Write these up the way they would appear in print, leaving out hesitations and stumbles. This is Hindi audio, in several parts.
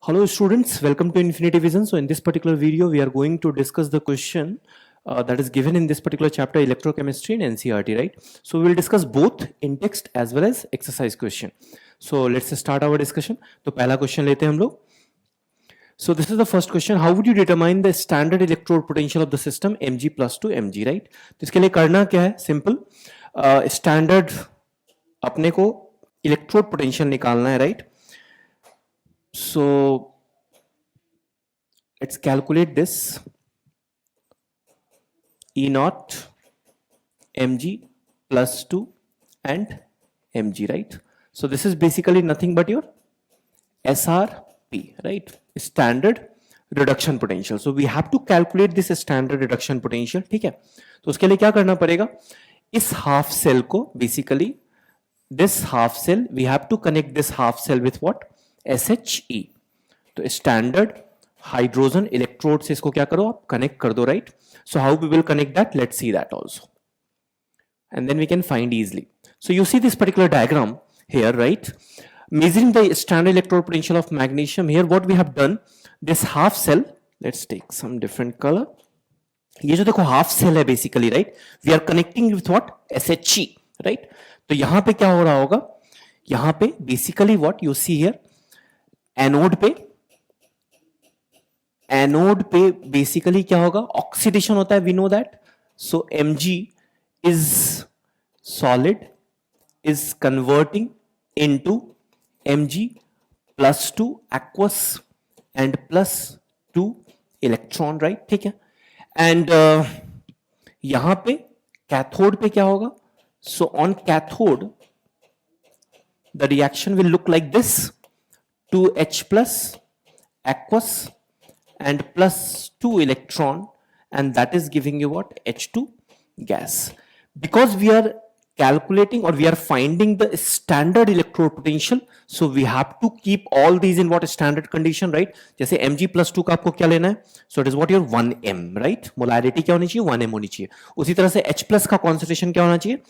Hello students, welcome to Infinity Vision. So in this particular video, we are going to discuss the question that is given in this particular chapter, electrochemistry in NCERT, right? So we will discuss both in text as well as exercise question. So let's start our discussion. तो पहला question लेते हैं हम लोग. So this is the first question. How would you determine the standard electrode potential of the system Mg plus to Mg, right? तो इसके लिए करना क्या है? Simple. Standard अपने को electrode potential निकालना है, right? So let's calculate this. E naught Mg plus 2 and Mg, right? So this is basically nothing but your SRP, right? Standard reduction potential. So we have to calculate this standard reduction potential, ठीक है? तो उसके लिए क्या करना पड़ेगा? इस half cell को basically this half cell we have to connect this half cell with what? SHE. तो standard hydrogen electrode से इसको क्या करो आप connect कर दो, right? So how we will connect that? Let's see that also. And then we can find easily. So you see this particular diagram here, right? Measuring the standard electrode potential of magnesium. Here what we have done, this half cell, let's take some different color. ये जो देखो half cell है basically, right? We are connecting with what? SHE, right? तो यहाँ पे क्या हो रहा होगा? यहाँ पे basically what you see here, anode पे बेसिकली क्या होगा? ऑक्सीडेशन होता है, we know that. So Mg is solid is converting into Mg plus 2 aqueous and plus 2 electron, right? ठीक है. एंड यहां पे कैथोड पे क्या होगा? So on cathode the reaction will look like this. 2H plus aqueous and plus 2 electron, and that is giving you what? H2 gas. Because we are calculating or we are finding the standard electrode potential, so we have to keep all these in what? Standard condition, right? जैसे Mg plus 2 का आपको क्या लेना है? So it is what? Your 1m, right? Molarity क्या होनी चाहिए? 1m होनी चाहिए. उसी तरह से H plus का concentration क्या होना चाहिए?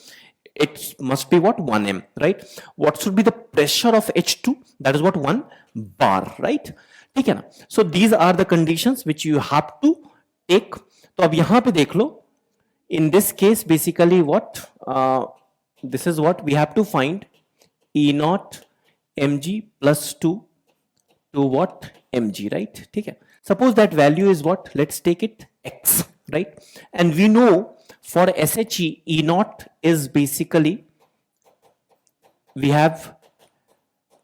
It must be what? 1m, right? What should be the pressure of H2? That is what? 1 bar, right? ठीक है ना? So these are the conditions which you have to take. तो अब यहां पे देख लो. In this case, basically what? This is what we have to find. E naught Mg plus 2 to what? Mg, right? ठीक है. Suppose that value is what? Let's take it x, right? And we know for SHE, E naught is basically, we have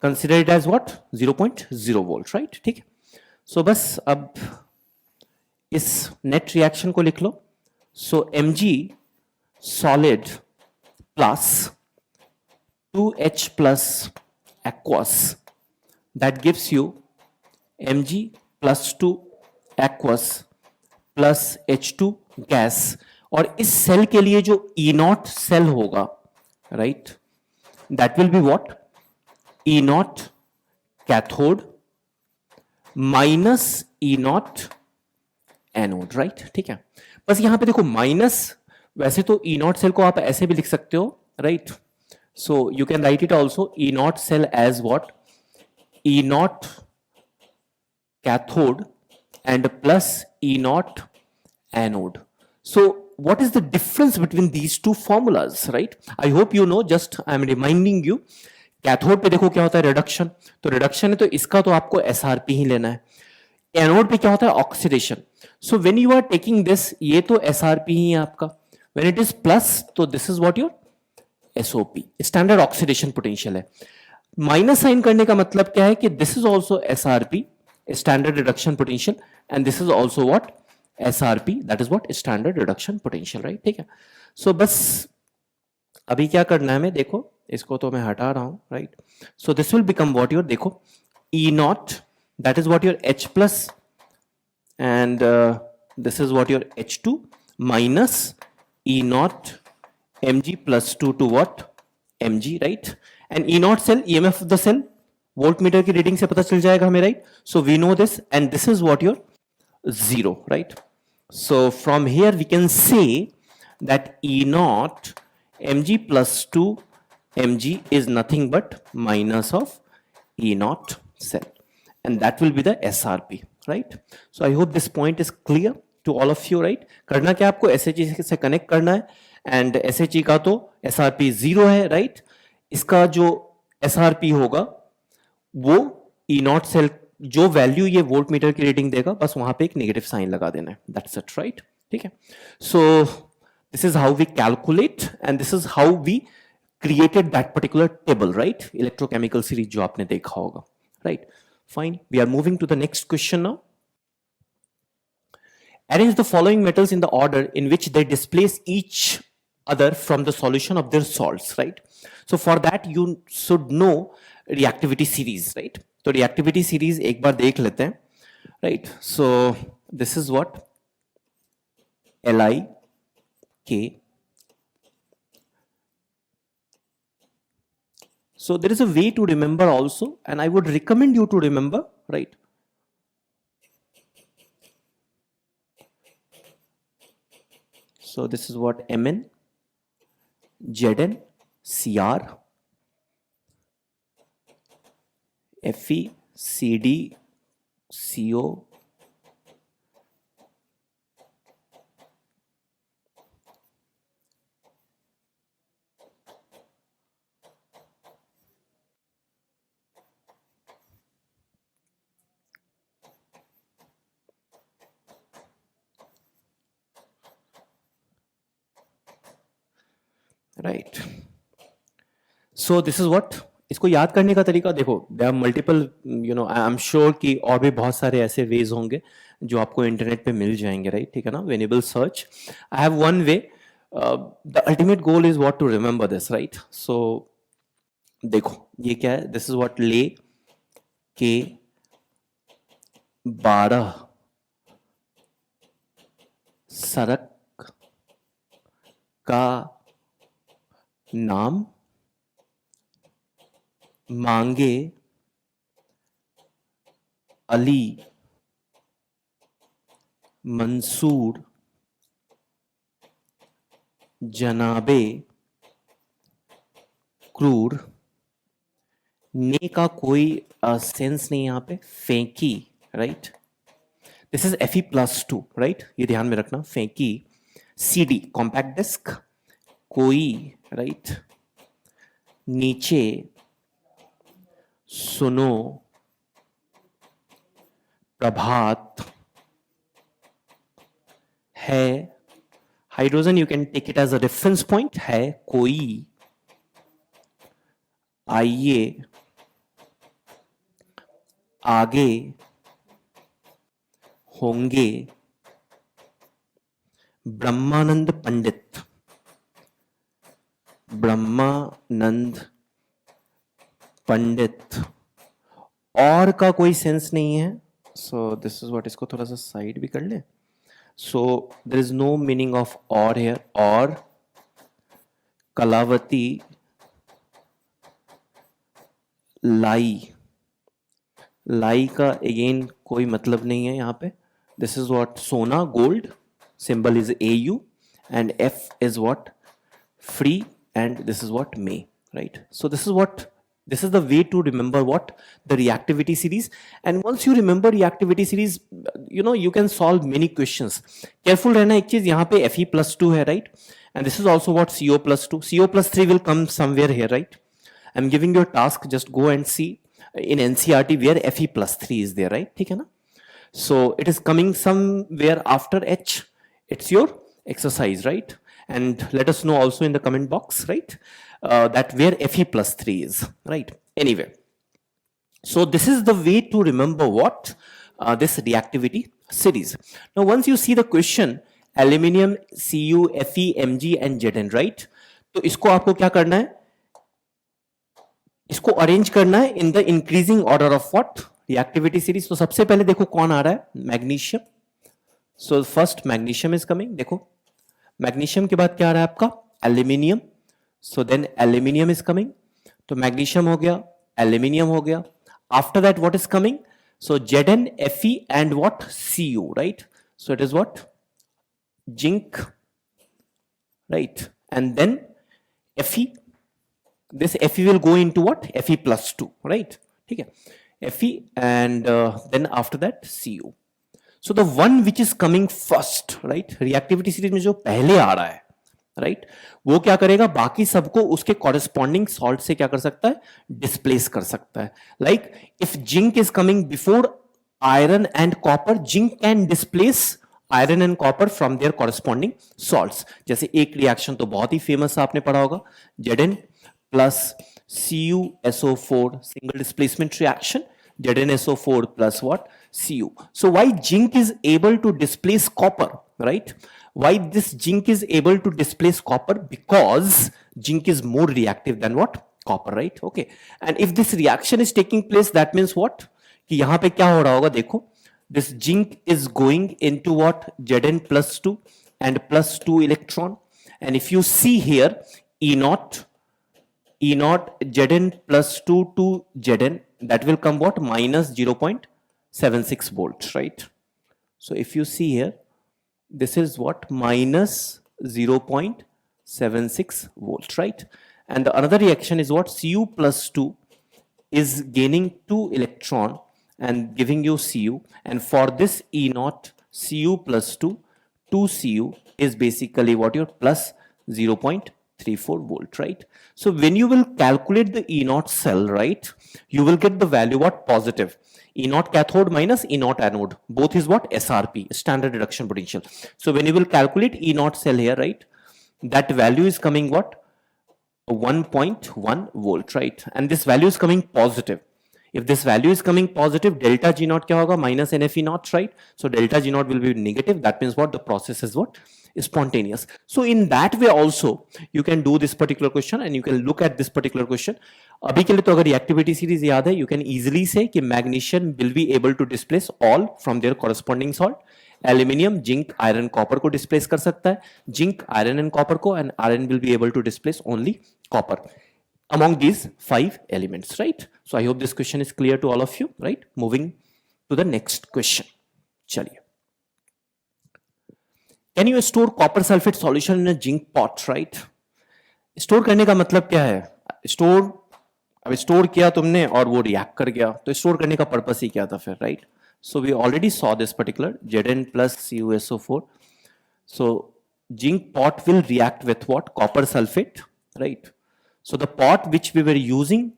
considered it as what? 0.0 volt, right? ठीक है. So बस अब इस net reaction को लिख लो. So Mg solid plus 2H plus aqueous, that gives you Mg plus 2 aqueous plus H2 gas. और इस सेल के लिए जो E नॉट सेल होगा, right, that will be what? E naught cathode minus E not anode, right? ठीक है. बस यहां पे देखो माइनस, वैसे तो E नॉट सेल को आप ऐसे भी लिख सकते हो, right? So you can write it also E not cell as what? E naught cathode and plus E naught anode. So what is the difference between these two formulas, right? I hope you know, just I am reminding you. Cathode पे देखो क्या होता है? रिडक्शन. तो रिडक्शन है तो इसका तो आपको SRP ही लेना है. एनोड पे क्या होता है? Oxidation. So when you are taking this, ये तो SRP ही है आपका. व्हेन इट इज प्लस, तो this is what? Your SOP, standard oxidation potential है. माइनस साइन करने का मतलब क्या है? कि this is also SRP, standard reduction potential, and this is also what? SRP, that is what? Standard reduction potential, right? ठीक है. So बस अभी क्या करना है हमें? देखो इसको तो मैं हटा रहा हूं, right? So this will become what? Your देखो E naught, that is what? Your H plus, and this is what? Your H2 minus E naught Mg plus 2 to what? Mg, right? And E naught cell, EMF of the cell, voltmeter की रीडिंग से पता चल जाएगा हमें, right? So we know this, and this is what? Your 0, right? So from here we can say that E naught Mg plus 2 Mg is nothing but minus of E naught cell. and that will be the SRP, right? So I hope this point is clear to all of you, right? करना क्या आपको SHE से कनेक्ट करना है, एंड SHE का तो SRP 0 है, राइट? इसका जो SRP होगा वो E नॉट सेल, जो वैल्यू ये वोल्ट मीटर की रीडिंग देगा बस वहां पे एक नेगेटिव साइन लगा देना है, दैट्स इट, राइट? ठीक है, so this is how we calculate and this is how we created that particular table, right? Electrochemical series जो आपने देखा होगा, right? Fine. We are moving to the next question now. Arrange the following metals in the order in which they displace each other from the solution of their salts, right? So for that you should know reactivity series, right? तो reactivity series एक बार देख लेते हैं, right? So this is what LiK. So there is a way to remember also, and I would recommend you to remember, right? So this is what Mn, Zn, Cr, Fe, Cd, Co, right? So this is what, इसको याद करने का तरीका देखो, there are multiple, you know, I am sure कि और भी बहुत सारे ऐसे वेज होंगे जो आपको इंटरनेट पे मिल जाएंगे, राइट? ठीक है ना, वेनेबल search. I have one way, the ultimate goal is what to remember this, right? So देखो ये क्या है, दिस इज व्हाट ले के 12 सड़क का नाम मांगे अली मंसूर जनाबे क्रूर. ने का कोई सेंस नहीं यहां पे, फेंकी, right? This is Fe+2, right? ये ध्यान में रखना, फेंकी. CD कॉम्पैक्ट डिस्क, कोई, राइट? नीचे सुनो प्रभात है. Hydrogen you can take it as a reference point, है कोई, आइए आगे होंगे ब्रह्मानंद पंडित. ब्रह्मानंद पंडित, और का कोई सेंस नहीं है. सो दिस इज व्हाट, इसको थोड़ा सा साइड भी कर ले. So there is no meaning of और हियर. और कलावती लाई, लाई का अगेन कोई मतलब नहीं है यहाँ पे. दिस इज व्हाट सोना, gold, symbol is AU, and F is what free, and this is what May, right? So this is what, this is the way to remember what the reactivity series. And once you remember reactivity series, you know, you can solve many questions. Careful रहना एक चीज, यहाँ पे Fe+2 है, right? And this is also what CO+2. CO+3 will come somewhere here, right? I'm giving you a task, just go and see in NCERT where Fe+3 is there, right? ठीक है ना? So it is coming somewhere after H. It's your exercise, right? And let us know also in the comment box, right? That where Fe+3 is, right? Anyway, so this is the way to remember what this reactivity series. Now, once you see the question, aluminium, Cu, Fe, Mg, and Zn, right? तो इसको आपको क्या करना है? इसको अरेंज करना है in the increasing order of what? Reactivity series. तो सबसे पहले देखो कौन आ रहा है? Magnesium. So first magnesium is coming. देखो मैग्नीशियम के बाद क्या आ रहा है आपका? Aluminium. So then aluminium is coming. तो मैग्नीशियम हो गया, एल्यूमिनियम हो गया. After that what is coming? So Zn, Fe, and what? Cu, right? So it is what? Zinc, right? And then Fe. This Fe will go into what? Fe+2, right? ठीक है. Fe, and then after that Cu. So the one which is coming first, right, reactivity series में जो पहले आ रहा है, राइट, वो क्या करेगा, बाकी सबको उसके कॉरेस्पॉन्डिंग सॉल्ट से क्या कर सकता है, डिस्प्लेस कर सकता है. Like if zinc is coming before iron and copper, zinc can displace iron and copper from their corresponding salts. जैसे एक रिएक्शन तो बहुत ही फेमस आपने पढ़ा होगा, Zn plus CuSO4 single displacement reaction, ZnSO4 plus what, Cu. So why zinc is able to displace copper, right? Why this zinc is able to displace copper? Because zinc is more reactive than what, copper, right? Okay. And if this reaction is taking place, that means what, कि यहाँ पे क्या हो रहा होगा, देखो, this zinc is going into what, Zn plus 2 and plus 2 electron. And if you see here, E naught Zn plus 2 to Zn, that will come what, minus 0.76 volts, right? So if you see here, this is what, minus 0.76 volts, right? And the another reaction is what, Cu plus 2 is gaining 2 electron and giving you Cu, and for this E naught, Cu plus 2 Cu is basically what, your plus 0.34 volt, right? So when you will calculate the E naught cell, right, you will get the value what, positive. E naught cathode minus E naught anode, both is what, SRP, standard reduction potential. So when you will calculate E naught cell here, right, that value is coming what, 1.1 volt, right? And this value is coming positive. If this value is coming positive, delta G naught क्या होगा, minus NFE naught, right? So delta G naught will be negative. That means what, the process is what, is spontaneous. So in that way also you can do this particular question and you can look at this particular question. अभी के लिए तो अगर reactivity series याद है, you can easily say कि magnesium will be able to displace all from their corresponding salt. Aluminium, zinc, iron, copper को displace कर सकता है. Zinc, iron and copper को, and iron will be able to displace only copper among these 5 elements, right? So I hope this question is clear to all of you, right? Moving to the next question. चलिए. Can you store copper sulfate solution in a zinc pot, right? Store करने का मतलब क्या है? अब स्टोर किया तुमने और वो रिएक्ट कर गया, तो स्टोर करने का पर्पस ही क्या था फिर, right? So we already saw this particular Zn plus CuSO4. So zinc pot will react with what? Copper sulfate, right? So the pot which we were using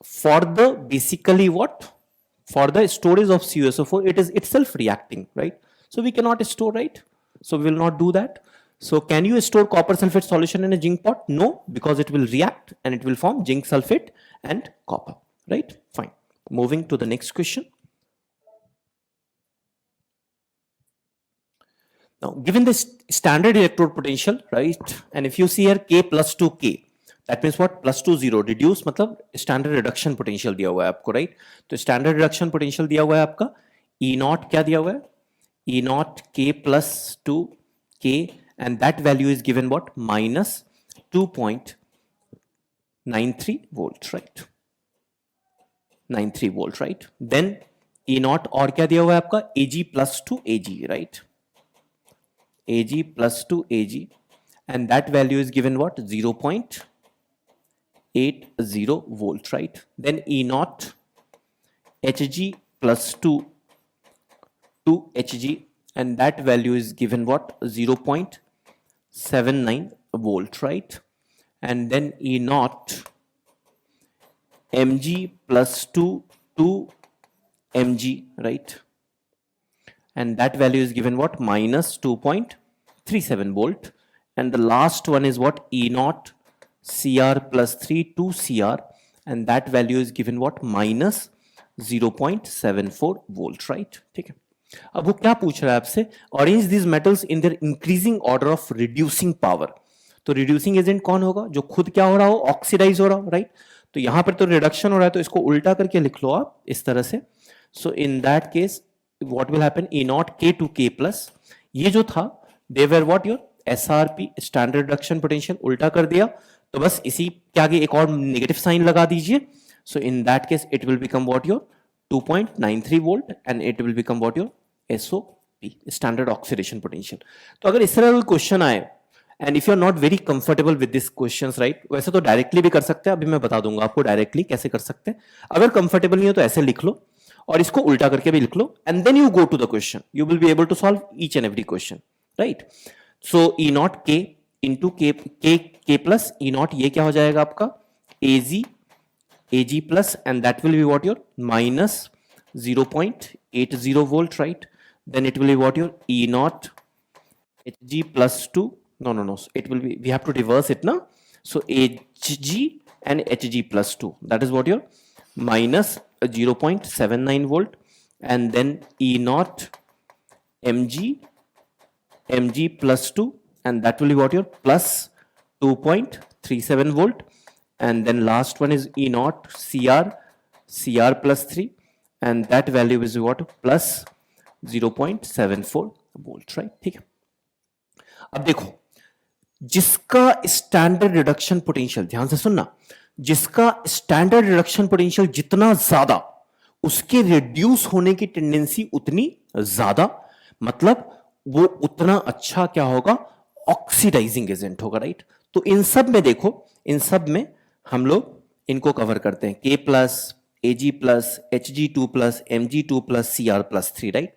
for the basically what? For the storage of CuSO4, it is itself reacting, right? So we cannot store, right? So we will not do that. So can you store copper sulfate solution in a zinc pot? No, because it will react and it will form zinc sulfate and copper, right? Fine. Moving to the next question. Now, given this standard electrode potential, right? And if you see here K plus 2K, that means what? Plus 2 0 reduce मतलब standard reduction potential दिया हुआ है आपको, right? तो standard reduction potential दिया हुआ है आपका E naught क्या दिया हुआ है? E naught K plus 2K, and that value is given what? Minus 2.93 volts, right? 93 volt, right? Then E naught और क्या दिया हुआ है आपका? Ag plus 2 Ag, right? Ag plus 2 Ag, and that value is given what? 0.80 volt, right? Then E naught Hg plus 2 Hg, and that value is given what? 0.79 volt, right? And then E naught Mg plus 2 Mg, right? And that value is given what? Minus 2.37 volt. And the last one is what? E naught Cr plus 3 Cr, and that value is given what? Minus 0.74 volt, right? ठीक है. अब वो क्या पूछ रहा है आपसे? Arrange these metals in their increasing order of reducing power. तो reducing agent कौन होगा? जो खुद क्या हो रहा हो? Oxidize हो रहा हो, right? तो यहां पर तो reduction हो रहा है, तो इसको उल्टा करके लिख लो आप इस तरह से. So in that case, what will happen? E naught K to K plus, ये जो था, they were what? Your SRP, standard reduction potential, उल्टा कर दिया, तो बस इसी के आगे एक और नेगेटिव साइन लगा दीजिए. So in that case, it will become what? Your 2.93 volt, and it will become what? Your SOP, standard oxidation potential. तो अगर इस तरह कोई क्वेश्चन आए and if you are not very comfortable with this questions right, वैसे तो डायरेक्टली भी कर सकते हैं, अभी मैं बता दूंगा आपको डायरेक्टली कैसे कर सकते हैं। अगर कंफर्टेबल नहीं हो तो ऐसे लिख लो और इसको उल्टा करके भी लिख लो, and then you go to the question, you will be able to solve each and every question right. So E nought K into K plus E nought, ये क्या हो जाएगा आपका AG plus, and that will be what your minus 0.80 volt, right? Then it will be what your E naught Hg plus 2. No. It will be, we have to reverse it now. So Hg and Hg plus 2. That is what your minus 0.79 volt. And then E naught Mg plus 2. And that will be what your plus 2.37 volt. And then last one is E naught CR plus 3, and that value is what, plus 0.74 volt, right? ठीक है। अब देखो, जिसका स्टैंडर्ड रिडक्शन पोटेंशियल, ध्यान से सुनना, जिसका स्टैंडर्ड रिडक्शन पोटेंशियल जितना ज्यादा, उसके रिड्यूस होने की टेंडेंसी उतनी ज्यादा, मतलब वो उतना अच्छा क्या होगा, ऑक्सीडाइजिंग एजेंट होगा, राइट। तो इन सब में देखो, इन सब में हम लोग इनको कवर करते हैं, K plus AG plus Hg2 plus Mg2 plus Cr plus 3, right.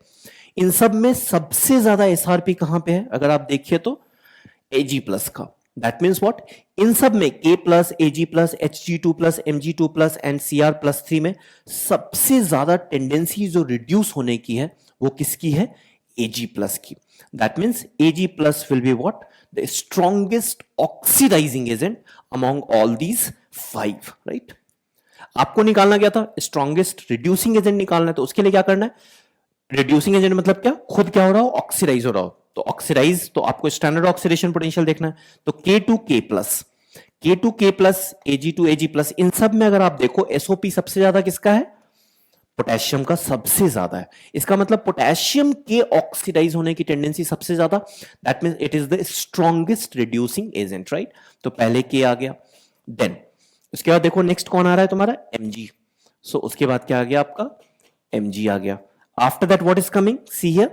इन सब में सबसे ज्यादा SRP कहां पे है, अगर आप देखिए तो Ag प्लस का। दैट मीन्स व्हाट, इन सब में K plus Ag plus Hg2 plus Mg2 plus and Cr plus 3 में सबसे ज्यादा टेंडेंसी जो रिड्यूस होने की है वो किसकी है, Ag प्लस की। That means Ag plus will be what? The strongest oxidizing agent among all these 5, right? आपको निकालना क्या था, strongest reducing agent निकालना है, तो उसके लिए क्या करना है, reducing agent मतलब क्या, खुद क्या हो रहा हो, ऑक्सीडाइज हो रहा हो। तो ऑक्सीडाइज, तो आपको स्टैंडर्ड ऑक्सीडेशन पोटेंशियल देखना है, तो K2K प्लस Ag2Ag प्लस, इन सब में अगर आप देखो SOP सबसे ज्यादा किसका है, पोटेशियम का सबसे ज्यादा है। इसका मतलब पोटेशियम के ऑक्सीडाइज होने की टेंडेंसी सबसे ज्यादा, that means it is the strongest reducing agent, right. तो पहले के आ गया, देन उसके बाद देखो नेक्स्ट कौन आ रहा है तुम्हारा, Mg। सो उसके बाद क्या आ गया आपका, Mg आ गया। After that what is coming, see here,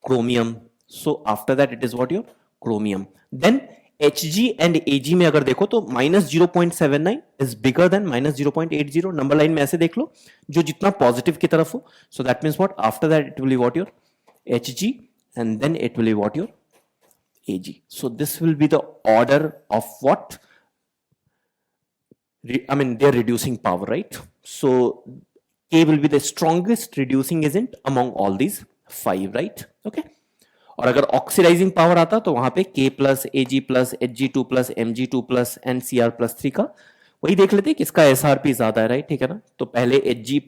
chromium. So after that it is what your chromium. Then Hg and Ag में अगर देखो तो minus 0.79 is bigger than minus 0.80। Number line में ऐसे देख लो, जो जितना पॉजिटिव की तरफ हो। So that means what, after that it will be what your Hg and then it will be what your Ag। So this will be the order of what, I mean their reducing power, right? So K will be the strongest reducing agent among all these 5, right? Okay. और अगर ऑक्सीडाइजिंग पावर आता तो वहां पे K plus Ag plus Hg2 plus Mg2 plus and Cr plus 3 का वही देख लेते किसका SRP ज्यादा है, राइट, ठीक है ना। तो पहले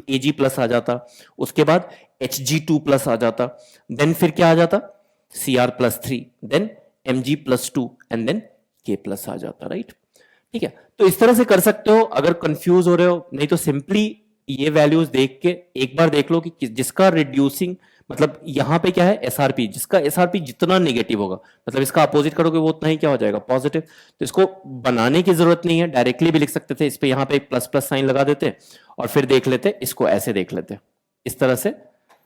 Ag प्लस आ जाता, उसके बाद Hg2 प्लस आ जाता, देन फिर क्या आ जाता, Cr plus 3, then Mg plus 2 and then K plus आ जाता, राइट, ठीक है। तो इस तरह से कर सकते हो अगर कंफ्यूज हो रहे हो, नहीं तो सिंपली ये वैल्यूज देख के एक बार देख लो कि जिसका रिड्यूसिंग, मतलब यहां पे क्या है एसआरपी, जिसका एसआरपी जितना नेगेटिव होगा, मतलब इसका अपोजिट करोगे वो उतना ही क्या हो जाएगा, पॉजिटिव। तो इसको बनाने की जरूरत नहीं है, डायरेक्टली भी लिख सकते थे, इस पे यहां पे एक प्लस प्लस साइन लगा देते और फिर देख लेते, इसको ऐसे देख लेते, इस तरह से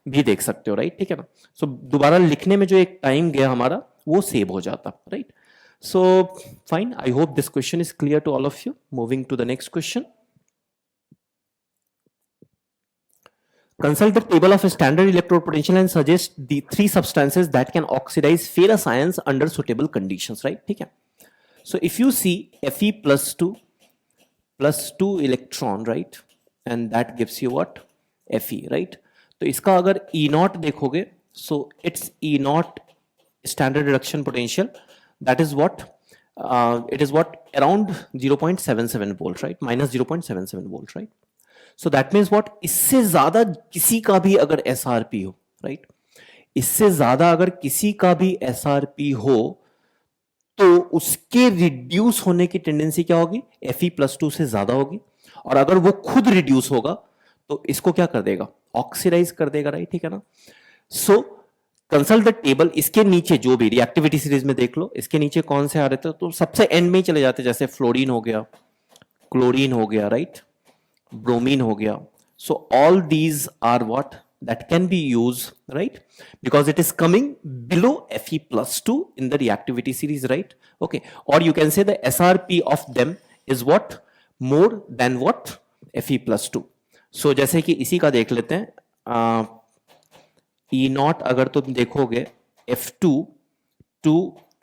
भी देख सकते हो, राइट, ठीक है ना। सो दोबारा लिखने में जो एक टाइम गया हमारा वो सेव हो जाता, right. So fine, I hope this question is clear to all of you. Moving to the next question. Consult the table of a standard electrode potential and suggest the 3 substances that can oxidize ferrous ions under suitable conditions, right? ठीक है. So if you see Fe plus 2 electron, right? And that gives you what? Fe, right? तो इसका अगर E naught देखोगे, so it's E naught standard reduction potential. That is what it is what around 0.77 volt, right, minus 0.77 volt, right. So that means what, इससे ज्यादा किसी का भी अगर SRP हो, right, इससे ज्यादा अगर किसी का भी SRP हो तो उसके रिड्यूस होने की टेंडेंसी क्या होगी, Fe plus 2 से ज्यादा होगी। और अगर वो खुद रिड्यूस होगा तो इसको क्या कर देगा, ऑक्सीडाइज कर देगा, राइट, ठीक है ना। सो कंसल्ट द टेबल, इसके नीचे जो भी रिएक्टिविटी सीरीज में देख लो, इसके नीचे कौन से आ रहे थे, तो सबसे एंड में ही चले जाते, जैसे फ्लोरीन हो गया, क्लोरीन हो गया, राइट, ब्रोमीन हो गया। So all these are what, that can be used, right? Because it is coming below Fe plus 2 in the reactivity series, right? Okay, or you can say the SRP of them is what? More than what? Fe plus 2. So जैसे कि इसी का देख लेते हैं, E naught अगर तुम देखोगे F2 to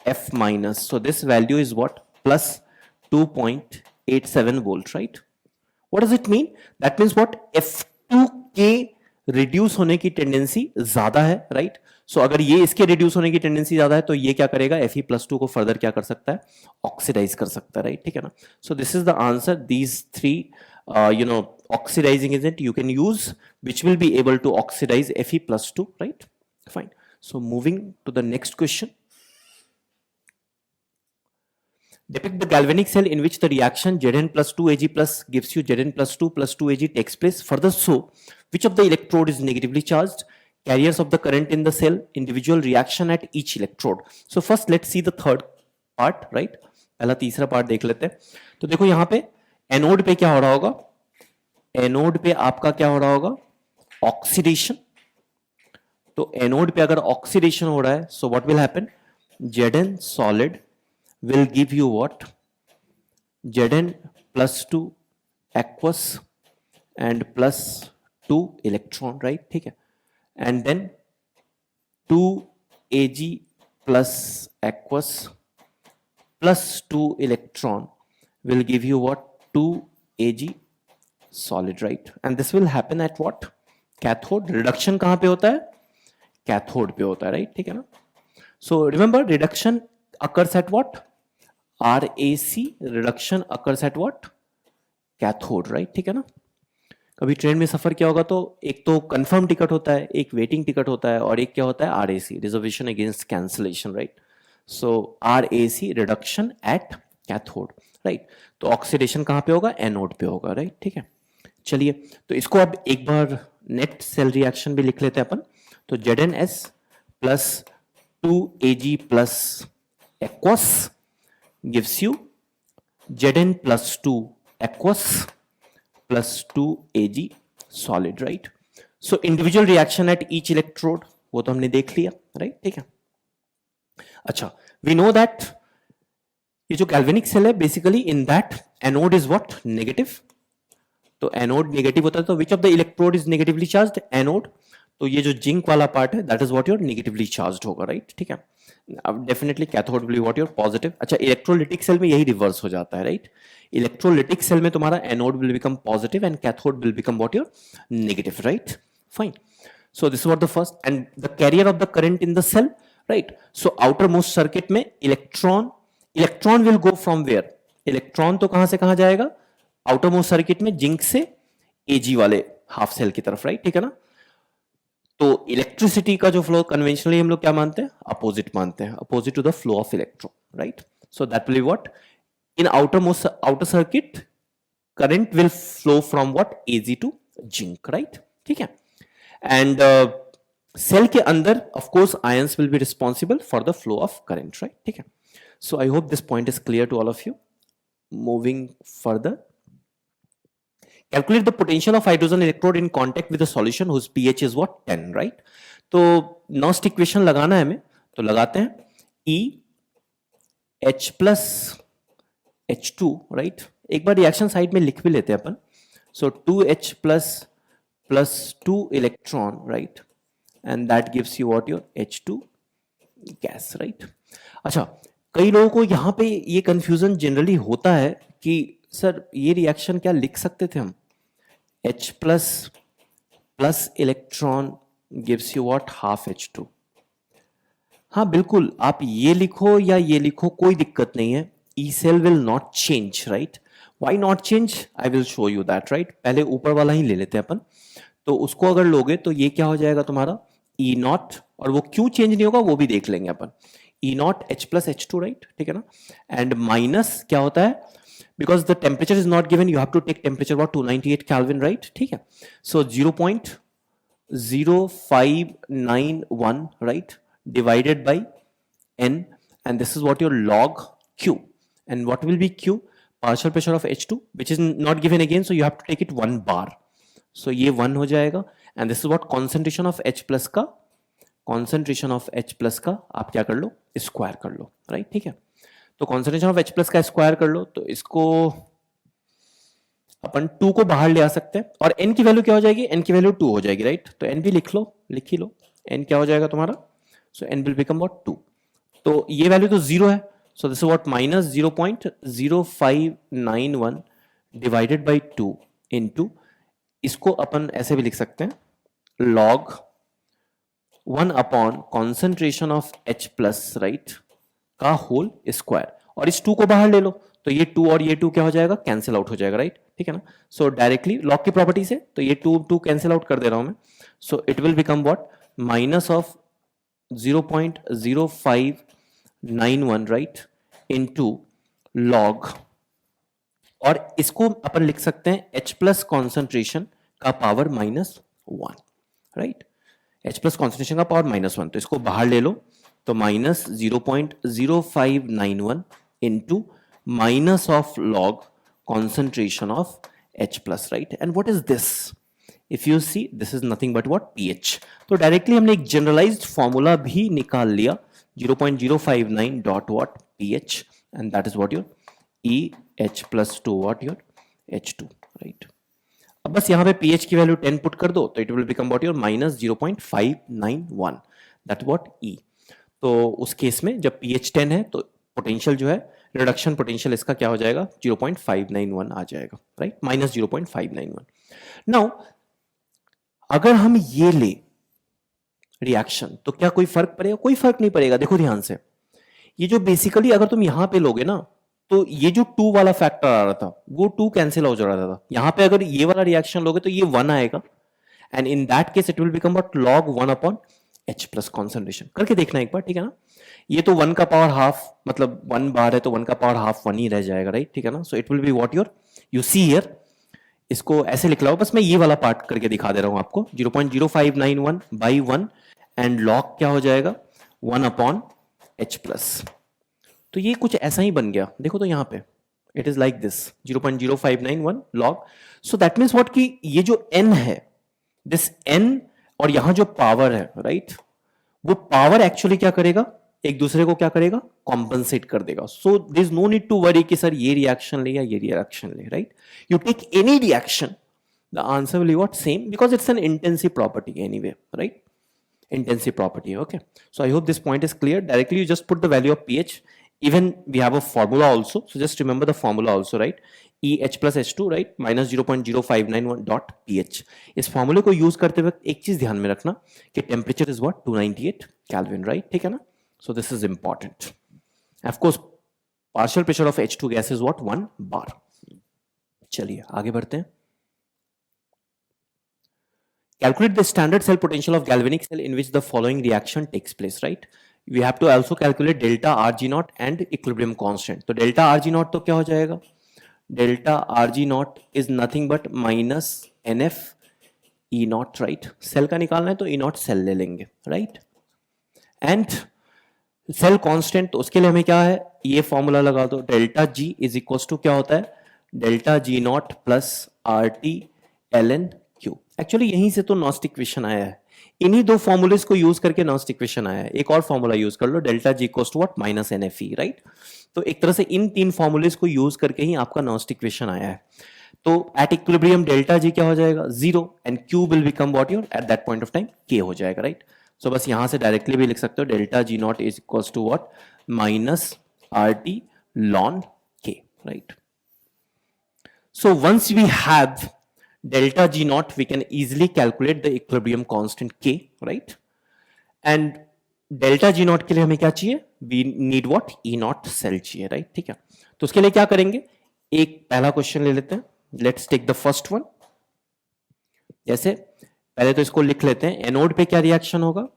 F minus, so this value is what? Plus 2.87 volt, right? What does it mean? That means what? F2 के रिड्यूस होने की टेंडेंसी ज्यादा है, राइट? सो अगर ये इसके रिड्यूस होने की टेंडेंसी ज्यादा है तो ये क्या करेगा? Fe प्लस 2 को फर्दर क्या कर सकता है? ऑक्सीडाइज कर सकता है, राइट? ठीक है ना? सो this is the answer. These three oxidizing agent you can use which will be able to oxidize Fe plus 2, right? Fine. So moving to the next question. Depict the galvanic cell in which the reaction Zn plus 2Ag plus gives you Zn plus 2 plus 2Ag takes place. Further, so which of the electrode is negatively charged? Carriers of the current in the cell, individual reaction at each electrode. So first let's see the third part, right? पहला तीसरा पार्ट देख लेते हैं. तो देखो यहाँ पे एनोड पे क्या हो रहा होगा? एनोड पे आपका क्या हो रहा होगा? ऑक्सीडेशन. तो एनोड पे अगर ऑक्सीडेशन हो रहा है, so what will happen? Zn solid will give you what? Zn plus 2 aqueous and plus 2 electron, right? ठीक है. And then 2Ag plus aqueous plus 2 electron will give you what? 2Ag solid, right? And this will happen at what? Cathode. Reduction कहां पे होता है? Cathode पे होता है, right? ठीक है ना? So remember, reduction occurs at what? RAC. Reduction occurs at what? Cathode, right? ठीक है ना? कभी ट्रेन में सफर किया होगा तो एक तो कंफर्म टिकट होता है, एक वेटिंग टिकट होता है, और एक क्या होता है? RAC, reservation against cancellation, right? So RAC reduction at cathode, right? तो ऑक्सीडेशन कहां पे होगा? एनोड पे होगा, राइट? ठीक है. चलिए, तो इसको अब एक बार नेट सेल रिएक्शन भी लिख लेते हैं अपन. तो ZnS plus 2Ag plus aqueous gives you Zn plus 2 aqueous plus 2Ag solid, right? So individual reaction at each electrode, वो तो हमने देख लिया, right? ठीक है. अच्छा, we know that ये जो galvanic cell है, basically in that anode is what? Negative. तो एनोड नेगेटिव होता है, तो which of the electrode is negatively charged? Anode. तो ये जो जिंक वाला पार्ट है, that is what your negatively charged होगा, राइट? ठीक है. अब definitely cathode will be what your positive. अच्छा, इलेक्ट्रोलिटिक सेल में यही रिवर्स हो जाता है, राइट? इलेक्ट्रोलिटिक सेल में तुम्हारा anode will become positive and cathode will become what your negative, right? Fine. So this is what the first, and the carrier of the current in the cell, right? So outermost circuit में electron will go from where? Electron तो कहां से कहां जाएगा? आउटरमोस्ट सर्किट में जिंक से Ag वाले हाफ सेल की तरफ, राइट? ठीक है ना? तो इलेक्ट्रिसिटी का जो फ्लो कन्वेंशनली हम लोग क्या मानते हैं? अपोजिट मानते हैं, opposite to the flow of electron, right? So that will be what? In outer circuit current will flow from what? Ag to zinc, right? ठीक है. एंड सेल के अंदर of course ions will be responsible for the flow of current, right? ठीक है. So I hope this point is clear to all of you. Moving further, calculate the potential of hydrogen electrode in contact with a solution whose pH is what? 10, right? तो नॉस्ट इक्वेशन लगाना है हमें, तो लगाते हैं E H plus H2, right? एक बार रिएक्शन साइड में लिख भी लेते हैं अपन. So 2H plus 2 electron, right? And that gives you what? Your H2 gas, right? अच्छा, कई लोगों को यहाँ पे ये कंफ्यूजन जनरली होता है कि सर ये रिएक्शन क्या लिख सकते थे हम? H plus electron gives you what? Half H2. हाँ बिल्कुल, आप ये लिखो या ये लिखो, कोई दिक्कत नहीं है. E cell will not change, right? Why not change? I will show you that, right? पहले ऊपर वाला ही ले लेते हैं अपन. तो उसको अगर लोगे तो ये क्या हो जाएगा तुम्हारा? E naught. और वो क्यों चेंज नहीं होगा वो भी देख लेंगे अपन. E naught H plus H2, right? ठीक है ना? एंड माइनस क्या होता है? Because the temperature is not given, you have to take temperature about 298 Kelvin, right? ठीक है. So 0.0591, right? Divided by N, and this is what your log Q. And what will be Q? Partial pressure of H2, which is not given again, so you have to take it 1 bar. So ये 1 हो जाएगा. And this is what concentration of H plus का, कॉन्सेंट्रेशन ऑफ H प्लस का आप क्या कर लो, स्क्वायर कर लो, राइट, ठीक है। तो कॉन्सेंट्रेशन ऑफ H प्लस का स्क्वायर कर लो, तो इसको अपन 2 को बाहर ले आ सकते हैं, और n की वैल्यू क्या हो जाएगी, n की वैल्यू 2 हो जाएगी, राइट। तो n भी लिख ही लो, n क्या हो जाएगा तुम्हारा, सो n विल बिकम व्हाट 2। तो ये वैल्यू तो 0 है, so this is what minus 0.0591 divided by 2 into, इसको अपन ऐसे भी लिख सकते हैं, log 1 upon concentration of H plus, right, का होल स्क्वायर, और इस 2 को बाहर ले लो, तो ये 2 और ये 2 क्या हो जाएगा, कैंसिल आउट हो जाएगा, राइट, ठीक है ना। सो डायरेक्टली लॉग की प्रॉपर्टी से तो ये 2 कैंसिल आउट कर दे रहा हूं मैं, सो it will become what minus of 0.0591, right, into log, और इसको अपन लिख सकते हैं H प्लस कॉन्सेंट्रेशन का power -1, right, H plus concentration का पावर -1, तो इसको बाहर ले लो, तो minus 0.0591 into minus of log concentration of H plus, right? And what is this? If you see, this is nothing but what, pH. तो डायरेक्टली हमने एक जनरलाइज्ड फॉर्मूला भी निकाल लिया, 0.059 dot what, pH, and that is what your EH plus 2 what your H2, right? अब बस यहाँ पे pH की वैल्यू 10 पुट कर दो, तो it will become what your minus 0.591, that what E। तो उस केस में जब pH 10 है, तो पोटेंशियल जो है, रिडक्शन पोटेंशियल इसका क्या हो जाएगा, 0.591 आ जाएगा, राइट, माइनस 0.591। नाउ अगर हम ये ले रिएक्शन, तो क्या कोई फर्क पड़ेगा, कोई फर्क नहीं पड़ेगा। देखो ध्यान से, ये जो बेसिकली अगर तुम यहां पे लोगे ना, तो ये जो 2 वाला फैक्टर आ रहा था, वो 2 कैंसिल हो जा रहा था। यहां पे अगर ये वाला रिएक्शन लोगे, तो ये 1 आएगा, and in that case it will become what, log 1 upon H plus concentration. करके देखना एक बार, ठीक है ना। ये तो 1 का पावर हाफ, मतलब 1 बार है तो 1 का पावर हाफ 1 ही रह जाएगा, राइट, ठीक है ना। सो it will be what your, you see here, इसको ऐसे लिख लो, बस मैं ये वाला पार्ट करके दिखा दे रहा हूं आपको, 0.0591 बाई 1, एंड लॉग क्या हो जाएगा, 1 अपॉन H प्लस। तो ये कुछ ऐसा ही बन गया, देखो तो यहां पे it is like this, 0.0591 log. So that means what, कि ये जो n है, दिस n और यहां जो पावर है, राइट, वो पावर एक्चुअली क्या करेगा, एक दूसरे को क्या करेगा, कॉम्पनसेट कर देगा। So there is no need to worry कि सर ये रिएक्शन ले या ये रिएक्शन ले, right. You take any reaction, the answer will be what, same, because it's an intensive property anyway, right, intensive property, okay. So I hope this point is clear. Directly you just put the value of pH, even we have a formula also, so just remember the formula also, right, EH plus H2, right, minus 0.0591 dot pH। इस फॉर्मूले को यूज करते वक्त एक चीज ध्यान में रखना कि temperature is what, 298 kelvin, right, ठीक है ना। सो this is important. Of course partial pressure of H2 gas is what, 1 bar। चलिए आगे बढ़ते हैं। Calculate the standard cell potential of galvanic cell in which the following reaction takes place, right? We have to also calculate delta Rg naught and equilibrium constant. तो delta Rg naught तो क्या हो जाएगा? Delta Rg naught is nothing but minus NF E naught, right? Cell का निकालना है तो E naught cell ले लेंगे, right? And cell constant, तो उसके लिए हमें क्या है, ये फॉर्मूला लगा दो, delta G is equals to क्या होता है, delta G naught plus RT ln Q। Actually यहीं से तो नॉस्ट इक्वेशन आया है, इन्हीं दो फॉर्मूलेस को यूज करके नॉस्ट इक्वेशन आया है। एक और फॉर्मूला यूज कर लो, delta G equals to what, minus NFE, right. तो एक तरह से इन 3 फॉर्मूलेस को यूज करके ही आपका नॉस्ट इक्वेशन आया है। तो एट इक्विलिब्रियम डेल्टा जी क्या हो जाएगा, 0, and Q will become what your at that point of time K हो जाएगा, राइट। सो बस यहां से डायरेक्टली भी लिख सकते हो, delta G naught is equals to what, minus RT ln K, right. So once we have delta G naught, we can easily calculate the equilibrium constant K, right? And delta G naught के लिए हमें क्या चाहिए? We need what? E naught cell चाहिए, right? ठीक है। तो उसके लिए क्या करेंगे? एक पहला क्वेश्चन ले लेते हैं। Let's take the first one. जैसे पहले तो इसको लिख लेते हैं। एनोड पे क्या रिएक्शन होगा?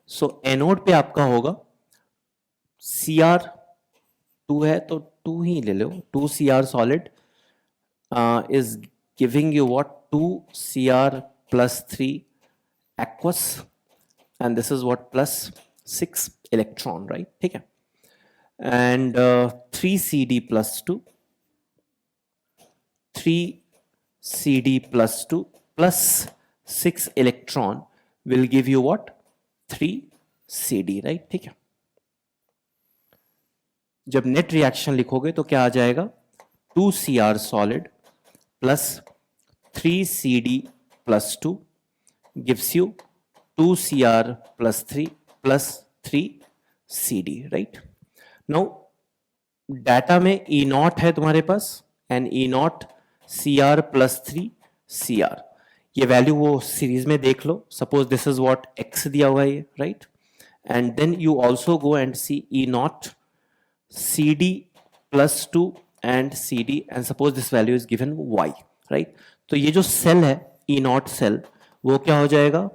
सो एनोड पे आपका होगा Cr2 है तो 2 ही ले लो, 2 Cr solid is giving you what, 2 Cr plus 3 aqueous, and this is what, plus 6 electron, right, ठीक है। and 3 Cd plus 2, 3 Cd plus 2 plus 6 electron will give you what? 3 CD, right? ठीक है. जब नेट रिएक्शन लिखोगे तो क्या आ जाएगा? 2 Cr solid plus 3 CD plus 2 gives you 2 Cr plus 3 plus 3 CD, right? Now data में E नॉट है तुम्हारे पास and E nought Cr plus 3 Cr. ये वैल्यू वो सीरीज में देख लो. Suppose this is what x दिया हुआ है, right? And then you also go and see E nought CD plus 2 and CD, and suppose this value is given y, right? तो ये जो सेल है E नॉट सेल, वो क्या हो जाएगा?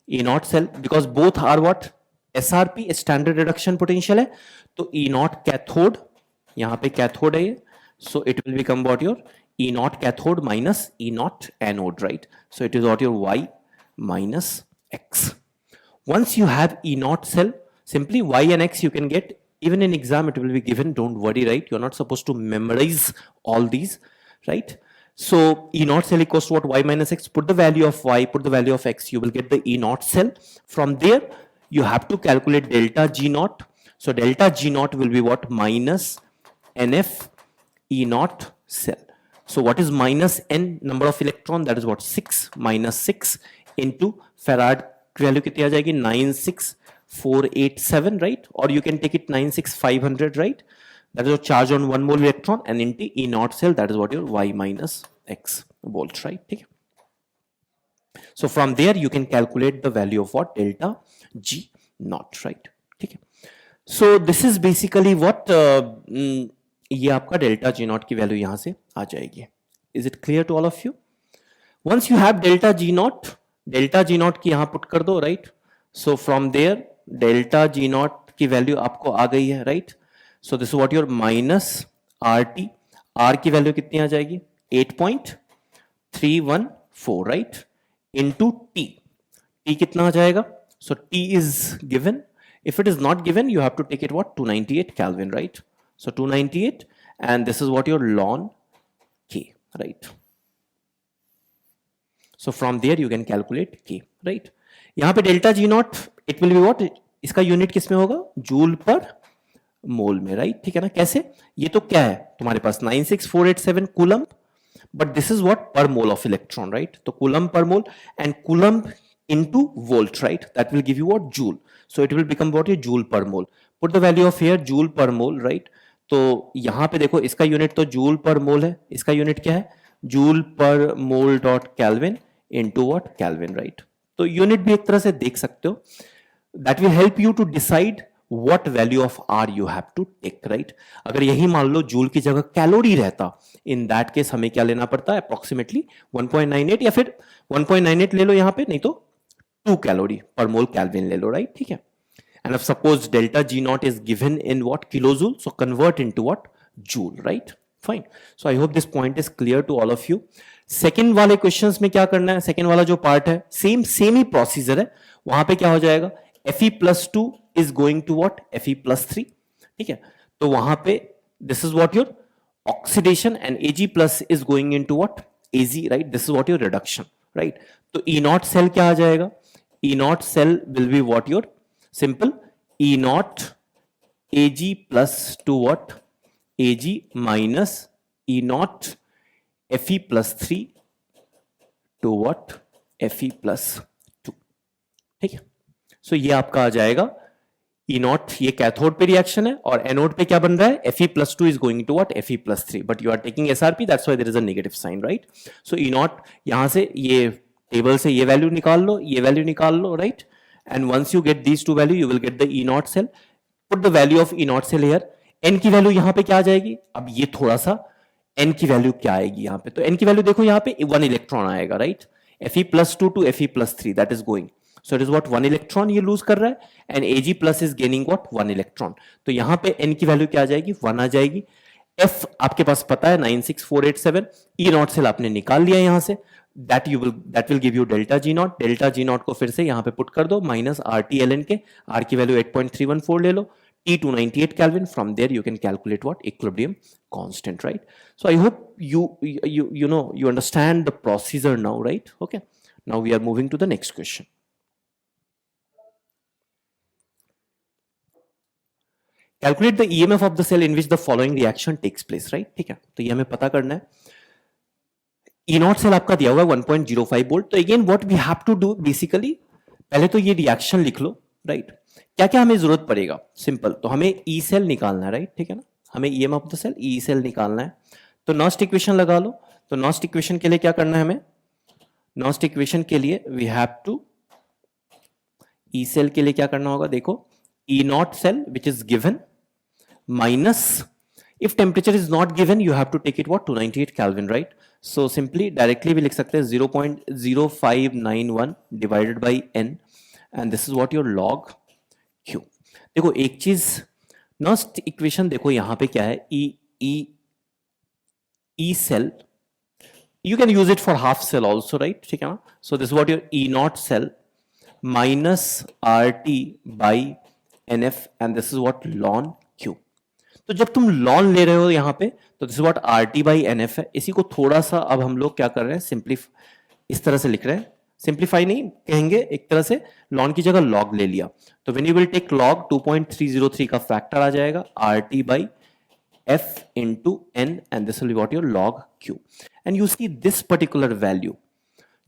E not cell, because both are what? SRP, standard reduction potential है. तो E नॉट कैथोड, यहां पे कैथोड है ये, सो it will become what your E naught cathode minus E not anode, right? So it is what your y minus x. Once you have E naught cell, simply y and x you can get. Even in exam it will be given, don't worry, right? You're not supposed to memorize all these, right? So E naught cell equals to what? Y minus x. Put the value of y, put the value of x, you will get the E naught cell. From there you have to calculate delta G naught. So delta G naught will be what? Minus NF E naught cell. So what is minus n, number of electron? That is what? 6 minus 6 into Farad value कितनी आ जाएगी? 96487, right? Or you can take it 96500, right? That is your charge on 1 mole electron, and into E naught cell, that is what your y minus x volts, right? ठीक है. So from there you can calculate the value of what? Delta G naught, right? ठीक है. So this is basically what ये आपका डेल्टा जी नॉट की वैल्यू यहां से आ जाएगी. Is it clear to all of you? Once you have delta G naught की यहां पुट कर दो, right? So from there delta G naught की वैल्यू आपको आ गई है, right? So this is what your minus R T. R की वैल्यू कितनी आ जाएगी? 8.314, राइट? Into T. टी कितना आ जाएगा? सो T is given. If it is not given you have to take it what? 298 kelvin, right? So 298, and this is what your ln K, right? So from there you can calculate K, right? यहाँ पे delta G not it will be what? इसका यूनिट किस में होगा? जूल पर मोल में, राइट? ठीक है ना? कैसे? ये तो क्या है तुम्हारे पास? 96487 coulomb, but this is what? पर मोल ऑफ इलेक्ट्रॉन, राइट? तो coulomb per mole and coulomb into volt, right? That will give you what? Joule. So it will become what? A joule per mole. Put the value of here joule per mole, right? तो यहां पे देखो इसका यूनिट तो जूल पर मोल है, इसका यूनिट क्या है? Joule per mole dot kelvin into what? Kelvin, right? तो यूनिट भी एक तरह से देख सकते हो. That will help you to decide what value of R you have to take, right? अगर यही मान लो जूल की जगह कैलोरी रहता, इन दैट केस हमें क्या लेना पड़ता है? अप्रोक्सीमेटली 1.98, या फिर 1.98 ले लो यहां पे, नहीं तो 2 कैलोरी पर मोल कैल्विन ले लो, राइट? ठीक है. And if suppose delta G naught is given in what? Kilojoule, so convert into what? Joule, right? Fine. So I hope this point is clear to all of you. Second वाले questions में क्या करना है? Second वाला जो part है, same ही procedure है. वहां पे क्या हो जाएगा? Fe plus 2 is going to what? Fe plus 3. ठीक है. तो वहां पे this is what your oxidation, and Ag plus is going into what? Az, right? This is what your reduction, right? तो E naught cell क्या आ जाएगा? E naught cell will be what your simple E naught Ag plus to what? Ag minus E naught Fe plus 3 to what? Fe plus 2. ठीक है. सो ये आपका आ जाएगा E naught. ये कैथोड पे रिएक्शन है और एनोड पे क्या बन रहा है? Fe plus 2 is going to what? Fe plus 3. But you are taking SRP, that's why there is a negative sign, right? So E naught यहां से ये टेबल से ये वैल्यू निकाल लो, ये वैल्यू निकाल लो, right? And once you get these two value, you will get the E naught cell. Put the value of E naught cell here. N की वैल्यू यहां पे क्या आ जाएगी? अब ये थोड़ा सा N की वैल्यू क्या आएगी यहां पे? तो N की वैल्यू देखो यहां पे 1 इलेक्ट्रॉन आएगा, right? Fe plus 2 to Fe plus 3, that is going. So it is what? 1 electron ये लूज कर रहा है, and Ag plus is gaining what? 1 electron. तो यहां पे N की वैल्यू क्या आ जाएगी? 1 आ जाएगी. F आपके पास पता है 96487. E naught cell आपने निकाल लिया यहां से. that will give you delta G naught. delta G naught को फिर से यहां पे पुट कर दो, माइनस RT ln के. R की वैल्यू 8.314 ले लो, T 298 Kelvin. From there you can calculate what? Equilibrium constant, right? So I hope you understand the procedure now, right? Okay. Now we are moving to the next question. Calculate the EMF of the cell in which the following reaction takes place, right? ठीक है, तो ये हमें पता करना है. E नॉट सेल आपका दिया हुआ है 1.05 वोल्ट. तो again what we have to do basically, पहले तो ये रिएक्शन लिख लो, राइट? क्या क्या हमें जरूरत पड़ेगा? सिंपल, तो हमें ई सेल निकालना है, राइट? ठीक है ना, हमें EMF of the cell E cell निकालना है. तो नॉस्ट इक्वेशन लगा लो. तो नॉस्ट इक्वेशन के लिए क्या करना है हमें? नॉस्ट इक्वेशन के लिए we have to, E cell के लिए क्या करना होगा? देखो, E not cell which is given minus, if temperature is not given you have to take it what? 298 Kelvin, right? So simply directly भी लिख सकते हैं 0.0591 divided by n and this is what your log Q. देखो एक चीज, नॉस्ट इक्वेशन देखो यहां पे क्या है, E cell you can use it for half cell also, right? ठीक है ना? So this is what your E naught cell minus RT by NF and this is what ln Q. तो जब तुम लॉन ले रहे हो यहां पे, तो this is what RT by NF है. इसी को थोड़ा सा अब हम लोग क्या कर रहे हैं, इस तरह से लिख रहे हैं. सिंप्लीफाई नहीं कहेंगे, एक तरह से लॉन की जगह लॉग ले लिया. तो when you will take log 2.303 का फैक्टर आ जाएगा RT by F into N and this will be what your log Q. And you see this particular value,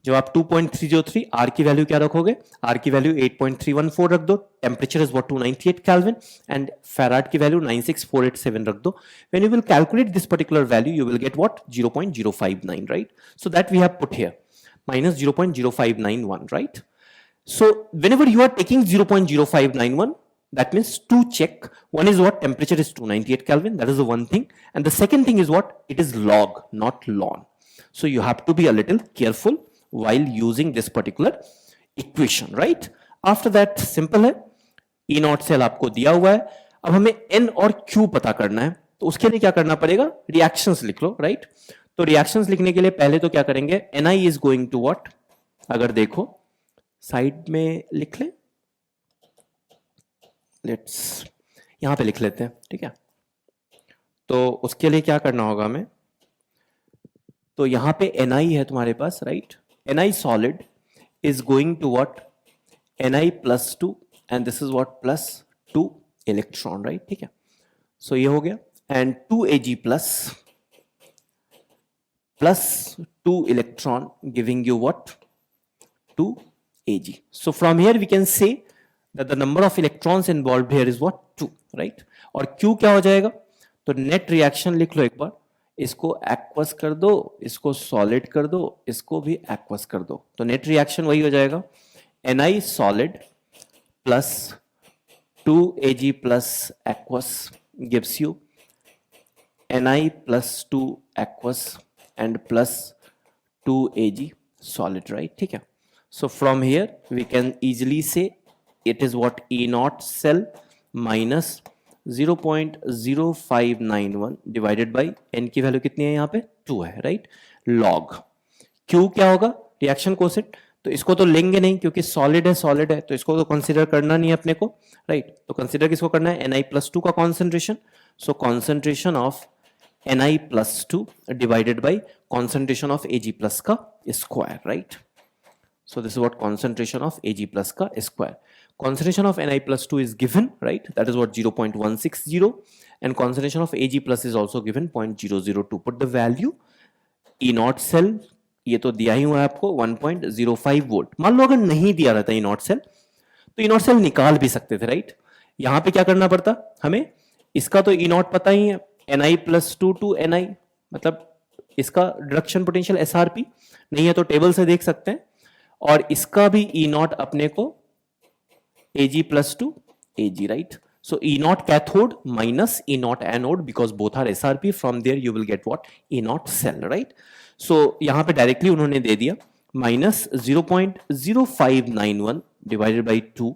जब आप 2.303 R की वैल्यू क्या रखोगे? R की वैल्यू 8.314 रख दो. Temperature is what? 298 Kelvin and farad की वैल्यू 96487 रख दो. When you will calculate this particular value you will get what? 0.059, right? So that we have put here minus 0.0591, right? So whenever you are taking 0.0591, that means to check, one is what? Temperature is 298 Kelvin, that is the one thing, and the second thing is what? It is log, not ln. So you have to be a little careful while using this particular equation, right? After that simple है, E नॉट सेल आपको दिया हुआ है. अब हमें N और Q पता करना है, तो उसके लिए क्या करना पड़ेगा? रिएक्शंस लिख लो, राइट? तो रिएक्शंस लिखने के लिए पहले तो क्या करेंगे? Ni is going to what? अगर देखो साइड में लिख ले, लेट्स यहां पे लिख लेते हैं, ठीक है? तो उसके लिए क्या करना होगा हमें? तो यहां पे Ni है तुम्हारे पास, right? Ni solid is going to what? Ni plus 2 and this is what? Plus 2 electron, right? ठीक है? So ये हो गया, and 2 Ag plus 2 electron giving you what? 2 Ag. So from here we can say that the number of electrons involved here is what? 2, right? और Q क्या हो जाएगा? तो नेट रिएक्शन लिख लो एक बार, इसको एक्वस कर दो, इसको सॉलिड कर दो, इसको भी एक्वस कर दो. तो नेट रिएक्शन वही हो जाएगा, Ni solid plus 2Ag plus aqueous gives you Ni plus 2 aqueous and plus 2Ag solid, right? ठीक है. So from here we can easily say it is what? E not cell minus 0.0591 divided by n की वैल्यू कितनी है यहाँ पे? 2 है, राइट? लॉग Q क्या होगा? Reaction quotient. तो इसको तो लेंगे नहीं क्योंकि सॉलिड है, तो इसको तो कंसीडर करना नहीं है अपने को, राइट? तो कंसीडर किसको करना है? Ni प्लस 2 का concentration. So concentration of Ni plus 2 divided by concentration of Ag plus का square, right? So this is what concentration of Ag plus का square. Concentration of Ni plus 2 is given, right? That is what 0.160 and concentration of Ag plus is also given 0.002. Put the value. E naught cell ये तो दिया ही हुआ है आपको 1.05 वोल्ट. मान लो अगर नहीं दिया रहता E naught cell, तो E naught cell निकाल भी सकते थे, राइट? यहां पे क्या करना पड़ता हमें? इसका तो E naught पता ही है, Ni plus 2 to Ni, मतलब इसका रिडक्शन पोटेंशियल SRP नहीं है तो टेबल से देख सकते हैं, और इसका भी E नॉट अपने को Ag plus 2 Ag, right? So E naught cathode minus E naught anode because both are SRP. From there you will get what? E naught cell, right? So यहाँ पे directly उन्होंने दे दिया minus 0.0591 divided by 2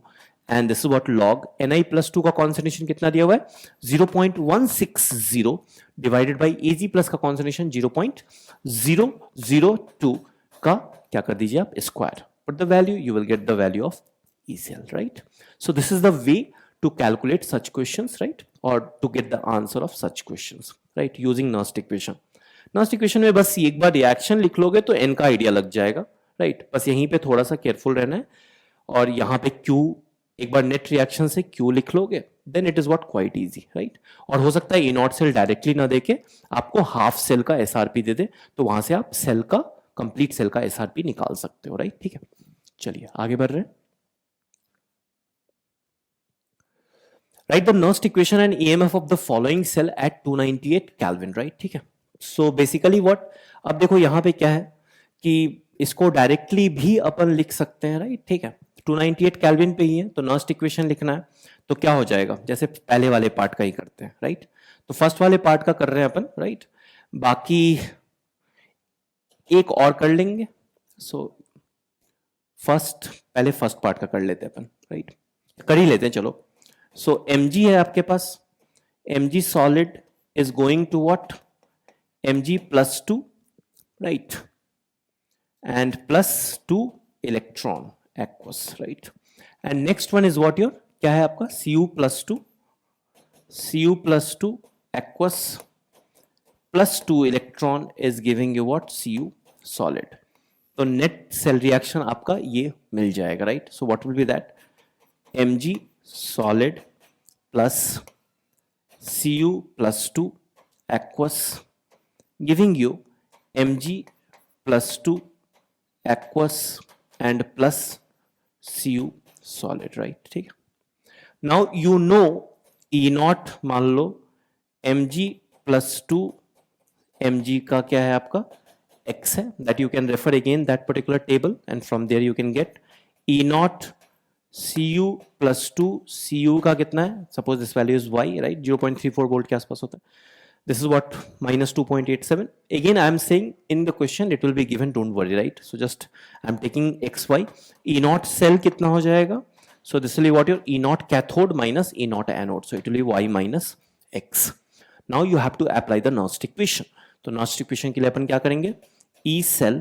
and this is what log Ni plus 2 का concentration कितना दिया हुआ है? 0.160 divided by Ag plus का concentration 0.002 का क्या कर दीजिए आप? Square. Put the value, you will get the value of E cell, right? So this is the way to calculate such questions, right? Or to get the answer of such questions, right? Using Nernst equation. Nernst equation में बस एक बार रिएक्शन लिख लोगे तो n का आइडिया लग जाएगा, right? बस यहीं पे थोड़ा सा केयरफुल रहना है, और यहाँ पे Q एक बार नेट रिएक्शन से Q लिख लोगे, then it is what quite easy, right? और हो सकता है ई नॉट सेल डायरेक्टली ना देके आपको हाफ सेल का एसआरपी दे दे, तो वहां से आप सेल का कंप्लीट सेल का एसआरपी निकाल सकते हो, राइट? ठीक है, चलिए आगे बढ़ रहे हैं. Write the Nernst equation and EMF of the following cell at 298 Kelvin, right? ठीक है. So basically what, अब देखो यहाँ पे क्या है कि इसको डायरेक्टली भी अपन लिख सकते हैं, राइट? ठीक है, 298 केल्विन पे ही है, तो नर्स्ट इक्वेशन लिखना है तो क्या हो जाएगा, जैसे पहले वाले पार्ट का ही करते हैं, राइट? तो फर्स्ट वाले पार्ट का कर रहे हैं अपन, राइट? बाकी एक और कर लेंगे. सो पहले फर्स्ट पार्ट का कर लेते हैं अपन, राइट? कर ही लेते हैं, चलो. सो mg है आपके पास, mg solid is going to what, mg +2, right? And +2 electron aqueous, right? And next one is what your, क्या है आपका, Cu +2 aqueous +2 electron is giving you what, Cu solid. तो net cell reaction आपका ये मिल जाएगा, right? So what will be that, Mg solid plus Cu +2 aqueous giving you Mg +2 aqueous and plus Cu solid, right? ठीक है. Now you know E not, मान लो Mg +2 Mg का क्या है आपका x है, that you can refer again that particular table and from there you can get E not Cu +2, Cu का कितना है, suppose this value is y, right? 0.34 volt के आसपास होता है. This is what, -2.87. Again, I am saying in the question it will be given, don't worry, right? So just I am taking xy. E naught cell कितना हो जाएगा? So this will be what your E naught cathode minus E naught anode. So it will be y minus x. Now you have to apply the Nernst equation. तो Nernst equation के लिए अपन क्या करेंगे? E cell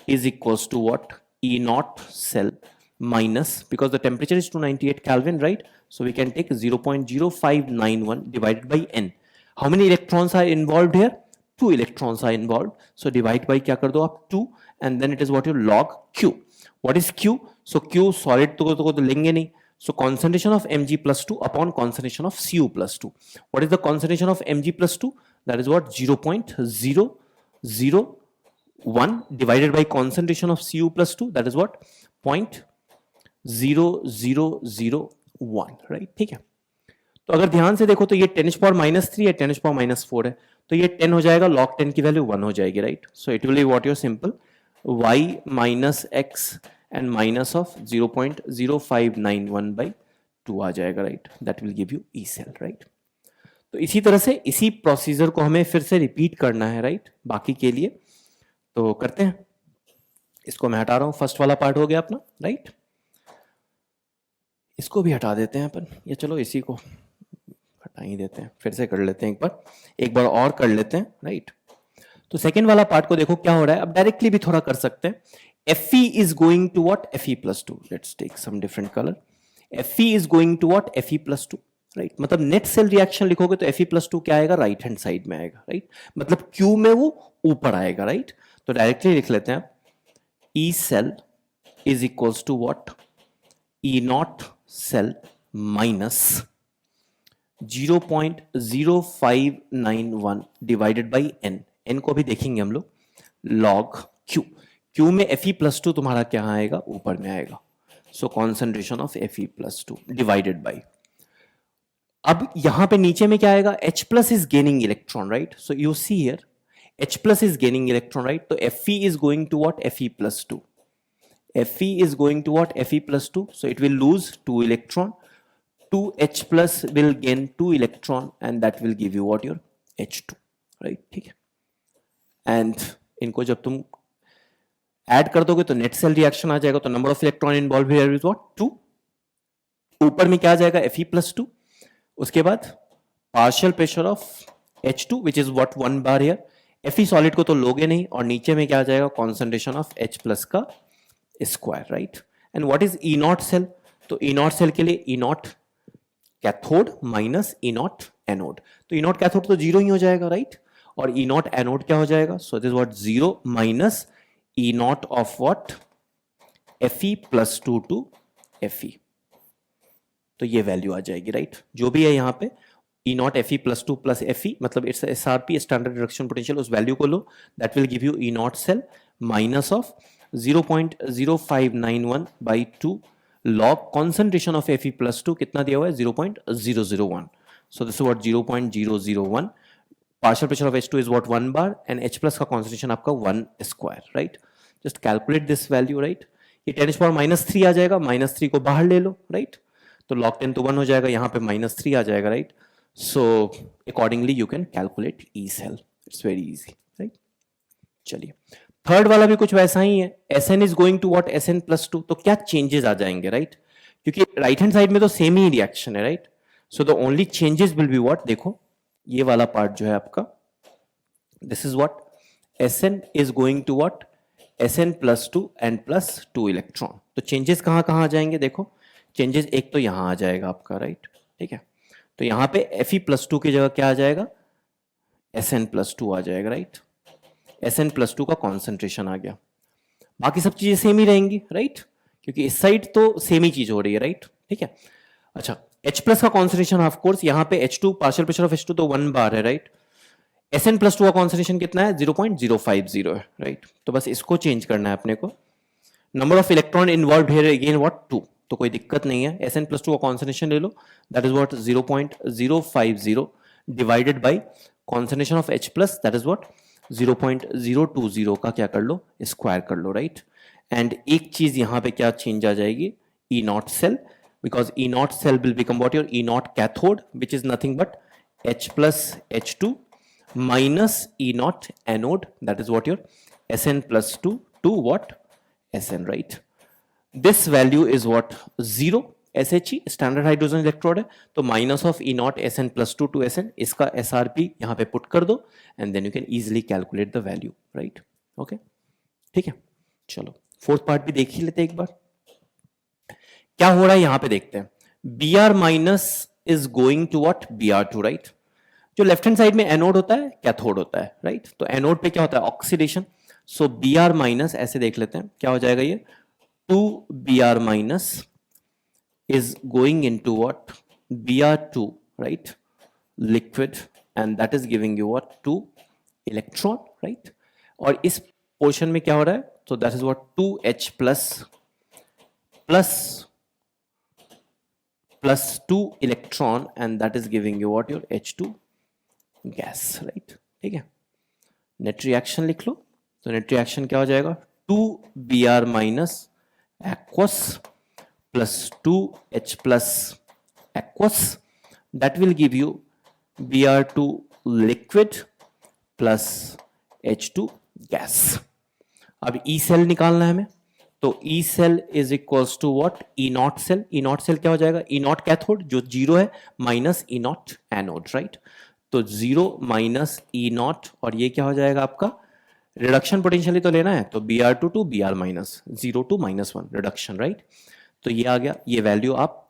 is equals to what? E naught cell minus, because the temperature is 298 Kelvin, right? So we can take 0.0591 divided by n. How many electrons are involved here? 2 electrons are involved. So divide by क्या कर दो आप 2, and then it is what your log Q. What is Q? So Q solid तो लेंगे नहीं. So concentration of Mg +2 upon concentration of Cu +2. What is the concentration of Mg +2? That is what, 0.001 divided by concentration of Cu +2. That is what, 0.0001, right? ठीक है. तो अगर ध्यान से देखो तो ये 10⁻³ है, 10⁻⁴ है, तो ये 10 हो जाएगा, log 10 की वैल्यू 1 हो जाएगी, right? So it will be what your simple y minus x and minus of 0.0591/2 आ जाएगा, right? That will give you E cell, right? तो इसी तरह से इसी प्रोसीजर को हमें फिर से रिपीट करना है, राइट? बाकी के लिए तो करते हैं. इसको मैं हटा रहा हूं, फर्स्ट वाला पार्ट हो गया अपना, राइट? इसको भी हटा देते हैं अपन, या चलो इसी को हटा ही देते हैं, फिर से कर लेते हैं, एक बार और कर लेते हैं, राइट? तो सेकेंड वाला पार्ट को देखो क्या हो रहा है. अब डायरेक्टली भी थोड़ा कर सकते हैं. Fe is going to what, Fe+2. Let's take some different color. Fe is going to what, Fe+2, right? मतलब नेट सेल रिएक्शन लिखोगे तो Fe+2 क्या आएगा, राइट हैंड साइड में आएगा, राइट? मतलब Q में वो ऊपर आएगा, राइट? तो डायरेक्टली लिख लेते हैं. E cell is equals to what, E naught cell minus 0.0591 divided by n. n को भी देखेंगे हम लोग, log Q. Q में Fe+2 तुम्हारा क्या आएगा, ऊपर में आएगा. So concentration of Fe+2 divided by, अब यहां पे नीचे में क्या आएगा, H+ is gaining electron, right? So you see here H+ is gaining electron, right? तो Fe is going to what, Fe+2. Fe is going to what, Fe+2. So it will lose 2 electron. 2H+ will gain 2 electron and that will give you what, your H2, right? ठीक है. And इनको जब तुम ऐड कर दोगे तो नेट सेल रिएक्शन आ जाएगा. तो number of electron involve here is what, 2. ऊपर में क्या आ जाएगा, Fe+2. उसके बाद partial pressure of H2 which is what 1 bar here. Fe solid को तो लोगे नहीं, और नीचे में क्या आ जाएगा, कॉन्सेंट्रेशन ऑफ H+ का square, right? And what is E not cell? तो ई नॉट सेल के लिए E not cathode minus E not anode, तो ई नॉट कैथोड तो जीरो ही हो जाएगा, राइट? और ई नॉट एनोड क्या हो जाएगा? So this what, zero minus E naught of what, Fe plus two to Fe, तो ये वैल्यू आ जाएगी, राइट? जो भी है यहाँ पे E nought Fe plus two plus Fe, मतलब it's SRP, standard reduction potential, उस वैल्यू को लो, that will give you E not cell minus of 0.0591 by 2 log concentration of Fe plus two, कितना दिया हुआ है? 0.001, so this is what 0.001, partial pressure of H2 is what 1 bar and H plus का concentration आपका 1 square, right? Just calculate this value, right? ये 10⁻³ आ जाएगा, -3 को बाहर ले लो, right? तो log 10 तो 1 हो जाएगा, यहाँ पे -3 आ जाएगा, right? So accordingly you can calculate E cell. It's very easy, right? चलिए थर्ड वाला भी कुछ वैसा ही है, Sn is going to what, Sn plus 2, तो क्या चेंजेस आ जाएंगे, राइट? क्योंकि राइट हैंड साइड में तो सेम ही रिएक्शन है, right? So the only changes will be what, देखो ये वाला पार्ट जो है आपका, this is what, Sn is going to what, Sn plus 2 and plus 2 electron, तो चेंजेस कहाँ कहाँ आ जाएंगे? देखो चेंजेस एक तो यहाँ आ जाएगा आपका, राइट? ठीक है, तो यहाँ पे Fe प्लस 2 की जगह क्या आ जाएगा? Sn प्लस 2 आ जाएगा, राइट? Sn प्लस 2 का कॉन्सेंट्रेशन आ गया, बाकी सब चीजें सेम ही रहेंगी, राइट? क्योंकि इस साइड तो सेम ही चीज हो रही है, राइट? ठीक है, अच्छा H प्लस का कॉन्सेंट्रेशन ऑफ कोर्स यहाँ पे H2, partial pressure of H2 तो 1 बार है, राइट? Sn प्लस 2 का कॉन्सेंट्रेशन कितना है? 0.050 है, राइट? तो बस इसको चेंज करना है अपने को। Number of electron involve here again what, 2, तो कोई दिक्कत नहीं है। Sn प्लस 2 का कॉन्सेंट्रेशन ले लो, that is what 0.050 divided by concentration of H plus, that is what 0.020 का क्या कर लो, स्क्वायर कर लो, राइट? एंड एक चीज यहां पे क्या चेंज आ जाएगी, E not cell, because E not cell will become what, your E not cathode, which is nothing but H plus H2 minus E naught anode, that is what your Sn plus 2 to what, Sn, right? This value is what, 0 SHE, standard hydrogen electrode है, तो minus of E naught Sn plus 2 to Sn, इसका SRP यहाँ पे put कर दो and then you can easily calculate the value, right? Okay, ठीक है, चलो फोर्थ पार्ट भी देख ही लेते हैं एक बार, क्या हो रहा है यहाँ पे देखते हैं। Br minus is going to what, Br2, right? जो लेफ्ट हैंड साइड में एनोड होता है, कैथोड होता है, राइट? तो एनोड पे क्या होता है, ऑक्सीडेशन, सो Br माइनस, ऐसे देख लेते हैं क्या हो जाएगा, ये 2Br minus is going into what, Br2, right, liquid, and that is giving you what 2 electron, right? और इस पोर्शन में क्या हो रहा है, तो that is what 2H plus plus 2 electron, and that is giving you what, your H2 gas, right? ठीक है, नेट रिएक्शन लिख लो, तो नेट रिएक्शन क्या हो जाएगा, 2Br minus aqueous plus 2H plus aqueous, that will give you Br2 liquid plus H2 gas. अब ई सेल निकालना है हमें, तो E cell is equals to what, E not cell. E not cell क्या हो जाएगा, ई नॉट कैथोड जो 0 है minus E not anode, right? तो 0 माइनस ई नॉट, और ये क्या हो जाएगा आपका, रिडक्शन पोटेंशियली तो लेना है, तो Br2 to Br minus 0 to -1 reduction, right? तो ये आ गया, ये वैल्यू आप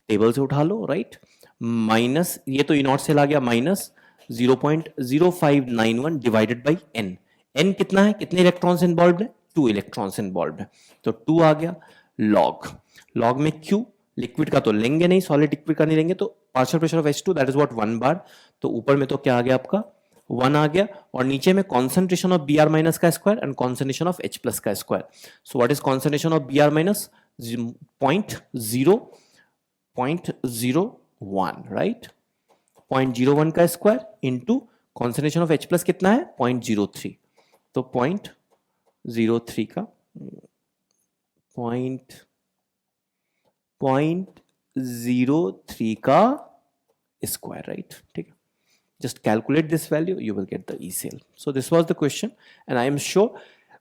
टेबल से उठा लो, राइट? माइनस, ये तो ई नॉट सेल आ गया, minus 0.0591 divided by n। n कितना है, कितने इलेक्ट्रॉन्स इन्वॉल्व है, 2 इलेक्ट्रॉन्स इन्वॉल्व है, तो 2 आ गया। लॉग में Q, लिक्विड का तो लेंगे नहीं, सॉलिड लिक्विड का नहीं लेंगे, तो partial pressure of H2 that is what 1 बार, तो ऊपर में तो क्या आ गया आपका 1 आ गया, और नीचे में कॉन्सेंट्रेशन ऑफ Br माइनस का square and concentration of H plus का square. So what is concentration of Br minus, 0.01, right? 0.01 का square into concentration of H plus कितना है, 0.03, तो 0.03 का 0.03 का स्क्वायर, राइट? ठीक है, just calculate this value, you will get the E cell. So this was the question and I am sure,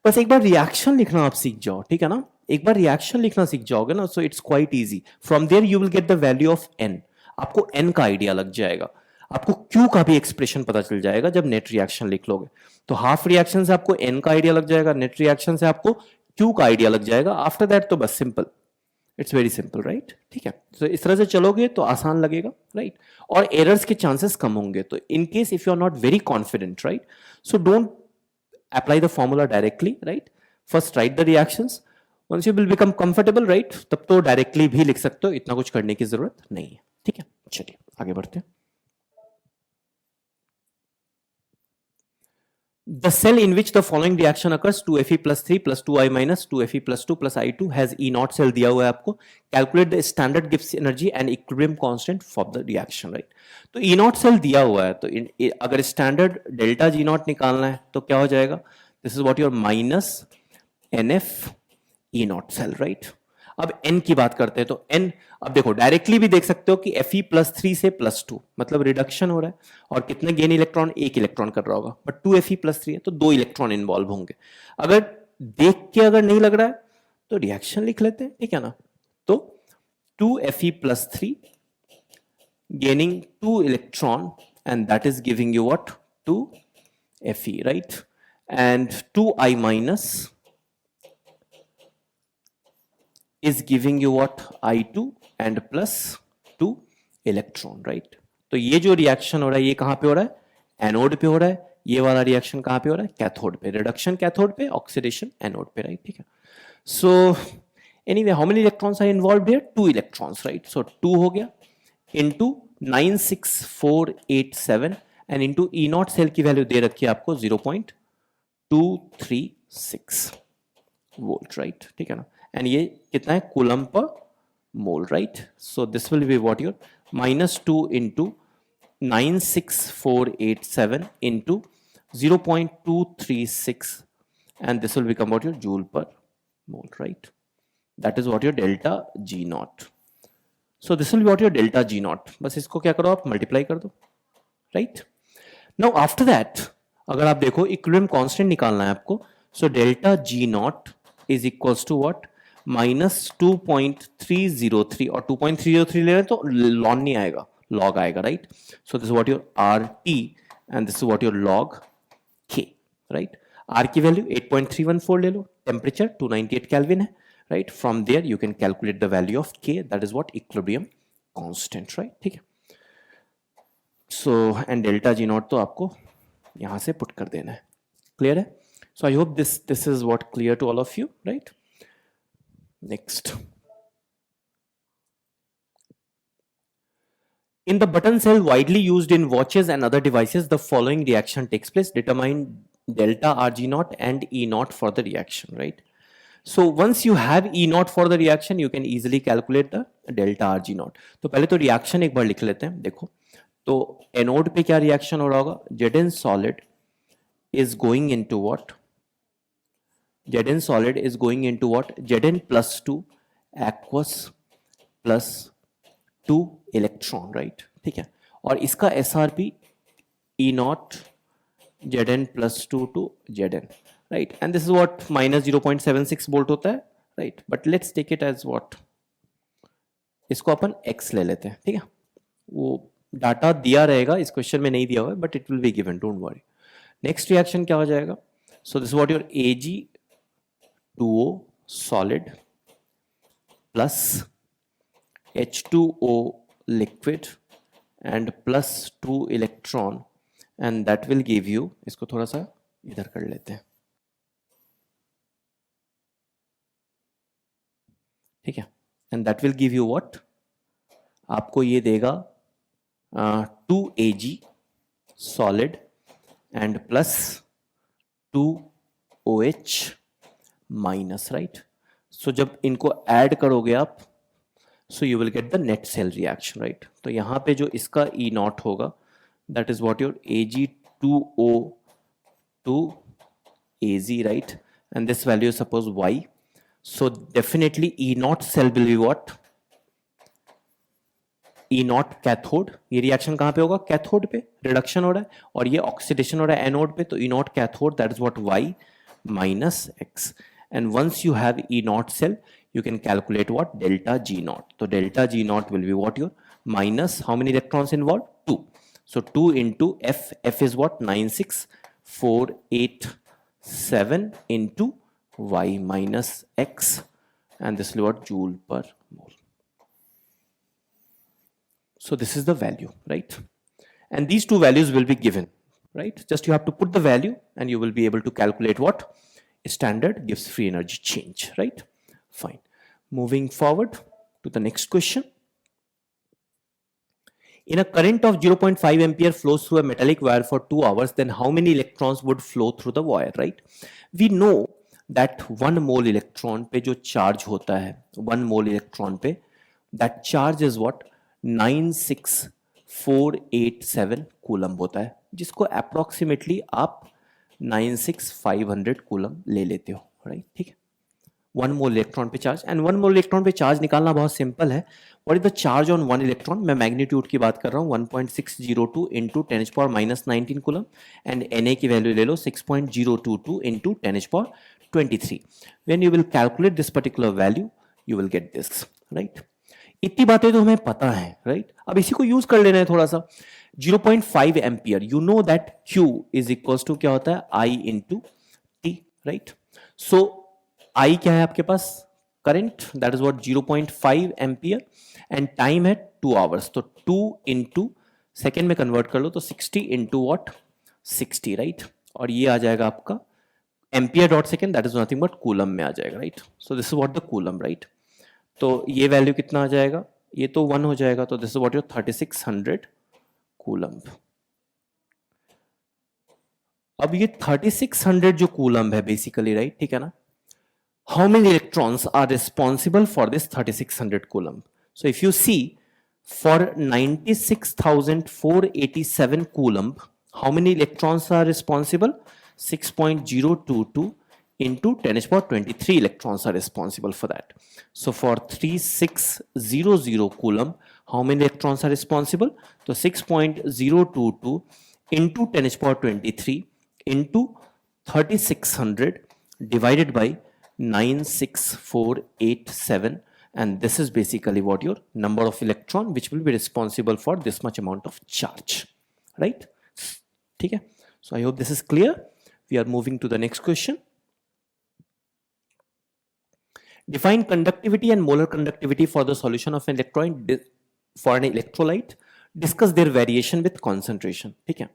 बस एक बार रिएक्शन लिखना आप सीख जाओ, ठीक है ना? एक बार रिएक्शन लिखना सीख जाओगे ना, so it's quite easy. From there you will get the value of N. आपको N का आइडिया लग जाएगा, आपको Q का भी एक्सप्रेशन पता चल जाएगा जब नेट रिएक्शन लिख लोगे। तो हाफ रिएक्शन से आपको N का आइडिया लग जाएगा, नेट रिएक्शन से आपको Q का आइडिया लग जाएगा। आफ्टर दैट तो बस simple it's very simple right, ठीक है। तो इस तरह से चलोगे तो आसान लगेगा राइट, और एरर्स के चांसेस कम होंगे। तो in case if you are not very confident right, so don't apply the formula directly right, first write the reactions, once you will become comfortable right, तब तो डायरेक्टली भी लिख सकते हो, इतना कुछ करने की जरूरत नहीं है, ठीक है। चलिए आगे बढ़ते हैं। The cell in which the following reaction occurs 2Fe plus 3 plus 2I minus 2Fe plus 2 plus I2 has E naught cell दिया हुआ है आपको, calculate the standard Gibbs energy and equilibrium constant for the reaction right। तो E naught cell दिया हुआ है, तो अगर standard delta G naught निकालना है तो क्या हो जाएगा, this is what your minus NF E naught cell right। अब n की बात करते हैं तो n, अब देखो डायरेक्टली भी देख सकते हो कि Fe प्लस 3 से प्लस 2 मतलब रिडक्शन हो रहा है, और कितने गेन इलेक्ट्रॉन, एक इलेक्ट्रॉन कर रहा होगा, बट 2Fe प्लस 3 है तो 2 इलेक्ट्रॉन इन्वॉल्व होंगे। अगर देख के अगर नहीं लग रहा है तो रिएक्शन लिख लेते हैं, ठीक है ना। तो 2Fe plus 3 gaining 2 electron and that is giving you what, 2Fe right, and 2I minus is giving you what, I2 and plus 2 electron right। तो ये जो रिएक्शन हो रहा है ये कहां पे हो रहा है, एनोड पे हो रहा है, ये वाला रिएक्शन कहां पे हो रहा है, कैथोड पे, रिडक्शन कैथोड पे, ऑक्सीडेशन एनोड पे राइट, ठीक है। So anyway how many electrons are involved here, 2 electrons right. So 2 हो गया into 96487 and into E not cell की वैल्यू दे रखी है आपको 0.236 वोल्ट राइट, ठीक है ना। एंड ये कितना है, coulomb per mole right. So this will be what your -2 into 96487 into 0.236 and this will become what your joule per mole right, that is what your delta G naught। so this will be what your delta G naught, बस इसको क्या करो आप, मल्टीप्लाई कर दो राइट। नाउ आफ्टर दैट अगर आप देखो इक्विलिब्रियम कांस्टेंट निकालना है आपको, so delta G naught is equals to what, -2.303, और 2.303 ले रहे हैं तो लॉन नहीं आएगा, लॉग आएगा right. So this what your RT and this is what your log K right. R की वैल्यू 8.314 ले लो, टेम्परेचर 298 केल्विन है right, from there you can calculate the value of K, that is what equilibrium constant right, ठीक है। So and delta G naught तो आपको यहां से पुट कर देना है, क्लियर है। So I hope this is what clear to all of you right. Next, in the button cell widely used in watches and other devices, the following reaction takes place. Determine delta Rg naught and E naught for the reaction, right? So once you have E naught for the reaction, you can easily calculate the delta Rg naught. तो पहले तो reaction एक बार लिख लेते हैं, देखो तो एनोड पे क्या रिएक्शन हो रहा होगा, Zn solid is going into what, Zn solid is going into what, Zn plus 2 aqueous plus 2 electron right, ठीक है। और इसका SRP E naught Zn plus 2 to Zn right, and this is what -0.76 volt होता है right, but let's take it as what, इसको अपन x ले लेते हैं, ठीक है। वो डाटा दिया रहेगा, इस क्वेश्चन में नहीं दिया हुआ है, but it will be given, don't worry. Next reaction क्या हो जाएगा, so this what your Ag2O solid plus H2O liquid and plus 2 electron and that will give you, इसको थोड़ा सा इधर कर लेते हैं, ठीक है, and that will give you what, आपको ये देगा 2Ag solid and plus 2OH minus right। so जब इनको ऐड करोगे आप, so you will get the net cell reaction right। तो यहाँ पे जो इसका E naught होगा, that is what your Ag2O to Az right, and this value is suppose Y, so definitely E naught cell will be what, E naught cathode, ये रिएक्शन कहाँ पे होगा, कैथोड पे, रिडक्शन हो रहा है, और ये ऑक्सीडेशन हो रहा है एनोड पे, तो E naught cathode, that is what Y minus X, and once you have E naught cell you can calculate what, delta G naught। तो delta G naught will be what your minus, how many electrons involved, 2, so 2 into F is what, 96487 into Y minus X and this is what joule per mole. So this is the value, right? And these two values will be given, right? Just you have to put the value and you will be able to calculate what standard gives free energy change, right? Fine. Moving forward to the next question. In a current of 0.5 ampere flows through a metallic wire for 2 hours, then how many electrons would flow through the wire, right? We know that 1 mole electron पे जो charge होता है, 1 mole electron पे, that charge is what? 96487 coulomb होता है, जिसको approximately आप 96500 कूलम ले लेते हो, राइट? ठीक है, 1 मोल इलेक्ट्रॉन पे चार्ज, एंड 1 मोल इलेक्ट्रॉन पे चार्ज निकालना बहुत सिंपल है. What is the charge on 1 electron? मैं मैग्नीट्यूड की बात कर रहा हूँ, 1.602 इंटू 10⁻⁻19 कूलम, एंड Na की वैल्यू ले लो 6.022 into 10⁻23. When you will calculate this particular value you will get this, right? इतनी बातें तो हमें पता है, राइट? अब इसी को यूज कर लेना है थोड़ा सा. 0.5 ampere, you know that Q is equals to क्या होता है? I into T, right? So I क्या है आपके पास? Current, that is what 0.5 ampere, and time है 2 आवर्स, तो 2 इंटू सेकेंड में कन्वर्ट कर लो तो 60 इंटू वॉट 60, राइट? और ये आ जाएगा आपका ampere dot second, that is nothing but coulomb में आ जाएगा, right? So this is what the coulomb, right? तो ये वैल्यू कितना आ जाएगा? ये तो 1 हो जाएगा, तो this is what your 3600 coulomb. अब ये 3600 जो कूलम है बेसिकली, राइट? ठीक है ना? How many electrons are responsible for this 3600 coulomb? So if you see, for 96,487 coulomb, how many electrons are responsible? 6.022 into 10⁻23 electrons are responsible for that. So for 3600 coulomb, how many electrons are responsible? So 6.022 into 10⁻23 into 3600 divided by 96487, and this is basically what your number of electron which will be responsible for this much amount of charge, right? ठीक है? So I hope this is clear. We are moving to the next question. Define conductivity and molar conductivity for the solution of an electrolyte. Discuss their variation with concentration. ठीक है?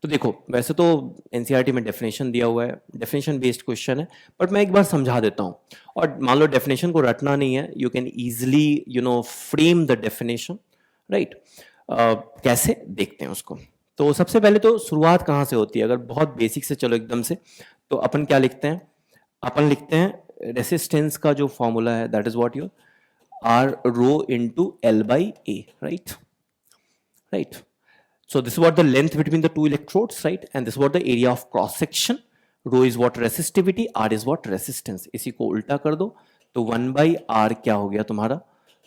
तो देखो, वैसे तो एनसीईआरटी में डेफिनेशन दिया हुआ है, डेफिनेशन बेस्ड क्वेश्चन है, बट मैं एक बार समझा देता हूँ. और मान लो डेफिनेशन को रटना नहीं है, you can easily frame the definition, right? कैसे देखते हैं उसको. तो सबसे पहले तो शुरुआत कहाँ से होती है? अगर बहुत बेसिक से चलो एकदम से, तो अपन क्या लिखते हैं? अपन लिखते हैं रेसिस्टेंस का जो फॉर्मूला है, that is what your R rho into L by A, right? Right. So this is what the length between the two electrodes, right? And this is what the area of cross section. Rho is what resistivity, R is what resistance. इसी को उल्टा कर दो तो 1 by R क्या हो गया तुम्हारा?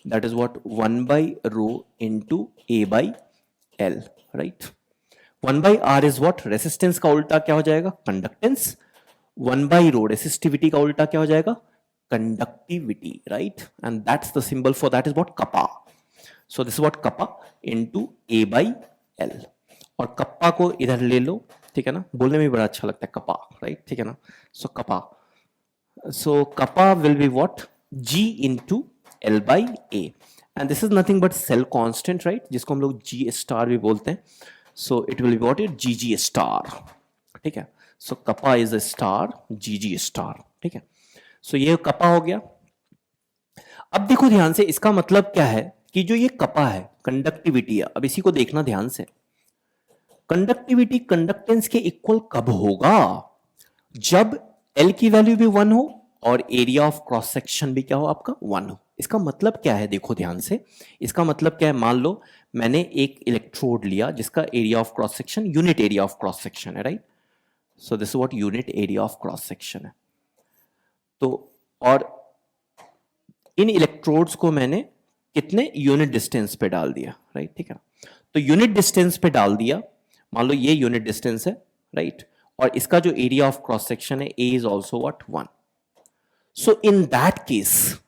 That is what 1 by rho into A by L, right? 1 by R is what? Resistance का उल्टा क्या हो जाएगा? Conductance. 1 by rho resistivity का उल्टा क्या हो जाएगा? Conductivity, right? And that's the symbol for that is what? Kappa. So this is what kappa into A by L. और कप्पा को इधर ले लो, ठीक है ना? बोलने में बड़ा अच्छा लगता है कप्पा, राइट? ठीक है ना? So kappa, so kappa will be what? G into L by A, and this is nothing but cell constant, right? जिसको हम लोग G star भी बोलते हैं. So it will be what? GG star, ठीक है? So kappa is a star, GG star, ठीक है? So ये कप्पा हो गया. अब देखो ध्यान से, इसका मतलब क्या है कि जो ये कप्पा है, कंडक्टिविटी है. अब इसी को देखना ध्यान से. कंडक्टिविटी कंडक्टेंस के इक्वल कब होगा? जब L की वैल्यू भी 1 हो और एरिया ऑफ क्रॉस सेक्शन भी क्या हो आपका? 1 हो. इसका मतलब क्या है? देखो ध्यान से, इसका मतलब क्या है? मान लो मैंने एक इलेक्ट्रोड लिया जिसका area of cross section unit area of cross section है, right? So this is what unit area of cross section है. तो और इन इलेक्ट्रोड्स को मैंने कितने यूनिट डिस्टेंस पे डाल दिया, राइट? ठीक है. तो यूनिट डिस्टेंस पे डाल दिया, मान लो ये यूनिट डिस्टेंस है, राइट? और इसका जो एरिया ऑफ क्रॉस सेक्शन है A is also what? 1. So in that case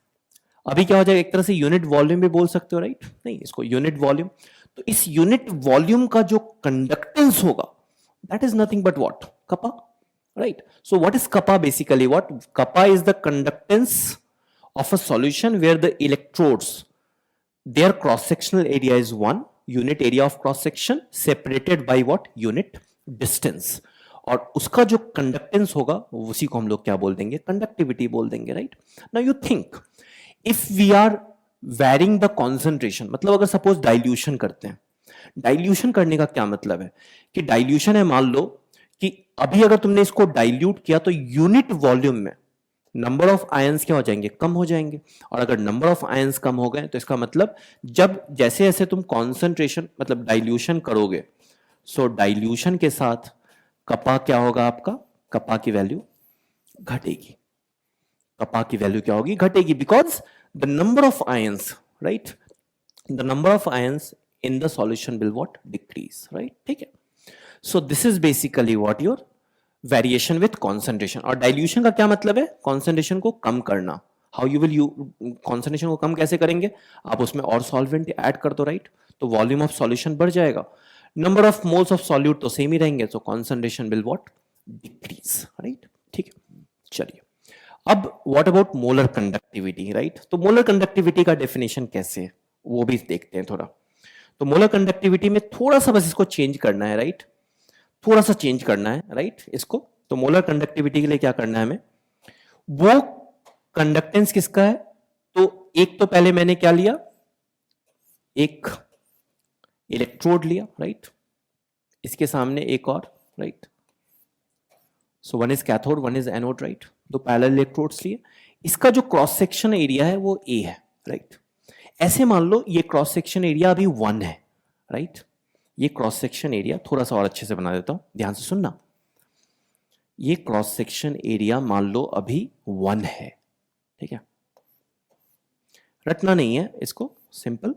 अभी क्या हो जाएगा? एक तरह से यूनिट वॉल्यूम भी बोल सकते हो, राइट? नहीं, इसको यूनिट वॉल्यूम. तो इस यूनिट वॉल्यूम का जो कंडक्टेंस होगा that is nothing but what? Kappa, right? So what is kappa? Basically what? Kappa is the conductance of a solution where the electrodes, their cross sectional area is 1 unit area of cross section separated by what? Unit distance. और उसका जो कंडक्टेंस होगा उसी को हम लोग क्या बोल देंगे? कंडक्टिविटी बोल देंगे, right? Now you think if we are varying the concentration, मतलब अगर सपोज डाइल्यूशन करते हैं, डाइल्यूशन करने का क्या मतलब है कि डाइल्यूशन है, मान लो कि अभी अगर तुमने इसको डाइल्यूट किया तो यूनिट वॉल्यूम में नंबर ऑफ आयंस क्या हो जाएंगे? कम हो जाएंगे। और अगर नंबर ऑफ आयंस कम हो गए तो इसका मतलब जब जैसे जैसे तुम कॉन्सेंट्रेशन मतलब डाइल्यूशन करोगे, सो डाइल्यूशन के साथ कपा क्या होगा आपका? कपा की वैल्यू घटेगी। कपा की वैल्यू क्या होगी? घटेगी, because the number of ions, right, the number of ions in the solution will what? Decrease, right? ठीक है। So this is basically what your variation with concentration. और डाइल्यूशन का क्या मतलब है? कॉन्सेंट्रेशन को कम करना। How you will you concentration को कम कैसे करेंगे? आप उसमें और सॉल्वेंट ऐड कर दो, राइट? तो वॉल्यूम ऑफ सॉल्यूशन बढ़ जाएगा, number of moles of solute तो सेम ही रहेंगे, सो concentration will what? Decrease, right? ठीक है, चलिए अब what about molar conductivity, right? तो मोलर कंडक्टिविटी का डेफिनेशन कैसे है वो भी देखते हैं थोड़ा। तो मोलर कंडक्टिविटी में थोड़ा सा बस इसको चेंज करना है, राइट? थोड़ा सा चेंज करना है, राइट? इसको तो मोलर कंडक्टिविटी के लिए क्या करना है हमें? वो कंडक्टेंस किसका है? तो एक तो पहले मैंने क्या लिया? एक इलेक्ट्रोड लिया, राइट? इसके सामने एक और, right? So one is cathode, one is anode, right? दो पैरेलल इलेक्ट्रोड्स लिए। इसका जो क्रॉस सेक्शन एरिया है वो ए है, राइट? ऐसे मान लो ये क्रॉस सेक्शन एरिया अभी 1 है, राइट? ये क्रॉस सेक्शन एरिया थोड़ा सा और अच्छे से बना देता हूं, ध्यान से सुनना। ये क्रॉस सेक्शन एरिया मान लो अभी 1 है, ठीक है? रटना नहीं है इसको, सिंपल।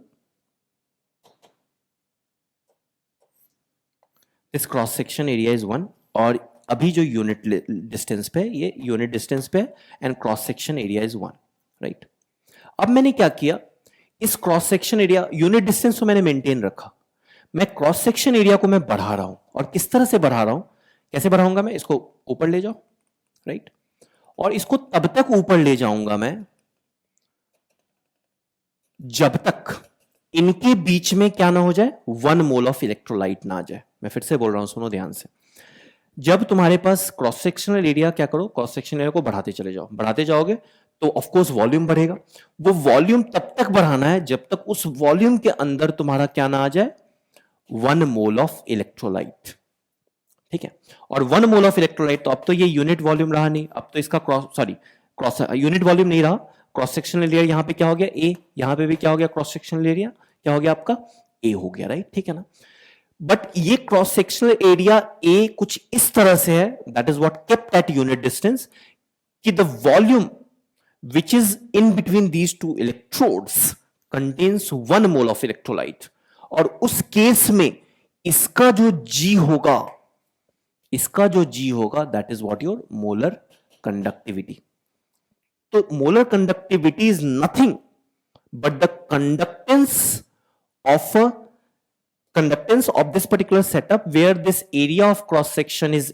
इस क्रॉस सेक्शन एरिया इज 1 और अभी जो यूनिट डिस्टेंस पे, ये यूनिट डिस्टेंस पे and cross section area is 1, right? अब मैंने क्या किया? इस cross section area unit distance को मैंने मेंटेन रखा, मैं क्रॉस सेक्शन एरिया को मैं बढ़ा रहा हूं। और किस तरह से बढ़ा रहा हूं? कैसे बढ़ाऊंगा मैं? इसको ऊपर ले जाओ, राइट? और इसको तब तक ऊपर ले जाऊंगा मैं जब तक इनके बीच में क्या ना हो जाए? 1 मोल ऑफ इलेक्ट्रोलाइट ना आ जाए। मैं फिर से बोल रहा हूं, सुनो ध्यान से। जब तुम्हारे पास क्रॉस सेक्शनल एरिया, क्या करो? क्रॉस सेक्शनल एरिया को बढ़ाते चले जाओ। बढ़ाते जाओगे तो ऑफ कोर्स वॉल्यूम बढ़ेगा। वो वॉल्यूम तब तक बढ़ाना है जब तक उस वॉल्यूम के अंदर तुम्हारा क्या ना आ जाए? 1 मोल ऑफ इलेक्ट्रोलाइट, ठीक है? और 1 मोल ऑफ इलेक्ट्रोलाइट, तो अब तो ये यूनिट वॉल्यूम रहा नहीं, अब तो इसका क्रॉस यूनिट वॉल्यूम नहीं रहा। क्रॉस सेक्शनल एरिया यहां पे क्या हो गया? ए। यहां पे भी क्या हो गया? क्रॉस सेक्शनल एरिया क्या हो गया आपका? ए हो गया, राइट? ठीक है ना? बट ये क्रॉस सेक्शनल एरिया ए कुछ इस तरह से है, that is what kept at unit distance, कि the volume which is in between these two electrodes contains 1 mole of electrolyte। और उस केस में इसका जो G होगा, इसका जो G होगा, that is what your molar conductivity। तो molar conductivity is nothing but the conductance of this particular setup where this area of cross section is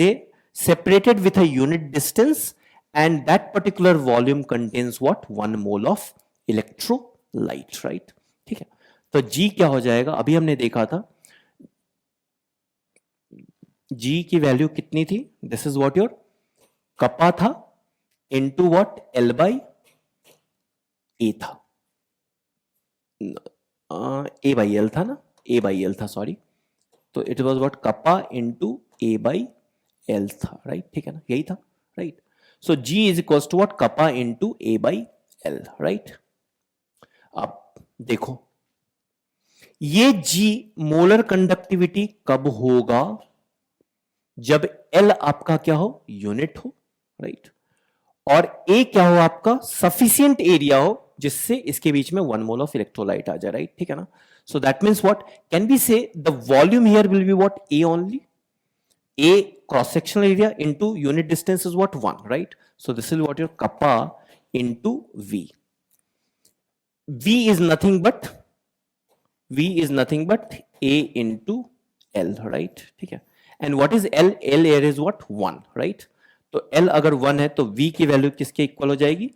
A, separated with a unit distance, and that particular volume contains what? 1 mole of electrolyte, right? ठीक है? तो G क्या हो जाएगा? अभी हमने देखा था G की वैल्यू कितनी थी? This is what your kappa था into what? L by A था, ए बाई एल था ना, ए बाई एल था, सॉरी। तो it was what? Kappa into A by L था, राइट? ठीक है ना? यही था, right? So G is equal to what? Kappa into A by L, right? अब देखो ये G मोलर कंडक्टिविटी कब होगा? जब L आपका क्या हो? यूनिट हो, राइट? और A क्या हो आपका? सफिशियंट एरिया हो जिससे इसके बीच में 1 मोल ऑफ इलेक्ट्रोलाइट आ जाए, राइट? ठीक है ना? So that means what? Can be say the volume here will be what? A only. A cross sectional area into unit distance is what? 1, right? So this is what your kappa into V. V is nothing but A into L, right? ठीक है? And what is L? L here is what? 1, right? तो L अगर 1 है तो V की वैल्यू किसके इक्वल हो जाएगी,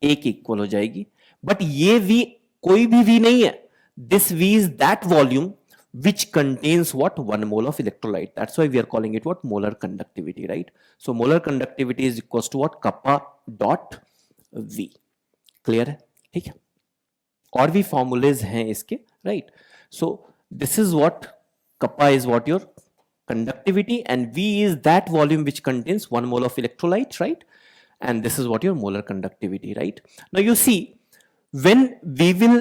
A के इक्वल हो जाएगी। बट ये V कोई भी V नहीं है, this V is that volume which contains what, 1 mole of electrolyte. That's why we are calling it what, molar conductivity, right? So molar conductivity is equals to what, kappa dot V. Clear है, ठीक है। और भी फॉर्मूलेज हैं इसके, right. So this is what kappa is what your conductivity and V is that volume which contains 1 mole of electrolyte, right? And this is what your molar conductivity, right? Now you see, when we will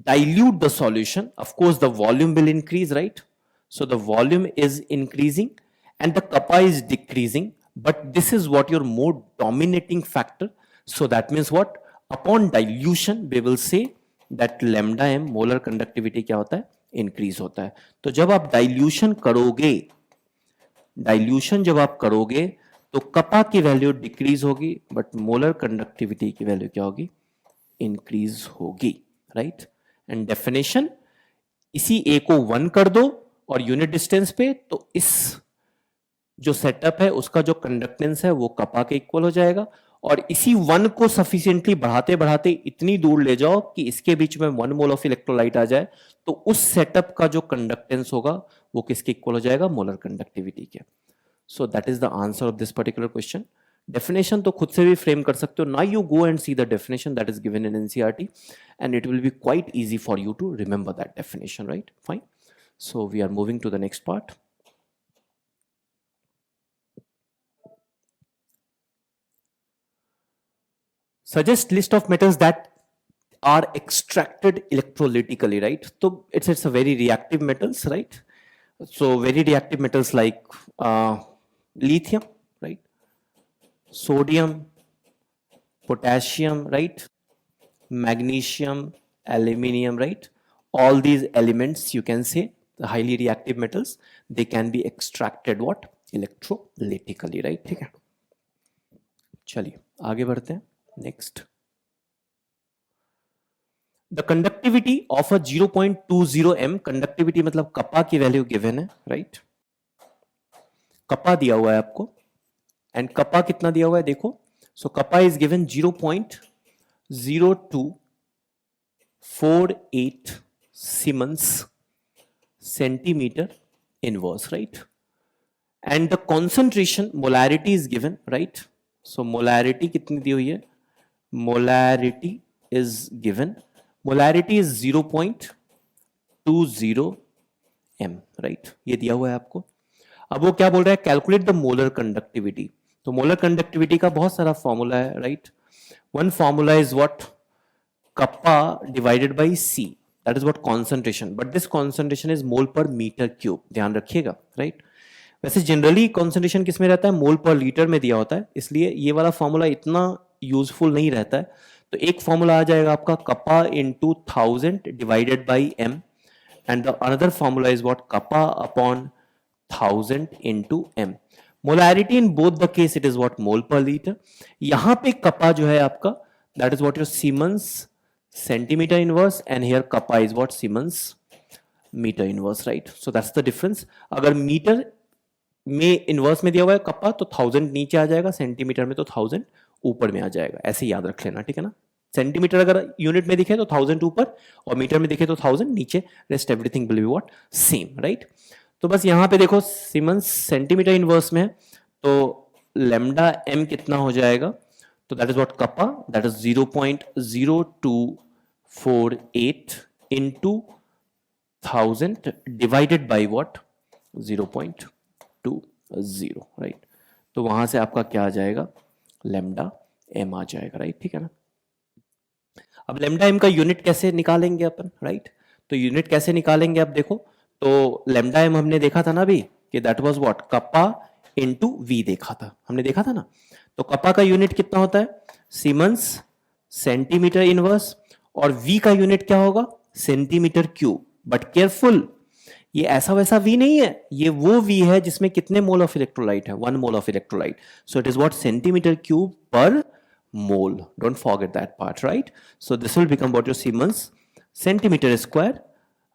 dilute the solution, of course the volume will increase, right? So the volume is increasing and the kappa is decreasing, but this is what your more dominating factor. So that means what, upon dilution we will say that lambda m molar conductivity क्या होता है, इंक्रीज होता है। तो जब आप डाइल्यूशन करोगे, डाइल्यूशन जब आप करोगे तो कपा की वैल्यू डिक्रीज होगी, बट मोलर कंडक्टिविटी की वैल्यू क्या होगी, इंक्रीज होगी, राइट। एंड डेफिनेशन, इसी ए को 1 कर दो और यूनिट डिस्टेंस पे, तो इस जो सेटअप है उसका जो कंडक्टेंस है वो कपा के इक्वल हो जाएगा, और इसी 1 को सफिशिएंटली बढ़ाते बढ़ाते इतनी दूर ले जाओ कि इसके बीच में 1 मोल ऑफ इलेक्ट्रोलाइट आ जाए, तो उस सेटअप का जो कंडक्टेंस होगा वो किसके इक्वल हो जाएगा, मोलर कंडक्टिविटी के। So that is the answer of this particular question. Definition तो खुद से भी फ्रेम कर सकते हो, now you go and see the definition that is given in NCERT and it will be quite easy for you to remember that definition, right, fine. So we are moving to the next part. Suggest list of metals that are extracted electrolytically, right? So it's a very reactive metals, right? So very reactive metals like lithium, right? Sodium, potassium, right? Magnesium, aluminium, right? All these elements, you can say the highly reactive metals, they can be extracted what, electrolytically, right? ठीक है, चलिए आगे बढ़ते हैं। Next, the conductivity of a 0.20 m, conductivity मतलब कपा की वैल्यू गिवन है, राइट। कपा दिया हुआ है आपको, एंड कपा कितना दिया हुआ है देखो। So kappa is given 0.0248 siemens centimetre inverse, right. And the concentration, molarity is given, right. So molarity कितनी दी हुई है, molarity is given, molarity is 0.20 m, right, ये दिया हुआ है आपको। अब वो क्या बोल रहा है, कैलकुलेट द मोलर कंडक्टिविटी। तो मोलर कंडक्टिविटी का बहुत सारा फॉर्मूला है, right. One formula is what, kappa divided by C, that is what concentration, but this concentration is mole per metre cube, ध्यान रखिएगा, राइट। वैसे जनरली कॉन्सेंट्रेशन किस में रहता है, मोल पर लीटर में दिया होता है, इसलिए ये वाला फॉर्मूला इतना यूजफुल नहीं रहता है। तो एक फॉर्मूला आ जाएगा आपका kappa into 1000 divided by m, and the another formula is what, kappa upon 1000 into m। Molarity in both the case it is what, mole per litre. यहां पे कपा जो है आपका, that is what your siemens centimetre inverse, and here kappa is what, siemens metre inverse, right. So that's the difference. अगर मीटर में इनवर्स में दिया हुआ है कपा तो 1000 नीचे आ जाएगा, सेंटीमीटर में तो 1000 ऊपर में आ जाएगा, ऐसे याद रख लेना, ठीक है ना। सेंटीमीटर अगर यूनिट में दिखे तो 1000 ऊपर, और मीटर में दिखे तो 1000 नीचे, rest everything will be what, same, right. तो बस यहां पे देखो सीमेंस सेंटीमीटर इनवर्स में है, तो लेमडा m कितना हो जाएगा, तो that is what kappa, that is 0.0248 into 1000 divided by what, 0.20, right. तो वहां से आपका क्या आ जाएगा, लेमडा m आ जाएगा, राइट, ठीक है ना। अब लेमडा m का यूनिट कैसे निकालेंगे अपन, राइट। तो यूनिट कैसे निकालेंगे, अब देखो, तो लेमडा m हमने देखा था ना अभी कि that was what, kappa into v देखा था, हमने देखा था ना। तो कपा का यूनिट कितना होता है, सीमेंस सेंटीमीटर इनवर्स, और v का यूनिट क्या होगा, सेंटीमीटर क्यूब। बट केयरफुल, ये ऐसा वैसा V नहीं है, ये वो V है जिसमें कितने मोल ऑफ इलेक्ट्रोलाइट है, 1 mole of electrolyte. So it is what, centimetre cube per mole, don't forget that part, right. So this will become what your siemens centimetre square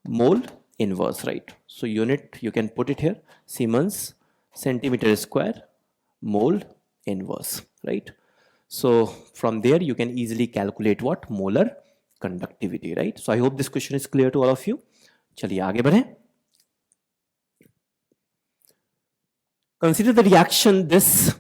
mole inverse, right. So unit you can put it here, siemens centimetre square mole inverse, right? So from there you can easily calculate what? Molar conductivity, right? So I hope this question is clear to all of you. चलिए आगे बढ़ें. Consider the reaction this.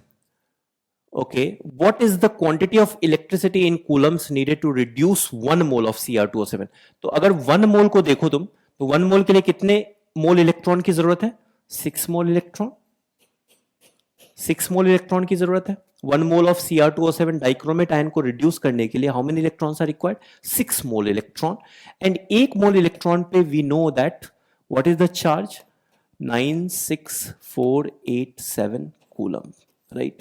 Okay, what is the quantity of electricity in coulombs needed to reduce 1 mole of Cr2O7? तो अगर 1 मोल को देखो तुम, तो 1 मोल के लिए कितने मोल इलेक्ट्रॉन की जरूरत है? 6 मोल इलेक्ट्रॉन. 6 मोल इलेक्ट्रॉन की जरूरत है. 1 mole of Cr2O7 dichromate ion को रिड्यूस करने के लिए how many electrons are required? 6 mole electron. And 1 mole electron पे we know that what is the charge? 96487 coulomb, right?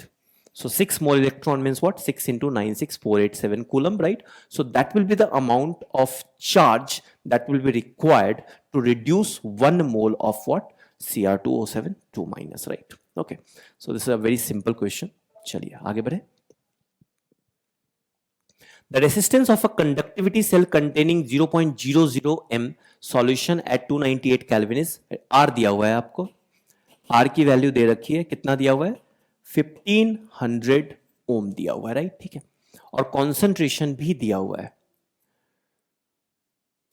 So 6 mole electron means what? 6 into 96487 coulomb, right? So that will be the amount of charge that will be required to reduce 1 mole of what? Cr2O7 2 minus, right? Okay, so this is a very simple question. चलिए आगे बढ़े. The resistance of a conductivity cell containing 0.00 m solution at 298 Kelvin is R दिया हुआ है आपको. R की वैल्यू दे रखी है, कितना दिया हुआ है? 1500 ओम दिया हुआ है, राइट? ठीक है. और कॉन्सेंट्रेशन भी दिया हुआ है.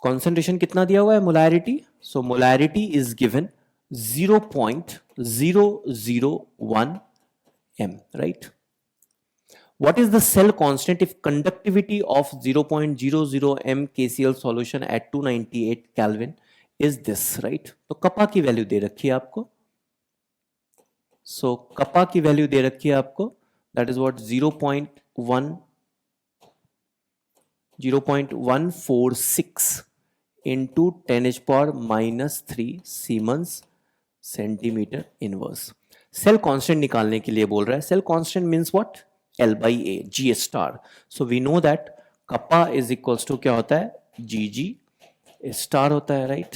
कॉन्सेंट्रेशन कितना दिया हुआ है? Molarity. So molarity is given 0.001 m, right? What is the cell constant if conductivity of 0.00 m KCl solution at 298 Kelvin is this, right? तो कपा की वैल्यू दे रखी है आपको. सो कपा की वैल्यू दे रखी है आपको, that is what? 0.146 into 10⁻³ siemens centimetre inverse. Cell constant निकालने के लिए बोल रहा है. Cell constant means what? L/A, G star. So we know that kappa is equals to क्या होता है? GG स्टार होता है, राइट?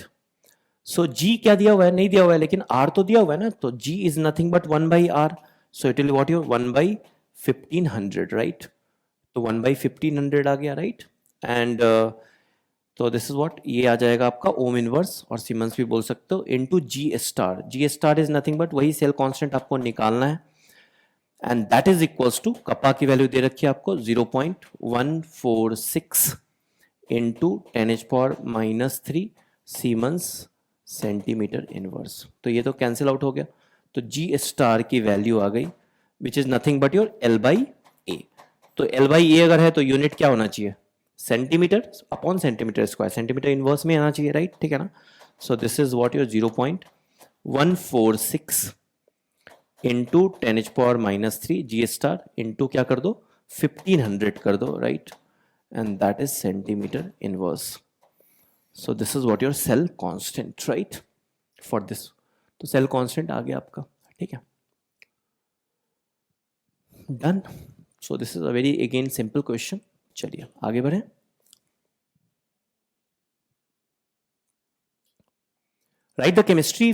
सो G क्या दिया हुआ है? नहीं दिया हुआ है, लेकिन R तो दिया हुआ है ना. तो G is nothing but 1/R. So it will what? Your 1/1500, right? तो 1/1500 आ गया, राइट? एंड तो दिस इज व्हाट? ये आ जाएगा आपका ओम इनवर्स, और सीमेंस भी बोल सकते हो, into G star. G star is nothing but वही सेल कांस्टेंट आपको निकालना है. And that is equals to, kappa की वैल्यू दे रखी है आपको 0.146 इंटू 10⁻³ सीमेंस सेंटीमीटर इनवर्स. तो ये तो कैंसिल आउट हो गया. तो G स्टार की वैल्यू आ गई विच is nothing but your L/A. तो L/A अगर है तो यूनिट क्या होना चाहिए? Centimetre upon centimetre square. Centimetre inverse में आना चाहिए, राइट? ठीक है ना. सो this is what your 0.146 into 10⁻³ G star into क्या कर दो? 1500 कर दो, right? And that is centimetre inverse. So this is what your cell constant, right? For this, तो cell constant आ गया आपका, ठीक है? Done. So this is a very again simple question. चलिए आगे बढ़ें. Write the chemistry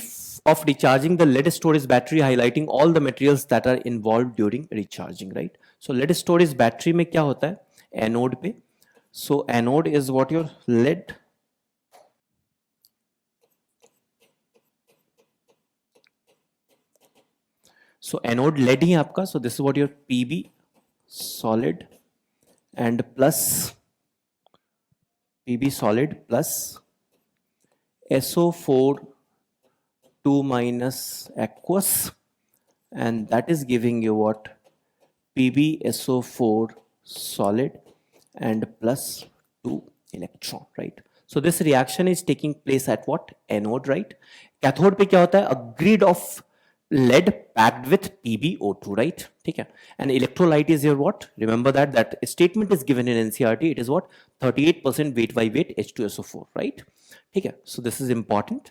of recharging the lead storage battery, highlighting all the materials that are involved during recharging, right? So lead storage battery में क्या होता है? Anode पे. So anode is what your lead. So anode lead ही आपका. So this is what your Pb solid and plus Pb solid plus SO4 2 minus aqueous, and that is giving you what? PbSO4 solid and plus 2 electron, right? So this reaction is taking place at what? Anode, right? Cathode पे क्या होता है? A grid of lead packed with PbO2, right? ठीक है. And electrolyte is your what? Remember that statement is given in NCERT. It is what? 38% weight by weight H2SO4, right? ठीक है. So this is important.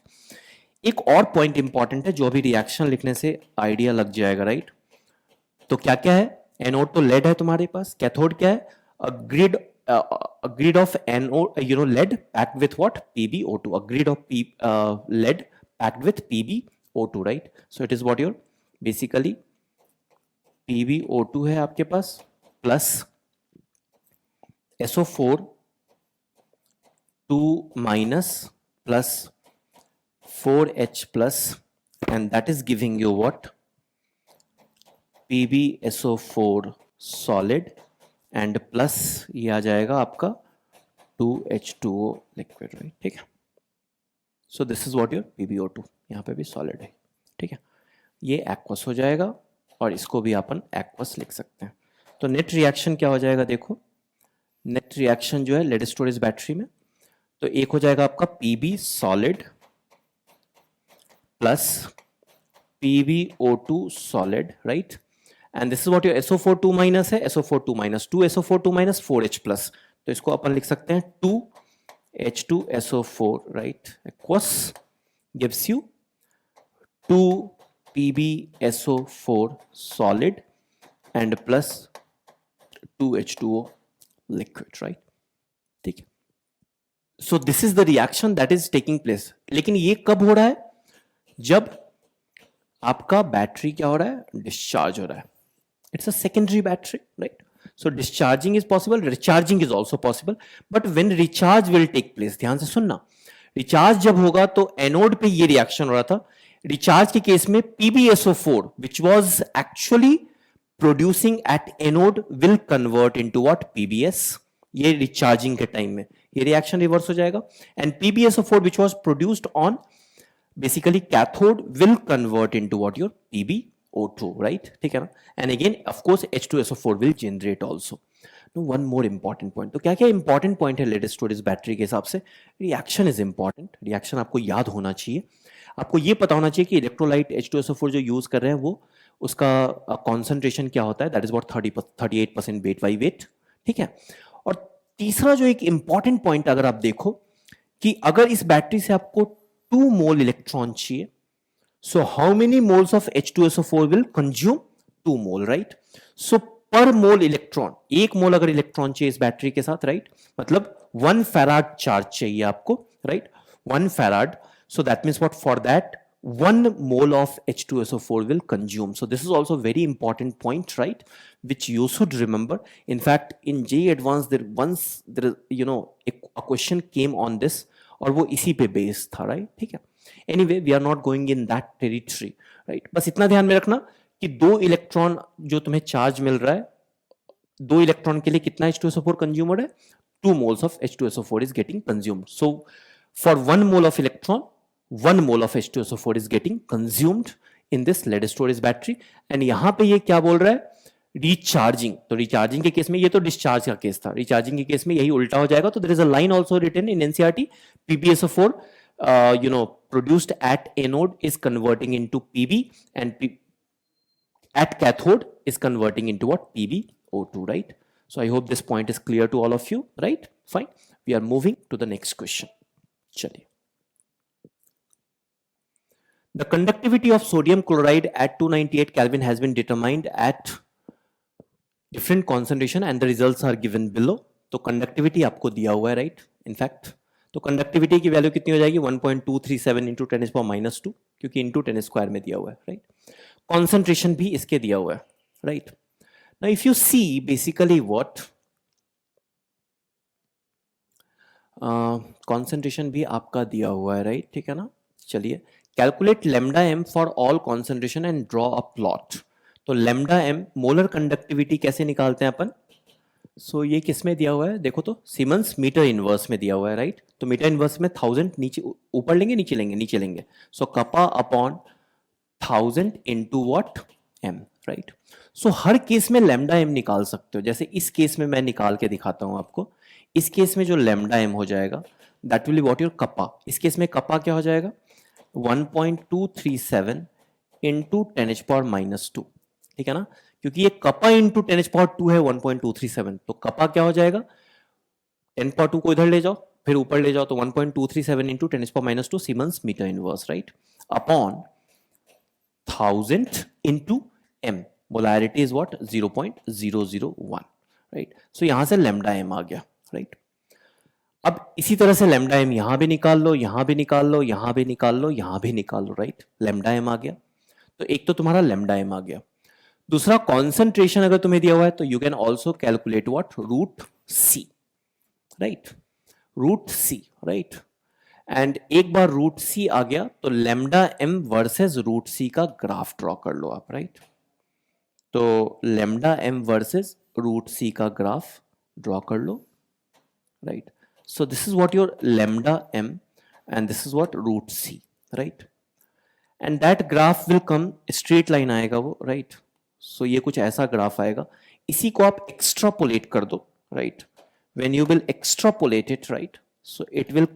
एक और पॉइंट इंपॉर्टेंट है जो अभी रिएक्शन लिखने से आइडिया लग जाएगा, राइट? तो क्या क्या है? एनोड तो लेड है तुम्हारे पास. कैथोड क्या है? a grid of anode, lead packed with what? PbO2. A grid of lead packed with PbO2, right? So it is what your basically PbO2 है आपके पास plus SO4 2 minus plus 4H plus, and that is giving you what? PbSO4 solid and plus ये आ जाएगा आपका 2H2O लिक्विड, राइट? ठीक है, so this is what your PbO2, यहाँ पे भी सॉलिड है, ठीक है। ये एक्वस हो जाएगा और इसको भी अपन एक्वस लिख सकते हैं। तो नेट रिएक्शन क्या हो जाएगा, देखो नेट रिएक्शन जो है लेड स्टोरेज बैटरी में, तो एक हो जाएगा आपका Pb solid plus PbO2 solid, right? And this is what your SO4 2 minus है, SO4 2 minus 2SO4 2 minus 4H plus, तो इसको अपन लिख सकते हैं 2H2SO4, right? Aqueous gives you 2 PbSO4 solid and plus 2H2O liquid, right? ठीक है, so this is the reaction that is taking place. लेकिन ये कब हो रहा है? जब आपका बैटरी क्या हो रहा है? डिस्चार्ज हो रहा है. It's a secondary battery, right? So discharging is possible, recharging is also possible, but when recharge will take place, ध्यान से सुनना, रिचार्ज जब होगा तो एनोड पे ये रिएक्शन हो रहा था. रिचार्ज के केस में PbSO4 which was actually producing at anode will convert into what? PbS. ये रिचार्जिंग के टाइम में ये रिएक्शन रिवर्स हो जाएगा, and PbSO4 which was produced on basically cathode will convert into what? Your PbO2, right? ठीक है ना? And again of course H2SO4 will generate also. No, one more important point. तो क्या क्या इंपॉर्टेंट पॉइंट है लेड स्टोरेज बैटरी के हिसाब से? रिएक्शन इज इंपॉर्टेंट, रिएक्शन आपको याद होना चाहिए. आपको ये पता होना चाहिए कि इलेक्ट्रोलाइट H2SO4 जो यूज कर रहे हैं वो उसका कॉन्सेंट्रेशन क्या होता है, that is about 38% weight by wait, ठीक है. और तीसरा जो एक इंपॉर्टेंट पॉइंट अगर आप देखो कि अगर इस बैटरी से आपको 2 मोल इलेक्ट्रॉन चाहिए, so how many moles of H2SO4 will consume? 2 mole, right? So per mole electron, 1 मोल अगर इलेक्ट्रॉन चाहिए इस बैटरी के साथ, राइट, मतलब 1 फैराड चार्ज चाहिए आपको, right, 1 farad. So that means what? For that 1 mole of H2SO4 will consume. So this is also a very important point, right, which you should remember. In fact, in JEE Advanced there a question came on this और वो इसी पे based था, right? ठीक है. Anyway, we are not going in that territory, right? बस इतना ध्यान में रखना कि 2 इलेक्ट्रॉन जो तुम्हें चार्ज मिल रहा है, 2 इलेक्ट्रॉन के लिए कितना H2SO4 कंज्यूमर है? 2 moles of H2SO4 is getting consumed. So for 1 mole of electron, 1 mole of H2SO4 is getting consumed in this lead storage battery. And यहां पे ये क्या बोल रहा है? रिचार्जिंग. तो रिचार्जिंग के केस में, ये तो डिस्चार्ज का केस था, रिचार्जिंग के केस में यही उल्टा हो जाएगा. तो there is a line also written in NCERT, PbSO4 produced at anode is converting into Pb, and at cathode is converting into what? PbO2, right? So I hope this point is clear to all of you, right? Fine. We are moving to the next question. चलिए. The conductivity of sodium chloride at 298 Kelvin has been determined at different concentration and the results are given below. तो conductivity आपको दिया हुआ है, right? In fact, तो conductivity की वैल्यू कितनी हो जाएगी? 1.237 into 10⁻², क्योंकि into 10 स्क्वायर में दिया हुआ है, right? Concentration भी इसके दिया हुआ है, right? Now if you see basically what concentration भी आपका दिया हुआ है, right? ठीक है ना? चलिए, calculate lambda M for all concentration and draw a plot. तो लैम्डा एम मोलर कंडक्टिविटी कैसे निकालते हैं अपन? सो ये किस में दिया हुआ है? देखो तो सीमेंस मीटर इनवर्स में दिया हुआ है, राइट? तो मीटर इनवर्स में 1000 नीचे ऊपर लेंगे, नीचे लेंगे, नीचे लेंगे. So kappa upon 1000 into what? M, right? So हर केस में लैम्डा एम निकाल सकते हो. जैसे इस केस में मैं निकाल के दिखाता हूं आपको. इस केस में जो लैम्डा एम हो जाएगा that will be what? Your kappa. इस केस में कपा क्या हो जाएगा? 1.237 इंटू 10⁻², ठीक है ना? क्योंकि ये कपा इंटू 10⁻² है 1.237, तो कपा क्या हो जाएगा? 10⁻² को इधर ले जाओ, फिर ऊपर ले जाओ, तो 1.237 into 10⁻² siemens metre inverse, right? Upon 1000 into M. Molarity is what? 0.001, right? So यहां से लैम्डा एम आ गया, राइट? अब इसी तरह से लैम्डा एम यहां भी निकाल लो, यहां भी निकाल लो, यहां भी निकाल लो, यहां भी निकाल लो, राइट? लैम्डा एम आ गया. तो एक तो तुम्हारा लैम्डा एम आ गया. दूसरा कॉन्सेंट्रेशन अगर तुम्हें दिया हुआ है तो you can also calculate what? Root C, right? Root C, right? And एक बार रूट सी आ गया तो lambda M versus root C का ग्राफ ड्रॉ कर लो आप, राइट? तो lambda M versus root C का ग्राफ ड्रॉ कर लो, right. So this is what your lambda M and this is what root C, right. And that graph will come, straight line आएगा वो, राइट. सो ये कुछ ऐसा ग्राफ आएगा. इसी को आप एक्स्ट्रापोलेट कर दो, right. When you will extrapolate it, right, so it will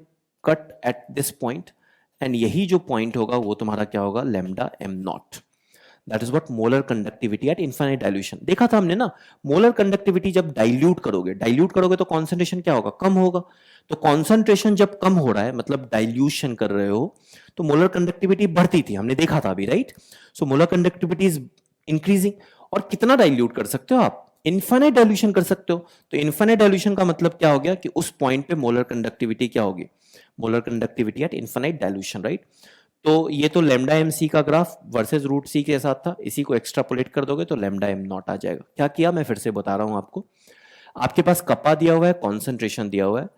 cut at this point and यही जो पॉइंट होगा वो तुम्हारा क्या होगा, lambda am not. That is what molar conductivity eight infinite dilution. देखा था हमने ना, मोलर कंडक्टिविटी जब डाइल्यूट करोगे तो कॉन्सेंट्रेशन क्या होगा, कम होगा. तो कॉन्सेंट्रेशन जब कम हो रहा है, मतलब डाइल्यूशन कर रहे हो, तो मोलर कंडक्टिविटी बढ़ती थी, हमने देखा था अभी, right. So molar conductivity is increasing. और कितना डाइल्यूट कर सकते हो आप, इनफाइनाइट डाइल्यूशन कर सकते हो. तो इनफाइनाइट डाइल्यूशन का मतलब क्या हो गया कि उस पॉइंट पे मोलर कंडक्टिविटी क्या होगी, molar conductivity eight infinite dilution, right. तो ये तो लेमडा एम सी का ग्राफ वर्सेस रूट सी के साथ था. इसी को एक्स्ट्रापोलेट कर दोगे तो लेमडा एम नॉट आ जाएगा. क्या किया, मैं फिर से बता रहा हूं आपको. आपके पास कपा दिया हुआ है, कॉन्सेंट्रेशन दिया हुआ है.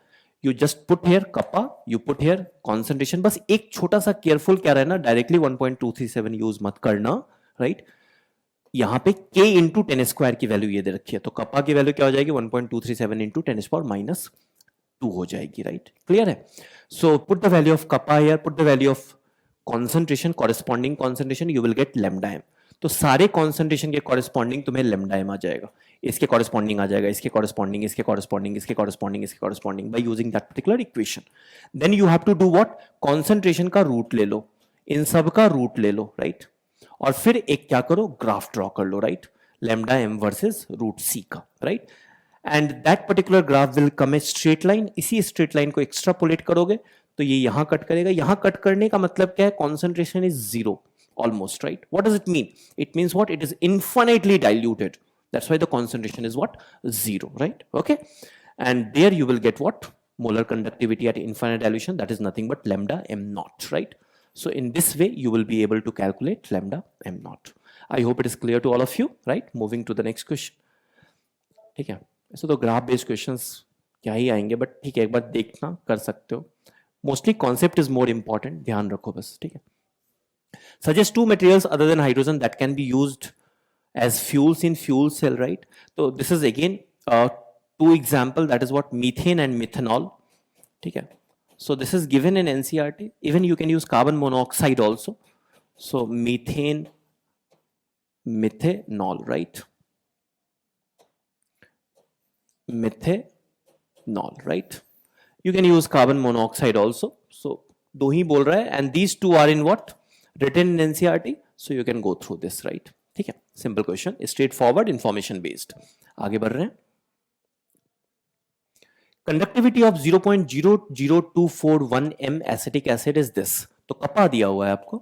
You just put here kappa, you put here concentration. बस एक छोटा सा केयरफुल क्या रहना, डायरेक्टली 1.237 यूज मत करना, राइट. यहां पे k इंटू 10 स्क्वायर की वैल्यू ये दे रखी है, तो कपा की वैल्यू क्या हो जाएगी, 1.237 इंटू 10 पावर माइनस 2 हो जाएगी, राइट. क्लियर है. So put the value of kappa here, put the value of concentration, corresponding concentration, you will get lambda M. तो सारे कॉन्सेंट्रेशन के कॉरेस्पॉन्डिंग तुम्हें लेमडा एम आ जाएगा. इसके कॉरेस्पॉन्डिंग आ जाएगा, इसके कॉरेस्पॉन्डिंग, इसके कॉरेस्पॉन्डिंग, इसके कॉरेस्पॉन्डिंग, इसके corresponding, by using that particular equation. Then you have to do what, concentration का रूट ले लो, इन सब का रूट ले लो, राइट. और फिर एक क्या करो, ग्राफ ड्रॉ कर लो, right. Lambda M versus root C का, right. And that particular graph will come a straight line. इसी स्ट्रेट लाइन को एक्स्ट्रापोलेट करोगे तो ये यहां कट करेगा. यहां कट करने का मतलब क्या है, concentration is zero almost, right. What does it mean? It means what, it is infinitely diluted. That's why the concentration is what, zero, right. Okay. And there you will get what, molar conductivity at infinite dilution, that is nothing but lambda m naught, right. So in this way you will be able to calculate lambda m naught. I hope it is clear to all of you, right. Moving to the next question. ठीक है. ऐसे तो ग्राफ बेस्ड क्वेश्चंस क्या ही आएंगे, बट ठीक है, एक बार देखना, कर सकते हो. Mostly concept is more important, ध्यान रखो बस, ठीक है. Suggest two materials other than hydrogen that can be used as fuels in fuel cell, right. So this is again two example, that is what, methane and methanol. ठीक है. So this is given in NCERT. Even you can use carbon monoxide also. So methane, methanol, right. Methanol, right. You can use carbon monoxide also. So दो ही बोल रहा है, and these two are in what, written in NCERT. So you can go through this, right. ठीक है. Simple question, straightforward, information based. आगे बढ़ रहे हैं. Conductivity of 0.00241 m acetic acid is this. तो कपा दिया हुआ है आपको.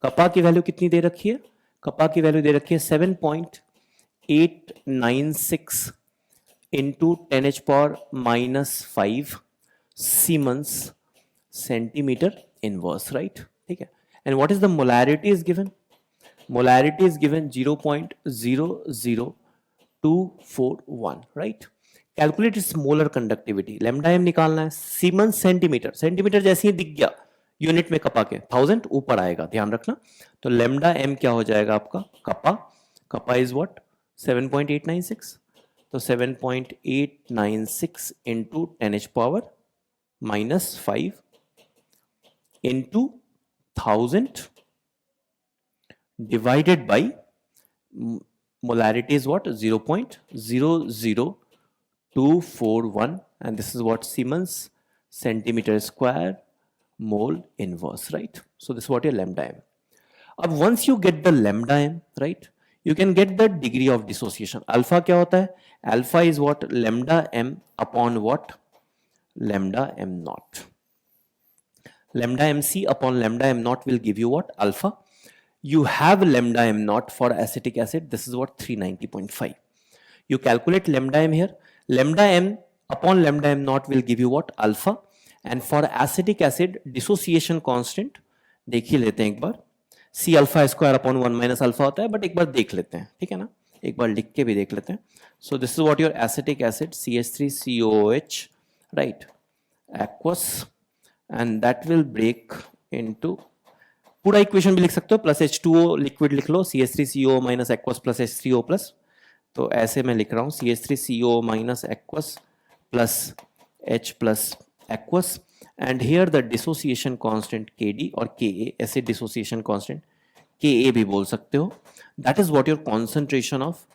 कपा की वैल्यू कितनी दे रखी है, कपा की वैल्यू दे रखी है 7.896 into 10 power minus 5 Siemens centimeter inverse, right. ठीक है. And what is the molarity is given? Molarity is given 0.00241, right. Calculate its molar conductivity. Lambda m निकालना है. Siemens centimeter, सेंटीमीटर जैसे ही दिख गया यूनिट में कपा के 1000 ऊपर आएगा, ध्यान रखना. तो lambda m क्या हो जाएगा आपका, कपा, कपा इज व्हाट, 7.896. तो 7.896 into 10 power minus 5 into 1000 divided by molarity is what, 0.00241, and this is what, Siemens centimeter square mole inverse, right. So this is what your lambda m. अब once you get the lambda m, right, you can get the degree of dissociation. Alpha क्या होता है, alpha is what, lambda m upon what, lambda m naught. Lambda mc upon lambda m naught will give you what, alpha. You have lambda m naught for acetic acid, this is what, 390.5. You calculate lambda m here. Lambda m upon lambda m naught will give you what, alpha. And for acetic acid dissociation constant देख ही लेते हैं एक बार, C alpha square upon 1 minus alpha होता है, बट एक बार देख लेते हैं, ठीक है ना, एक बार लिख के भी देख लेते हैं. सो this is what your acetic acid CH3COOH, right, aqueous, and that will break into पूरा इक्वेशन भी लिख सकते हो, प्लस H2O लिक्विड लिख लो, CH3CO minus aqueous plus H3O plus, तो ऐसे मैं लिख रहा हूँ CH3CO minus aqueous plus H plus aqueous, and here the dissociation constant KD और KA, ऐसे डिसोसिएशन कांस्टेंट KA भी बोल सकते हो, that is what your concentration of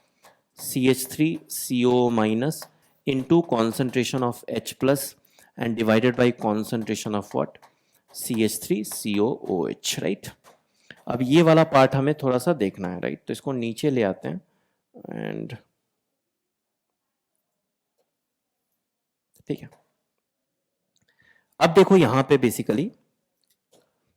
CH3CO minus into concentration of H plus and divided by concentration of what? CH3COOH, right? अब ये वाला पार्ट हमें थोड़ा सा देखना है, राइट? तो इसको नीचे ले आते हैं एंड ठीक है, अब देखो यहां पे बेसिकली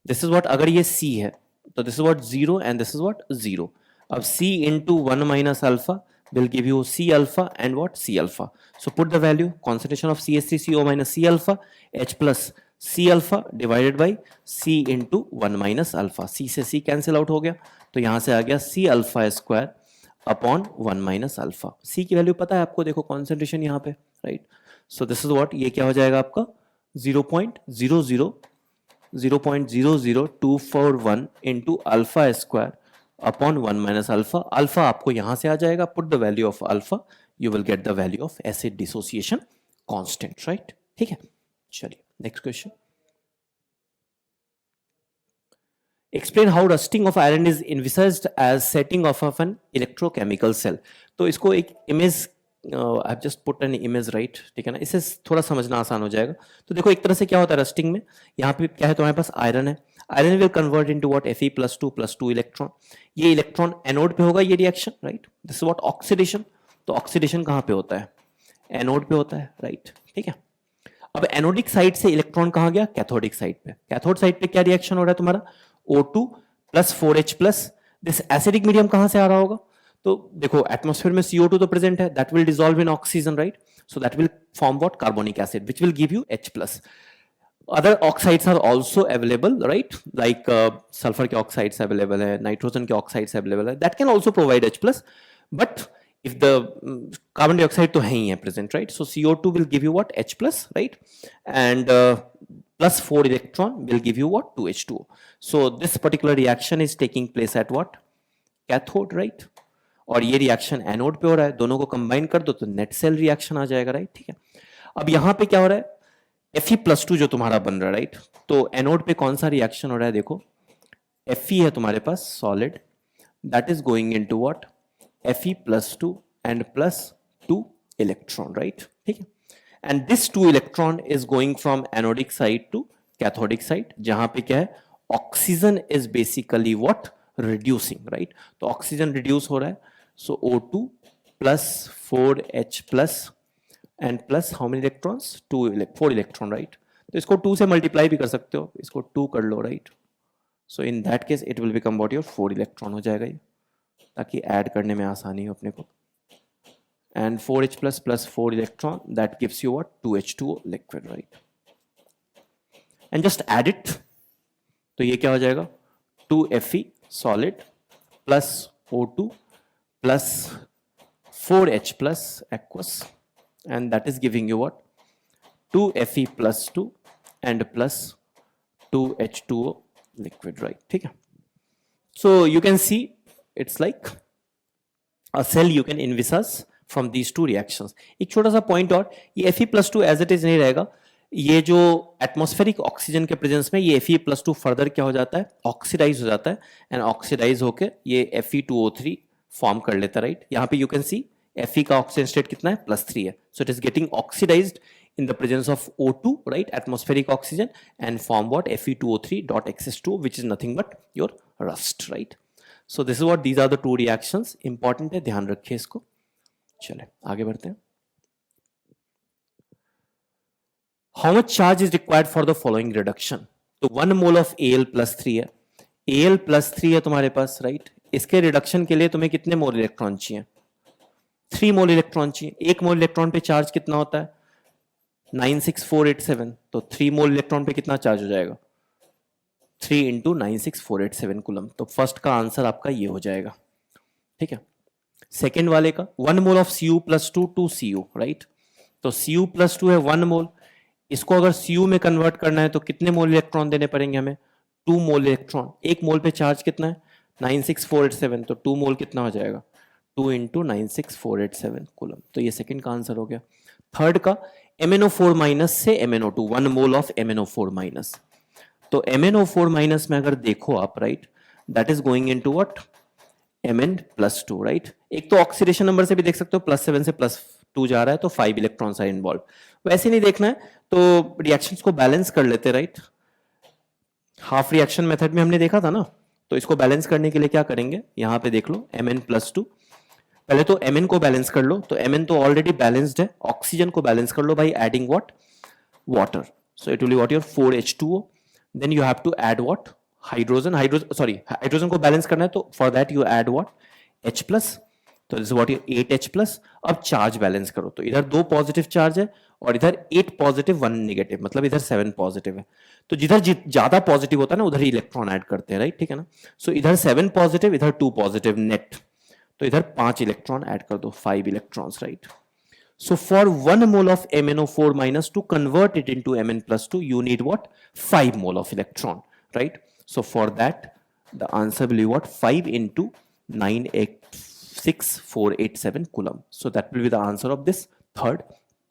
दिस इज व्हाट, अगर ये C है तो this is what 0 and this is what 0. अब C into 1 minus alpha will give you C alpha and what? C alpha. So put the value, concentration of CH3CO minus C alpha, H plus C alpha divided by C into 1 minus alpha. C से C cancel out हो गया, तो यहां से आ गया C alpha square upon 1 minus alpha. C की वैल्यू पता है आपको, देखो concentration यहाँ पे, right? So this is what, ये क्या हो जाएगा आपका 0.00241 into alpha square upon 1 minus alpha. Alpha आपको यहां से आ जाएगा, put the value of alpha, you will get the value of acid dissociation constant, right? ठीक है, चलिए next question. Explain how rusting of iron is envisaged as setting of an electrochemical cell. तो इसको एक image, I have just put an image, right? ठीक है ना, इससे थोड़ा समझना आसान हो जाएगा. तो देखो एक तरह से क्या होता है रस्टिंग में, यहाँ पे क्या है, तुम्हारे पास आयरन है, iron will convert into what? Fe+2 electron. ये इलेक्ट्रॉन एनोड पे होगा, ये reaction, right? This is what oxidation. तो ऑक्सीडेशन कहाँ पे होता है? एनोड पे होता है, राइट? ठीक है. अब एनोडिक साइड से इलेक्ट्रॉन कहाँ गया? कैथोडिक साइड पे. कैथोड साइड पे क्या रिएक्शन हो रहा है तुम्हारा? O2 plus 4H plus. This acidic medium कहाँ से आ रहा होगा? तो देखो एटमॉस्फेयर में CO2 तो प्रेजेंट है, that will dissolve in oxygen, right? So that will form what? Carbonic acid, which will give you H plus. Other oxides are also available, right? Like sulfur के oxides available है, nitrogen के oxides available है. That can also provide H plus, but if the carbon dioxide तो है ही है present, right? So CO2 will give you what? H plus, right? And plus 4 electron will give you what? 2H2O. So this particular reaction is taking place at what? Cathode, right? और ये रिएक्शन एनोड पे हो रहा है, दोनों को कंबाइन कर दो तो नेट सेल रिएक्शन आ जाएगा, राइट? ठीक है. अब यहां पे क्या हो रहा है? Fe+2 जो तुम्हारा बन रहा है, राइट? तो एनोड पे कौन सा रिएक्शन हो रहा है? देखो Fe है तुम्हारे पास solid, that is going into what? Fe+2 and plus 2 electron, right? ठीक है. And this 2 electron is going from anodic side to cathodic side, जहां पे क्या है? Oxygen is basically what? Reducing, right? तो ऑक्सीजन रिड्यूस हो रहा है, so O2 plus 4H plus and plus how many electrons? 4 electron, right? तो इसको 2 से मल्टीप्लाई भी कर सकते हो, इसको 2 कर लो, right? So in that case it will become what? Your 4 electron हो जाएगा ये, ताकि ऐड करने में आसानी हो अपने को. And 4H plus plus 4 electron, that gives you what? 2H2O liquid, right? And just add it, तो ये क्या हो जाएगा? 2Fe solid plus O2 plus 4H plus aqueous, and that is giving you what? 2Fe+2 and plus 2H2O liquid, right? ठीक है. So you can see it's like a cell you can envisage from these two reactions. एक छोटा सा पॉइंट और, ये Fe+2 एज इट इज नहीं रहेगा, ये जो एटमॉस्फेरिक ऑक्सीजन के प्रेजेंस में ये Fe+2 फर्दर क्या हो जाता है? ऑक्सीडाइज हो जाता है, एंड ऑक्सीडाइज होके ये Fe2O3 फॉर्म कर लेता है, राइट? यहाँ पे यू कैन सी Fe का ऑक्सीजन स्टेट कितना है? +3 है. So it is getting oxidized in the presence of O2, right? Atmospheric oxygen, and form what? Fe2O3.X2, which is nothing but your rust, right? So this is what, these are the two reactions. Important है, ध्यान रखिए इसको. चले आगे बढ़ते हैं. How much charge is required for the following reduction? तो 1 mole of Al+3 है. Al+3 है तुम्हारे पास, राइट? इसके रिडक्शन के लिए तुम्हें कितने मोल इलेक्ट्रॉन चाहिए? 3 मोल इलेक्ट्रॉन चाहिए. 1 मोल इलेक्ट्रॉन पे चार्ज कितना होता है? 96487. तो 3 मोल इलेक्ट्रॉन पे कितना चार्ज हो जाएगा? 3 इंटू 96487 कूलम. तो फर्स्ट का आंसर आपका ये हो जाएगा, ठीक है. सेकेंड वाले का 1 mole of Cu+2 to Cu, right? तो Cu+2 है 1 मोल, इसको अगर Cu में कन्वर्ट करना है तो कितने मोल इलेक्ट्रॉन देने पड़ेंगे हमें? 2 मोल इलेक्ट्रॉन, एक मोल पे चार्ज कितना है 96487, तो 2 मोल कितना हो जाएगा 2 इंटू 96487 कूलम। तो ये सेकंड का आंसर हो गया। थर्ड का MnO4 माइनस से MnO2, 1 mole of MnO4 minus. तो MnO4 माइनस में अगर देखो आप, right, that is going into what Mn+2, right. एक तो ऑक्सीडेशन नंबर से भी देख सकते हो, +7 से +2 जा रहा है तो 5 इलेक्ट्रॉन्स आर इन्वॉल्व। वैसे नहीं देखना है तो रिएक्शंस को बैलेंस कर लेते हैं, राइट। हाफ रिएक्शन मेथड में हमने देखा था ना, तो इसको बैलेंस करने के लिए क्या करेंगे, यहां पे देख लो Mn+2। पहले तो Mn को बैलेंस कर लो, तो Mn तो ऑलरेडी बैलेंस्ड है, ऑक्सीजन को बैलेंस कर लो by adding what water. So it will be what your 4H2O। Then you have to add what hydrogen को बैलेंस करना है, तो for that you add what H+, तो दिस व्हाट योर 8H+। अब चार्ज बैलेंस करो, तो इधर 2 पॉजिटिव चार्ज है और इधर 8 पॉजिटिव 1 नेगेटिव, मतलब इधर 7 पॉजिटिव है। तो जिधर ज्यादा पॉजिटिव होता है ना, उधर ही इलेक्ट्रॉन ऐड करते हैं, राइट, ठीक है ना। सो इधर 7 पॉजिटिव, इधर 2 पॉजिटिव नेट, तो इधर 5 इलेक्ट्रॉन ऐड कर दो, 5 electrons, right. So for 1 mole of MnO4 minus to convert it into Mn+2, you need what? 5 mole of electron, right? So for that, the answer will be what? 5 into 96487 coulomb. So that will be the answer of this third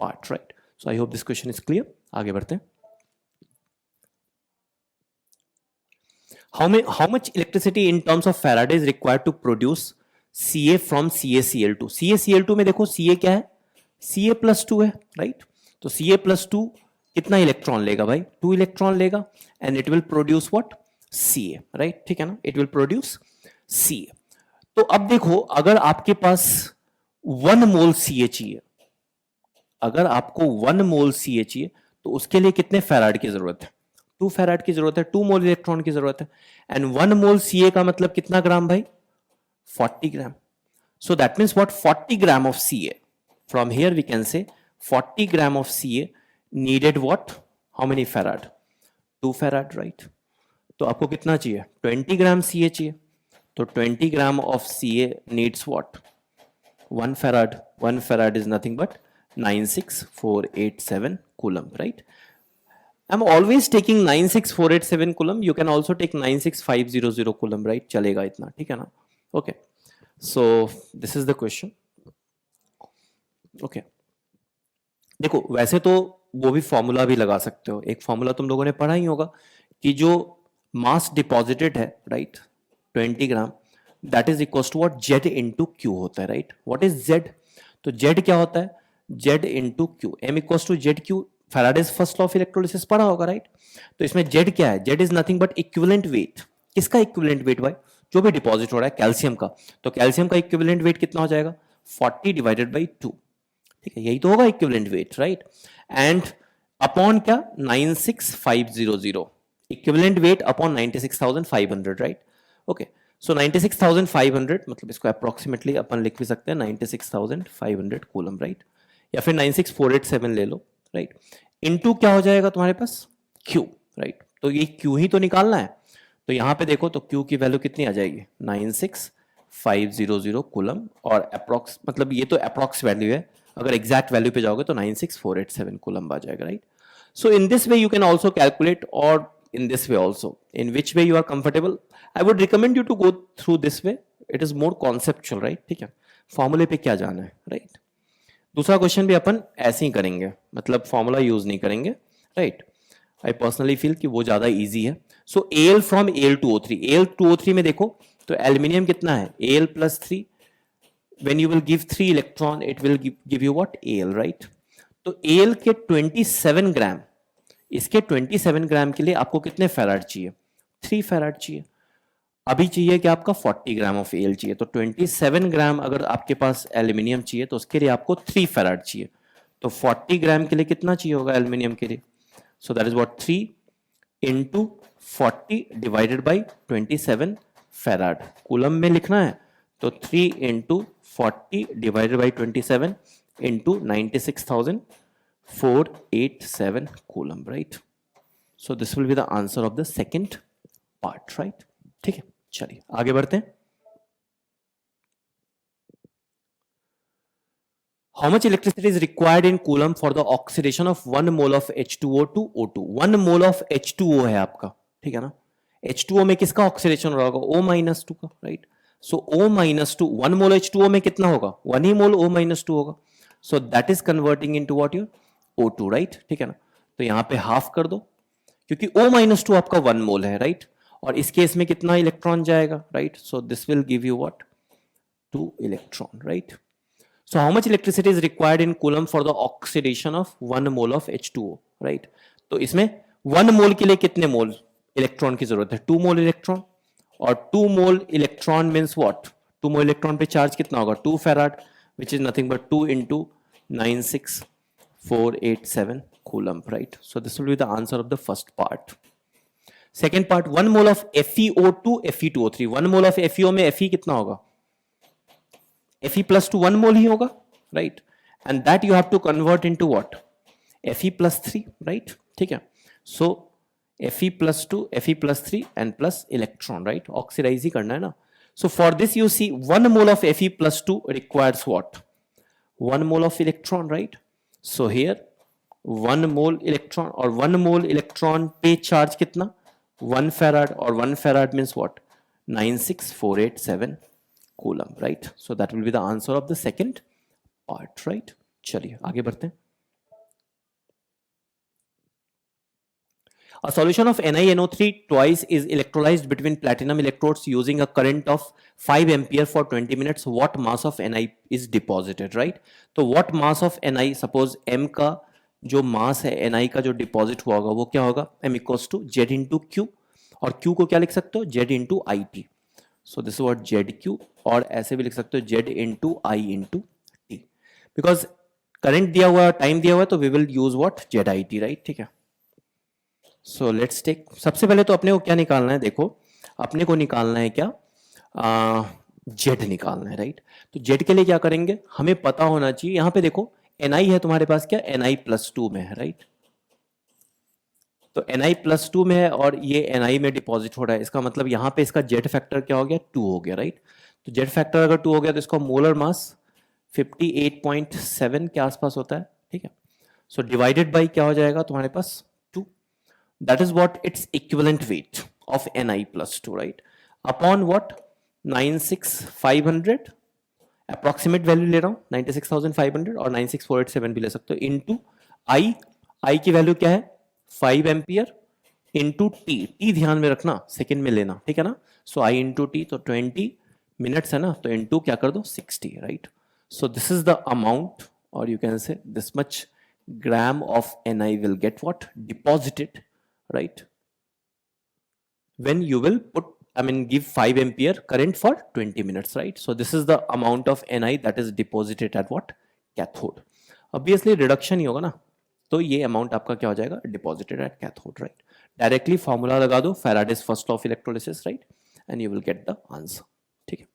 part, right? So I hope this question is clear. आगे बढ़ते हैं. How much electricity in terms of Faraday is required to produce Ca from CaCl2? CaCl2 में देखो Ca क्या है? Ca+2 है, राइट। तो Ca+2 कितना इलेक्ट्रॉन लेगा भाई? 2 इलेक्ट्रॉन लेगा and it will produce what? Ca, right, ठीक है ना, इट विल प्रोड्यूस Ca। तो अब देखो, अगर आपके पास 1 मोल Ca चाहिए, अगर आपको 1 मोल Ca चाहिए, तो उसके लिए कितने फैराड की जरूरत है? 2 फैराड की जरूरत है, 2 मोल इलेक्ट्रॉन की जरूरत है। एंड 1 मोल Ca का मतलब कितना ग्राम भाई? 40 gram. So that means what? 40 gram of Ca। From here we can say 40 gram of Ca needed what? How many farad? 2 farad, right? तो आपको कितना चाहिए? 20 ग्राम Ca चाहिए, तो 20 ग्राम of Ca needs what? 1 farad. 1 farad is nothing but 96487 coulomb, right? I'm always taking 96487 coulomb. You can also take 96500 coulomb, right? चलेगा इतना, ठीक है ना? Okay. So this is the question. Okay देखो, वैसे तो वो भी फॉर्मूला भी लगा सकते हो। एक फॉर्मूला तुम लोगों ने पढ़ा ही होगा कि जो मास डिपॉजिटेड है, right, 20 gram, that is equal to what? Z into Q होता है, राइट। What is Z? तो जेड क्या होता है? Z into Q, M equal to Z Q. Faraday's first law of electrolysis पढ़ा होगा, राइट। तो इसमें जेड क्या है? Z is nothing but equivalent weight. किसका इक्विवेलेंट वेट भाई? जो भी डिपॉजिट हो रहा है कैल्शियम का, तो कैल्शियम का इक्विवेलेंट वेट कितना हो जाएगा? 40 डिवाइडेड बाई 2, ठीक है, यही तो होगा equivalent weight, right. And upon क्या? 96500, equivalent weight upon 96500, right. Okay, so 96500 मतलब इसको अप्रोक्सीमेटली अपन लिख भी सकते हैं 96500 कूलम, राइट, या फिर 96487 ले लो, राइट। इनटू क्या हो जाएगा तुम्हारे पास? Q, right. तो ये Q ही तो निकालना है, तो यहां पे देखो तो Q की वैल्यू कितनी आ जाएगी? 96500 कूलम, और अप्रोक्स मतलब ये तो अप्रोक्स वैल्यू है, अगर एग्जैक्ट वैल्यू पे जाओगे तो 96487 कूलम आ जाएगा, right. So in this way you can also calculate, और in this way also, in which way you are comfortable. I would recommend you to go through this way, it is more conceptual, right, ठीक है। फॉर्मूले पे क्या जाना है, राइट। दूसरा क्वेश्चन भी अपन ऐसे ही करेंगे, मतलब फॉर्मूला यूज नहीं करेंगे, राइट। आई पर्सनली फील कि वो ज्यादा इजी है। सो Al फ्रॉम Al2O3, Al2O3 में देखो तो एल्यूमिनियम कितना है? Al+3, when you will give 3 electron it will give you what? Al, right? तो Al के 27 ग्राम, इसके 27 ग्राम के लिए आपको कितने फैराड चाहिए? 3 फैराड चाहिए। अभी चाहिए कि आपका 40 ग्राम ऑफ Al चाहिए, तो 27 ग्राम अगर आपके पास एल्यूमिनियम चाहिए तो उसके लिए आपको 3 फैराड चाहिए। तो 40 ग्राम के लिए कितना चाहिए होगा एल्यूमिनियम के लिए? सो that is what? 3 into 40 divided by 27 farad. Coulomb में लिखना है तो 3 into 40 divided by 27 into 96,487 coulomb, right? So this will be the answer of the second part, right? ठीक है, चलिए आगे बढ़ते हैं। How much electricity is required in coulomb for the oxidation of 1 mole of H2O to O2? 1 mole of H2O है आपका, ठीक है ना। H2O में किसका ऑक्सीडेशन हो रहा होगा? O-2 का, राइट? सो O-2, 1 मोल H2O में कितना होगा? 1 ही मोल O-2 होगा. सो that is converting into what? Your O2, right? ठीक है ना? तो यहां पे हाफ कर दो, क्योंकि O-2 आपका 1 मोल है, राइट? और इस केस में कितना इलेक्ट्रॉन जाएगा, right? So this will give you what? 2 electron, right? So how much electricity is required in coulomb for the oxidation of 1 mole of H2O, right? तो इसमें 1 मोल के लिए कितने मोल इलेक्ट्रॉन की जरूरत है? 2 मोल इलेक्ट्रॉन. और 2 mole electron means what? 2 mole electron पे चार्ज कितना होगा? 2 farad, which is nothing but 2 into 96487 coulomb, right? So this will be the answer of the first part. Second part, 1 mole of FeO2, Fe2O3. 1 mole of FeO में Fe कितना होगा? Fe plus 2 1 mole ही होगा, right? And that you have to convert into what? Fe plus 3, right? ठीक है. So Fe plus 2, Fe plus 3 and plus electron, right? Oxidize ही करना है ना. So for this you see 1 mole of Fe plus 2 requires what? 1 mole of electron, right? So here 1 mole electron, or 1 mole electron पे charge कितना? 1 farad, or 1 farad means what? 96487 coulomb, right? So that will be the answer of the second part, right? चलिए आगे बढ़ते हैं. A solution of NiNO3 twice is electrolyzed between platinum electrodes using a current of 5 ampere for 20 minutes. What mass of Ni is deposited, right? तो what mass of Ni, suppose M का जो mass है Ni का जो deposit हुआ होगा वो क्या होगा? M equals to Z into Q, और Q को क्या लिख सकते हो? Z into IT. So this is what ZQ, और ऐसे भी लिख सकते हो Z into I into T. Because current दिया हुआ, टाइम दिया हुआ है, तो we will use what? ZIT, right? ठीक है. So let's take, सबसे पहले तो अपने को क्या निकालना है? देखो अपने को निकालना है क्या? Z निकालना है, राइट? तो Z के लिए क्या करेंगे? हमें पता होना चाहिए, यहां पे देखो Ni है तुम्हारे पास, क्या Ni+2 में है, राइट? तो Ni+2 में है और ये Ni में डिपॉजिट हो रहा है, इसका मतलब यहां पे इसका Z फैक्टर क्या हो गया? 2 हो गया, राइट? तो Z फैक्टर अगर 2 हो गया तो इसका मोलर मास 58.7 के आसपास होता है, ठीक है? सो डिवाइडेड बाई क्या हो जाएगा तुम्हारे पास? 2. That is what its equivalent weight of Ni+2, right? Upon what? 96,500, approximate value ले रहा हूं 96,500, और 96487 भी ले सकते हो, इनटू आई की वैल्यू क्या है? 5 एम्पियर इंटू टी ध्यान में रखना, सेकेंड में लेना, ठीक है ना? सो आई इंटू टी, तो 20 मिनट्स है ना, तो इंटू क्या कर दो? 60, right? So this is the amount, और you can say this much gram of Ni will get what? Deposited, right? When you will put, give 5 ampere current for 20 minutes, right? So this is the amount of Ni that is deposited at what? Cathode. Obviously reduction ही होगा ना, तो ये अमाउंट आपका क्या हो जाएगा? Deposited at cathode, right? Directly formula लगा दो, Faraday's first law of electrolysis, right? And you will get the answer, ठीक है?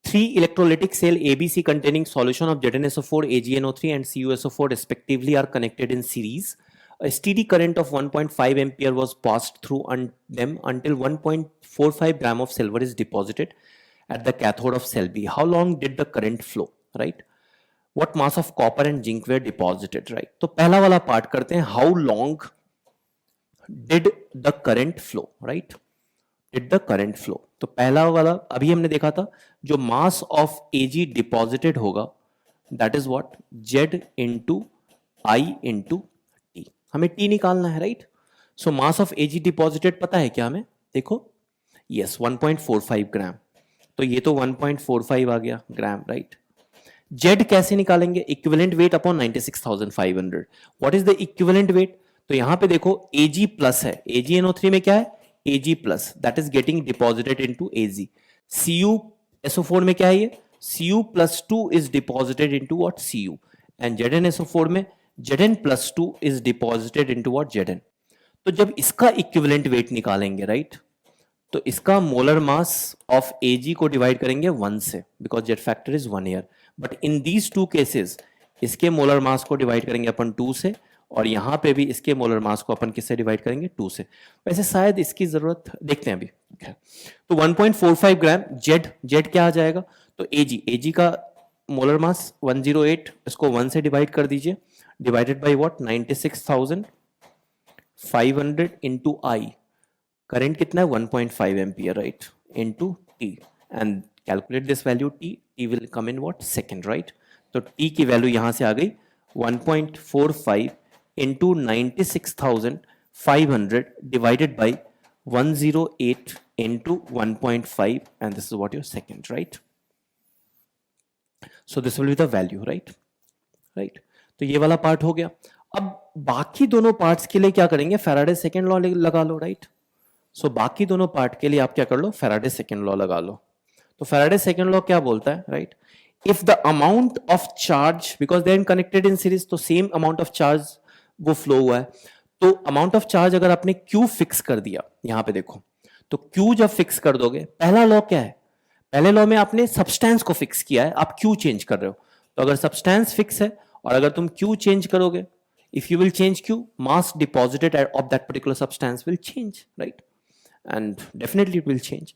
Three electrolytic cell ABC containing solution of ZnSO4, AgNO3 and CuSO4 respectively are connected in series. A steady current of 1.5 ampere was passed through them until 1.45 gram of silver is deposited at the cathode of cell B. How long did the current flow, right? What mass of copper and zinc were deposited, right? तो पहला वाला पार्ट करते हैं, how long did the current flow, right? Did the current flow. तो पहला वाला अभी हमने देखा था, जो मास ऑफ Ag डिपॉजिटेड होगा that is what? Z into I into T. हमें T निकालना है, right? So mass of Ag deposited पता है क्या हमें? देखो, यस 1.45 ग्राम, तो ये तो 1.45 आ गया ग्राम, राइट? Z कैसे निकालेंगे? Equivalent weight upon 96,500. What is the equivalent weight? तो यहां पे देखो Ag प्लस है, AgNO3 में क्या है? Ag plus, that is getting deposited into Ag. CuSO4 में क्या है? ये Cu plus 2 is deposited into what? Cu. And ZnSO4 में Zn plus 2 is deposited into what? Zn. तो जब इसका इक्विवेलेंट वेट निकालेंगे, राइट, तो इसका मोलर मास ऑफ Ag को डिवाइड करेंगे 1 से, because jet factor is 1 year. But in these two cases इसके मोलर मास को डिवाइड करेंगे अपन 2 से, और यहां पे भी इसके मोलर मास को अपन किससे डिवाइड करेंगे? 2 से. वैसे शायद इसकी जरूरत देखते हैं अभी. तो 1.45 ग्राम, जेड क्या आ जाएगा? तो Ag का मोलर मास 108, इसको 1 से डिवाइड कर दीजिए, divided by what 96,500 into I, current कितना है 1.5 ampere right, into T, and calculate this value T, T will come in what second right. तो टी की वैल्यू यहां से आ गई 1.45 into 96,500 divided by 108 into 1.5, and this is what your second, right? So this will be the value, right? Right. तो ये वाला पार्ट हो गया। अब बाकी दोनों पार्ट्स के लिए क्या करेंगे, फैराडे सेकेंड लॉ लगा लो, राइट? सो बाकी दोनों पार्ट के लिए आप क्या कर लो, फैराडे सेकेंड लॉ लगा लो। तो फैराडे सेकेंड लॉ क्या बोलता है, right? If the amount of charge, because they are connected in series, तो सेम अमाउंट ऑफ चार्ज वो फ्लो हुआ है, तो अमाउंट ऑफ चार्ज अगर आपने क्यू फिक्स कर दिया, यहां पे देखो, तो क्यू जब फिक्स कर दोगे, पहला लॉ क्या है, पहले लॉ में आपने सब्सटेंस को फिक्स किया है, आप क्यू चेंज कर रहे हो, तो अगर सब्सटेंस फिक्स है और अगर तुम क्यू चेंज करोगे, if you will change Q, mass deposited of that particular substance will change, right? And definitely it will change.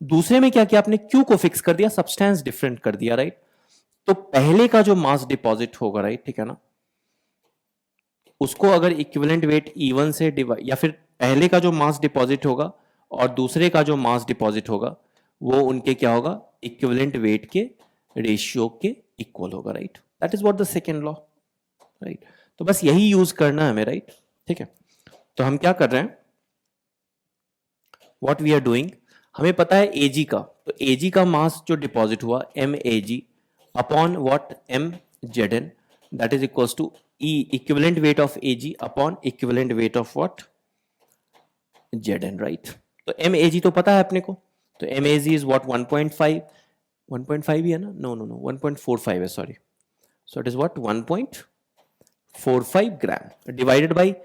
दूसरे में क्या किया आपने, क्यू को फिक्स कर दिया, सब्सटेंस डिफरेंट कर दिया, राइट? तो पहले का जो मास डिपॉजिट होगा, राइट, ठीक है ना, उसको अगर इक्विवेलेंट वेट E1 से डिवाइड, या फिर पहले का जो मास डिपॉजिट होगा और दूसरे का जो मास डिपॉजिट होगा, वो उनके क्या होगा, इक्विवेलेंट वेट के रेशियो के इक्वल होगा, right? That is what the second law, right? तो बस यही यूज करना है हमें, राइट? ठीक है, तो हम क्या कर रहे हैं, व्हाट वी आर डूइंग, हमें पता है Ag का, तो Ag का मास जो डिपॉजिट हुआ MAg upon what MZn, that is equals to E equivalent weight of Ag upon equivalent weight of what Zn, right? तो MAg तो पता है अपने को, तो MAg is what 1.5 ही है ना, नो नो नो 1.45 है, sorry, so it is what 1.45 gram divided by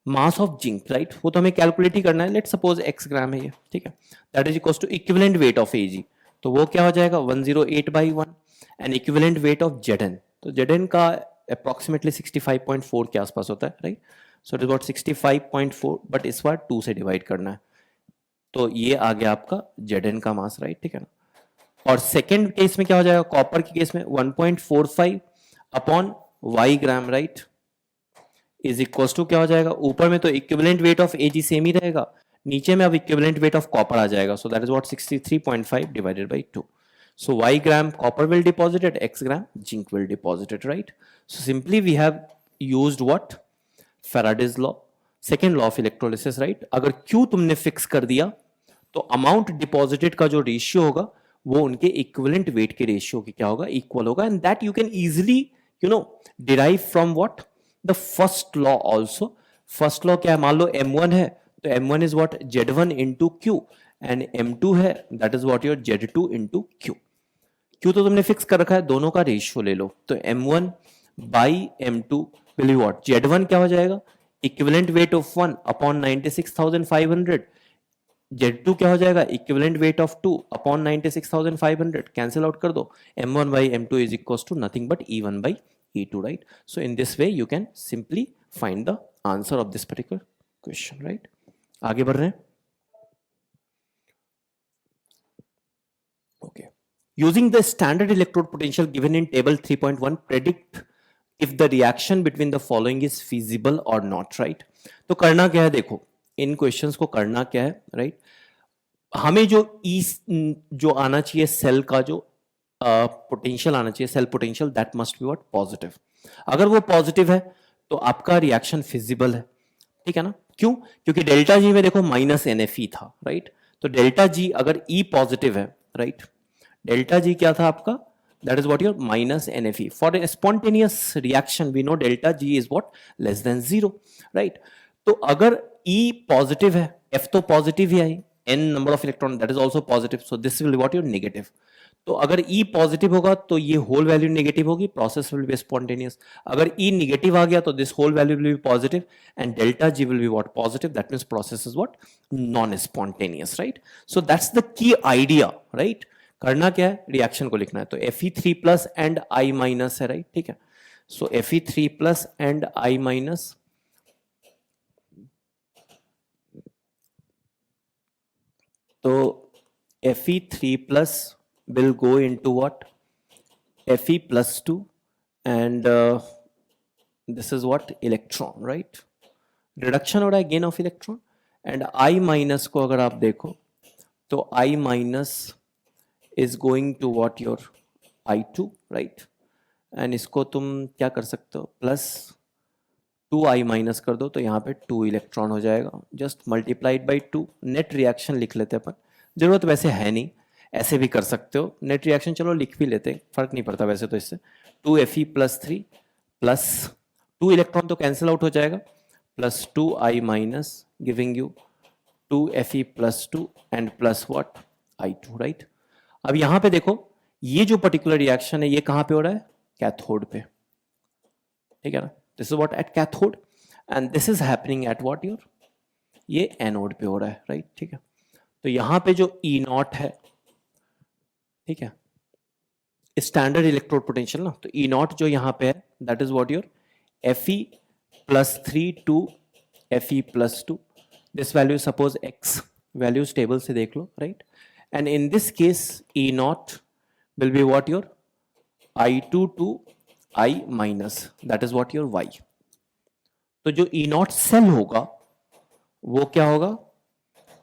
mass of zinc, right? वो तो हमें कैलकुलेट ही करना है, लेट सपोज x ग्राम है ये, ठीक है, that is equals to equivalent weight of Ag, तो वो क्या हो जाएगा 108/1, and equivalent weight of Zn, तो Zn का अप्रोक्सीमेटली 65.4 के आसपास होता है, right? So it is about 65.4, but इस बार 2 से डिवाइड करना है, तो ये आ गया आपका Zn का मास, राइट? ठीक है ना। और सेकेंड केस में क्या हो जाएगा, कॉपर के केस में 1.45 upon y gram, right, is equal to क्या हो जाएगा, ऊपर में तो equivalent weight of Ag same ही रहेगा, नीचे में अब इक्विवेलेंट वेट ऑफ कॉपर आ जाएगा, so that is what 63.5 divided by 2, so y gram copper will deposit it, x gram zinc will deposit it, right? So simply we have used what, Faraday's law, second law of electrolysis, right? अगर Q तुमने फिक्स कर दिया, तो अमाउंट डिपॉजिटेड का जो रेशियो होगा वो उनके इक्विवेलेंट वेट के रेशियो की क्या होगा, इक्वल होगा, and that you can easily derive from what, the first law also. First law क्या है, मान लो M1 है, तो M1 is what Z1 into Q, and M2 है, that is what your Z2 into Q. Q तो तुमने फिक्स कर रखा है, दोनों का रेशियो ले लो, तो M1 by M2 will be what, Z1 क्या हो जाएगा, equivalent weight of 1 upon 96,500, Z2 क्या हो जाएगा, equivalent weight of 2 upon 96,500, cancel out कर दो, M1 by M2 is equals to nothing but E1 by E2, right? So in this way you can simply find the answer of this particular question, right? आगे बढ़ रहे हैं, okay. Using the standard electrode potential given in table 3.1, predict if the reaction between the following is feasible or not, right? तो करना क्या है, देखो इन क्वेश्चंस को करना क्या है, राइट? हमें जो जो आना चाहिए सेल का जो पोटेंशियल आना चाहिए, cell potential, that must be what, positive. अगर वो पॉजिटिव है तो आपका रिएक्शन फिजिबल है, ठीक है ना? क्यों? क्योंकि डेल्टा जी में देखो माइनस NFE था, राइट? तो डेल्टा जी अगर E पॉजिटिव है, राइट, डेल्टा जी क्या था आपका, that is what your minus NFE. For a spontaneous reaction we know delta G is what, less than 0, right? तो अगर E positive है, F तो positive he I, N number of electron that is also positive, so this will be what your negative. तो अगर E पॉजिटिव होगा तो ये होल वैल्यू नेगेटिव होगी, प्रोसेस विल बी स्पॉन्टेनियस। अगर E नेगेटिव आ गया तो this whole value will be positive and delta G will be what, positive, that means process is what, non spontaneous, right? So that's the key idea, right? करना क्या है, रिएक्शन को लिखना है, तो Fe3 plus and I minus है, राइट? ठीक है, सो Fe3 plus and I minus, तो Fe3 plus will go into what, Fe+2 and this is what electron, right? Reduction हो रहा है gain of electron. And I minus को अगर आप देखो तो I minus is going to what your I2, right? And इसको तुम क्या कर सकते हो, प्लस 2I माइनस कर दो तो यहाँ पे 2 इलेक्ट्रॉन हो जाएगा, just multiplied by 2. Net reaction लिख लेते हैं अपन, जरूरत वैसे है नहीं, ऐसे भी कर सकते हो. नेट रिएक्शन चलो लिख भी लेते हैं, फर्क नहीं पड़ता वैसे तो इससे. 2Fe+3 प्लस 2 इलेक्ट्रॉन तो कैंसिल आउट हो जाएगा, plus 2I minus giving you 2Fe+2 and plus what I2, right? अब यहाँ पे देखो ये जो पर्टिकुलर रिएक्शन है ये कहाँ पे हो रहा है, कैथोड पे, ठीक है ना? This is what at cathode and this is happening at what your, ये एनोड पे हो रहा है, राइट? ठीक है. तो यहाँ पे जो E0 है, ठीक है, स्टैंडर्ड इलेक्ट्रोड पोटेंशियल ना, तो E0 जो यहाँ पे है that is what your Fe+3 to Fe+2. This value suppose x values table से देख लो, राइट? And in this case E0 will be what your I2 to I minus, that is what your y. तो जो E0 सेल होगा वो क्या होगा,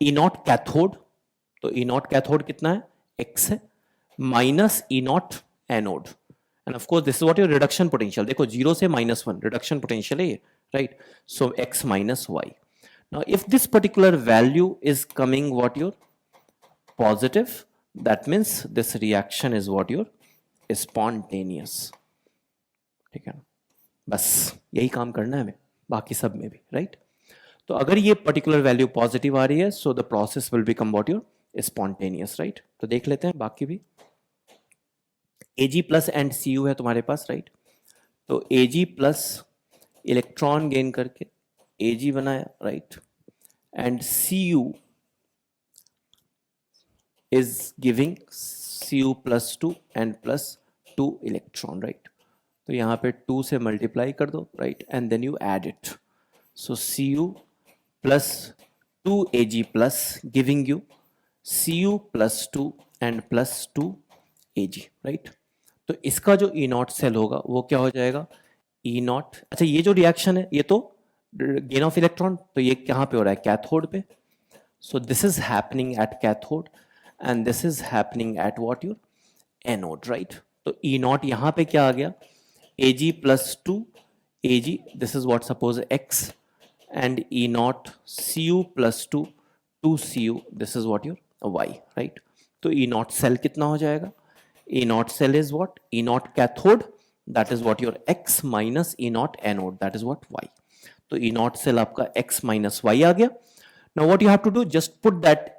E0 कैथोड, तो E0 कैथोड कितना है, x है, minus E0 anode. End of course this is what your reduction potential. देखो 0 से -1 रिडक्शन पोटेंशियल है ये, right? So x minus y. Now if this particular value is coming what your positive, that means this reaction is what your spontaneous. ठीक है ना? बस यही काम करना है हमें, बाकी सब में भी, राइट? तो अगर ये पर्टिकुलर वैल्यू पॉजिटिव आ रही है so the process will become what your spontaneous, right? तो देख लेते हैं बाकी भी. Ag प्लस एंड Cu है तुम्हारे पास, राइट? तो Ag प्लस इलेक्ट्रॉन गेन करके Ag बनाया, right? And Cu is giving Cu+2 and plus 2 electron, right? तो यहाँ पे 2 से मल्टीप्लाई कर दो, right? And then you add it. So Cu plus 2Ag plus giving you Cu+2 and plus 2 Ag, right? तो इसका जो E0 सेल होगा वो क्या हो जाएगा, E0. अच्छा ये जो रिएक्शन है ये तो गेन ऑफ इलेक्ट्रॉन, तो ये कहाँ पे हो रहा है, कैथोड पे. So this is happening at cathode and this is happening at what your anode, right? तो E0 यहाँ पे क्या आ गया, Ag plus 2 Ag, this is what suppose x, and E0 Cu plus 2 2Cu, this is what your y, right? तो E0 cell कितना हो जाएगा, E0 cell is what, E0 cathode, that is what your x minus E0 anode, that is what y. तो E0 cell आपका x minus y आ गया. Now what you have to do, just put that,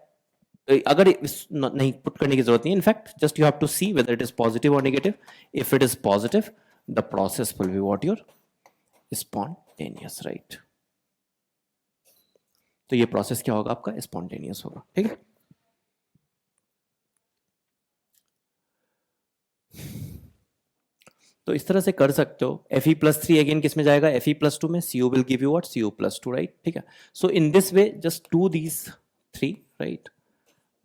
अगर नहीं पुट करने की जरूरत नहीं, in fact just you have to see whether it is positive और negative. If it is positive the process will be what your spontaneous, right? तो ये प्रोसेस क्या होगा आपका, स्पॉन्टेनियस होगा, ठीक है? तो इस तरह से कर सकते हो. Fe+3 अगेन किस में जाएगा, Fe+2 में. Cu will give you what, Cu+2, right? ठीक है. So in this way just do these 3, right,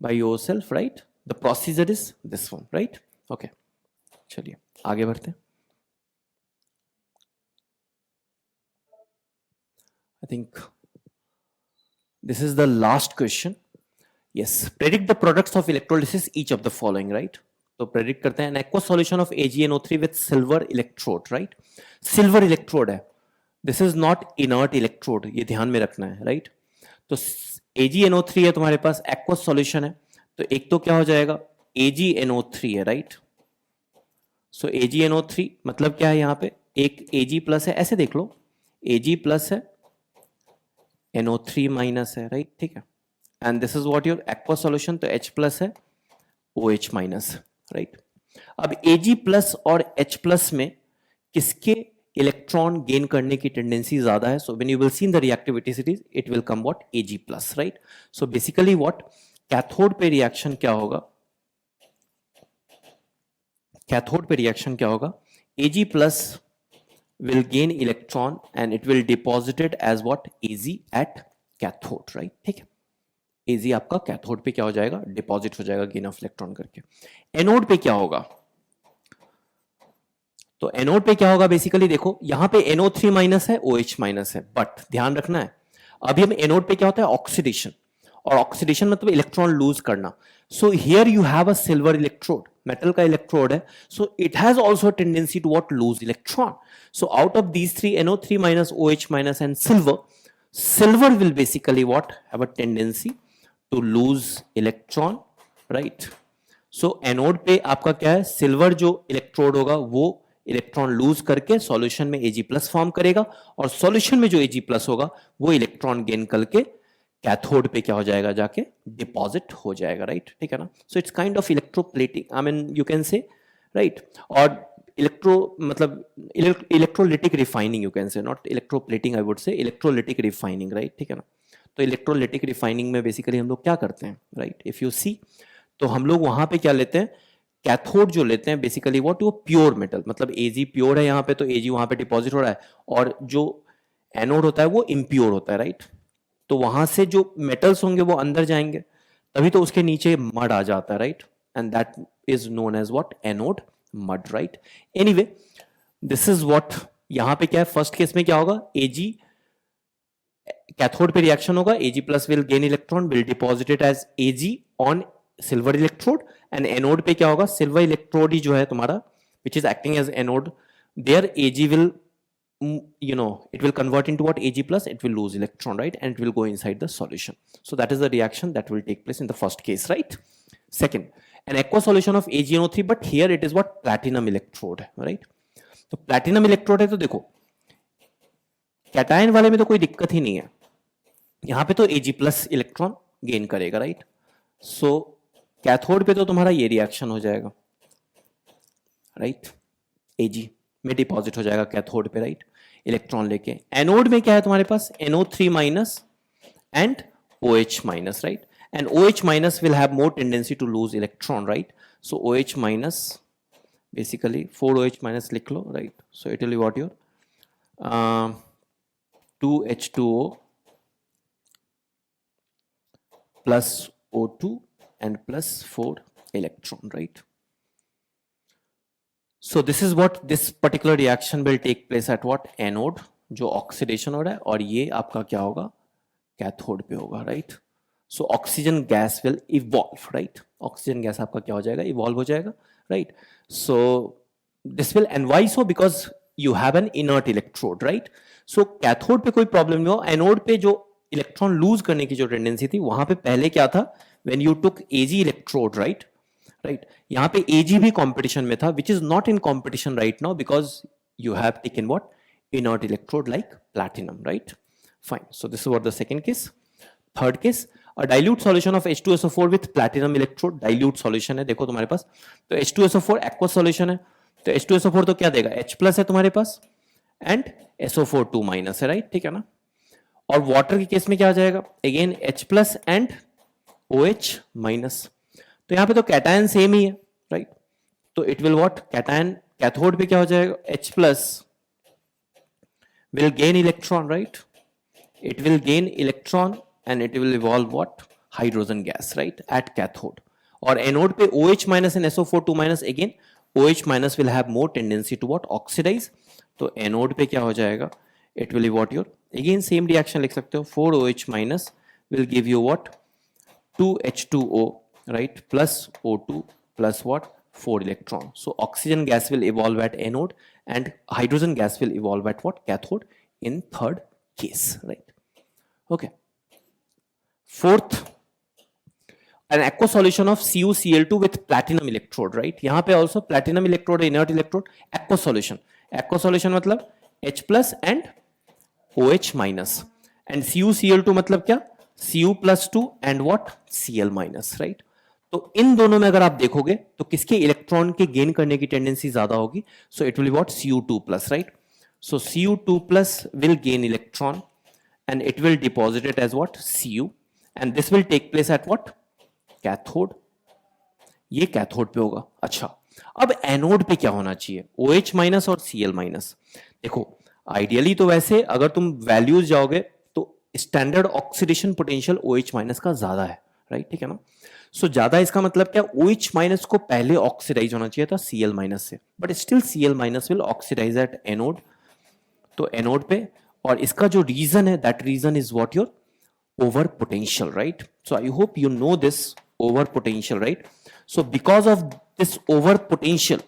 by yourself, right? The procedure is this one, right? Okay. चलिए आगे बढ़ते हैं. I think this is the last question. Yes. Predict the products of electrolysis each of the following, right? तो प्रेडिक्ट करते हैं. An aqueous solution of AgNO3 with silver electrode, right? Silver electrode है. This is not inert electrode, ये ध्यान में रखना है, right? तो AgNO3 है तुम्हारे पास, aqueous solution है, तो एक तो क्या हो जाएगा, AgNO3 है, राइट? सो AgNO3 मतलब क्या है, यहाँ पे एक Ag प्लस है, ऐसे देख लो, Ag प्लस है, NO3 माइनस है, राइट? ठीक है. And this is what your aqueous solution, तो H प्लस है, OH माइनस, राइट? अब Ag प्लस और H प्लस में किसके इलेक्ट्रॉन गेन करने की टेंडेंसी ज्यादा है? सो when you will see in the reactivity series it will come what, Ag plus, right? So basically what, cathode पे रिएक्शन क्या होगा, कैथोड पे रिएक्शन क्या होगा, Ag plus will gain electron and it will deposit it as what, Ag at cathode, right? ठीक है. Ag आपका कैथोड पे क्या हो जाएगा, डिपॉजिट हो जाएगा गेन ऑफ इलेक्ट्रॉन करके. एनोड पे क्या होगा, तो एनोड पे क्या होगा बेसिकली, देखो यहां पे NO3 माइनस है, OH माइनस है, बट ध्यान रखना है अभी हम एनोड पे क्या होता है ऑक्सीडेशन, और ऑक्सीडेशन मतलब इलेक्ट्रॉन लूज करना. So here you have a silver electrode, metal का इलेक्ट्रोड है, so it has also tendency to what lose electron. So out of these three NO3 minus, OH minus and silver will basically what have a tendency to lose electron, right? So anode पे आपका क्या है, सिल्वर जो इलेक्ट्रोड होगा वो इलेक्ट्रॉन लूज करके सॉल्यूशन में Ag+ फॉर्म करेगा, और सॉल्यूशन में जो Ag+ होगा वो इलेक्ट्रॉन गेन करके कैथोड पे क्या हो जाएगा, जाके डिपॉजिट हो जाएगा, राइट? ठीक है ना. So it's kind of electroplating, I mean you can से, राइट. और इलेक्ट्रो मतलब इलेक्ट्रोलिटिक रिफाइनिंग यू कैन से, not electroplating, I would say electrolytic refining, right? ठीक है ना. तो इलेक्ट्रोलिटिक रिफाइनिंग में बेसिकली हम लोग क्या करते हैं, राइट? इफ यू सी, तो हम लोग वहां पे क्या लेते हैं, कैथोड जो लेते हैं बेसिकली व्हाट, वो प्योर मेटल, मतलब Ag प्योर है यहाँ पे, तो Ag वहां पे डिपॉजिट हो रहा है, और जो एनोड होता है वो इम्प्योर होता है, राइट? तो वहां से जो मेटल्स होंगे वो अंदर जाएंगे, तभी तो उसके नीचे मड आ जाता है, right? And that is known as what, anode mud, right? Anyway, this is what यहां पे क्या है, फर्स्ट केस में क्या होगा, Ag कैथोड पे रिएक्शन होगा, Ag+ will gain electron, will deposit it as Ag on silver electrode, and anode पे क्या होगा, सिल्वर इलेक्ट्रोड ही जो है तुम्हारा which is acting as anode, there Ag will, you know, it will convert into what, Ag+, it will lose electron, right? And it will go inside the solution. So that is the reaction that will take place in the first case, right? Second, an aqueous solution of AgNO3, but here it is what, platinum electrode, right? तो platinum electrode है, तो देखो कैटायन वाले में तो कोई दिक्कत ही नहीं है, यहां पे तो Ag+ इलेक्ट्रॉन गेन करेगा, राइट? सो कैथोड पे तो तुम्हारा ये रिएक्शन हो जाएगा, राइट? Ag में डिपॉजिट हो जाएगा कैथोड पे, राइट? इलेक्ट्रॉन लेके. एनोड में क्या है तुम्हारे पास, NO3 minus and OH minus, right? And OH minus will have more tendency to lose electron, right? So OH minus basically 4OH minus लिख लो, right? So it will be what your 2H2O plus O2 and plus 4 electron, right? So this is what this particular reaction will take place at what, anode, जो ऑक्सीडेशन हो रहा है, और ये आपका क्या होगा, कैथोड पे होगा, right? So oxygen gas will evolve, right? Oxygen gas आपका क्या हो जाएगा, इवॉल्व हो जाएगा, right? So this will, and why so, because you have an inert electrode, right? So cathode पे कोई प्रॉब्लम नहीं हो, एनोड पे जो इलेक्ट्रॉन लूज करने की जो टेंडेंसी थी, वहां पे पहले क्या था, when you took Ag electrode, right? Right, यहां पे Ag भी कंपटीशन में था, which is not in competition right now, because you have taken what, inert electrode like platinum, right? Fine. So this is what the second case. Third case, a dilute solution of H2SO4 with platinum electrode. Dilute solution है, देखो तुम्हारे पास, तो H2SO4 aqueous solution है, तो H2SO4 तो क्या देगा, H+ है तुम्हारे पास, एंड SO4 2- है, राइट? ठीक है ना. और वाटर के केस में क्या आ जाएगा, अगेन H+ एंड OH-. तो यहां पे तो कैटायन सेम ही है, राइट? तो it will what, cation cathode पे क्या हो जाएगा, H+ will gain electron, right? It will gain electron and it will evolve what, hydrogen gas, right, at cathode. Or anode पे OH- and SO4 2-, again OH- will have more tendency to what, oxidize. तो anode पे क्या हो जाएगा, it will be what your, again same reaction लिख सकते हो, 4OH- will give you what, 2H2O, right, plus O2 plus what, 4 electron. So oxygen gas will evolve at anode and hydrogen gas will evolve at what, cathode, in third case, right? Okay. Fourth, an aqueous solution of CuCl2 with platinum electrode, right? यहाँ पे also platinum electrode, inert electrode, aqueous solution. Aqueous solution मतलब H+ and OH-, and CuCl2 मतलब क्या, Cu+2 and what, Cl-, right? तो इन दोनों में अगर आप देखोगे तो किसके इलेक्ट्रॉन के गेन करने की टेंडेंसी ज्यादा होगी, सो it will be what, Cu2+, right? So Cu2+ will gain electron and it will deposit it as what, Cu, and this will take place at what, cathode. ये कैथोड पे होगा. अच्छा, अब एनोड पे क्या होना चाहिए, OH- और Cl-. देखो आइडियली तो वैसे अगर तुम वैल्यूज जाओगे तो स्टैंडर्ड ऑक्सीडेशन पोटेंशियल OH- का ज्यादा है, राइट? ठीक है ना. सो ज्यादा इसका मतलब क्या, OH माइनस को पहले ऑक्सीडाइज होना चाहिए था Cl माइनस से, but still Cl minus will oxidise at anode, तो एनोड पे, और इसका जो रीजन है that reason is what, your over potential, right? So I hope you know this over potential, right? So because of this over potential,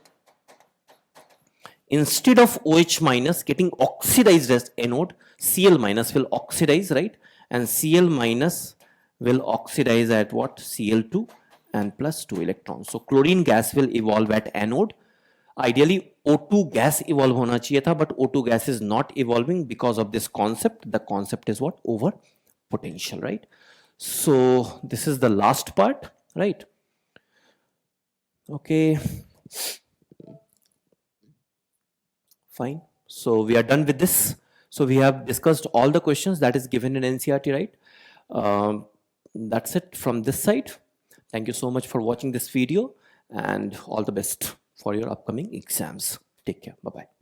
instead of OH minus getting oxidized as anode, Cl minus will oxidize, right? And Cl minus will oxidize at what? Cl2 and plus 2 electrons. So chlorine gas will evolve at anode. Ideally O2 gas evolve hona chahiye tha, but O2 gas is not evolving because of this concept. The concept is what? Over potential, right? So this is the last part, right? Okay, fine. So we are done with this. So we have discussed all the questions that is given in NCERT, right? That's it from this side. Thank you so much for watching this video, and all the best for your upcoming exams. Take care. Bye-bye.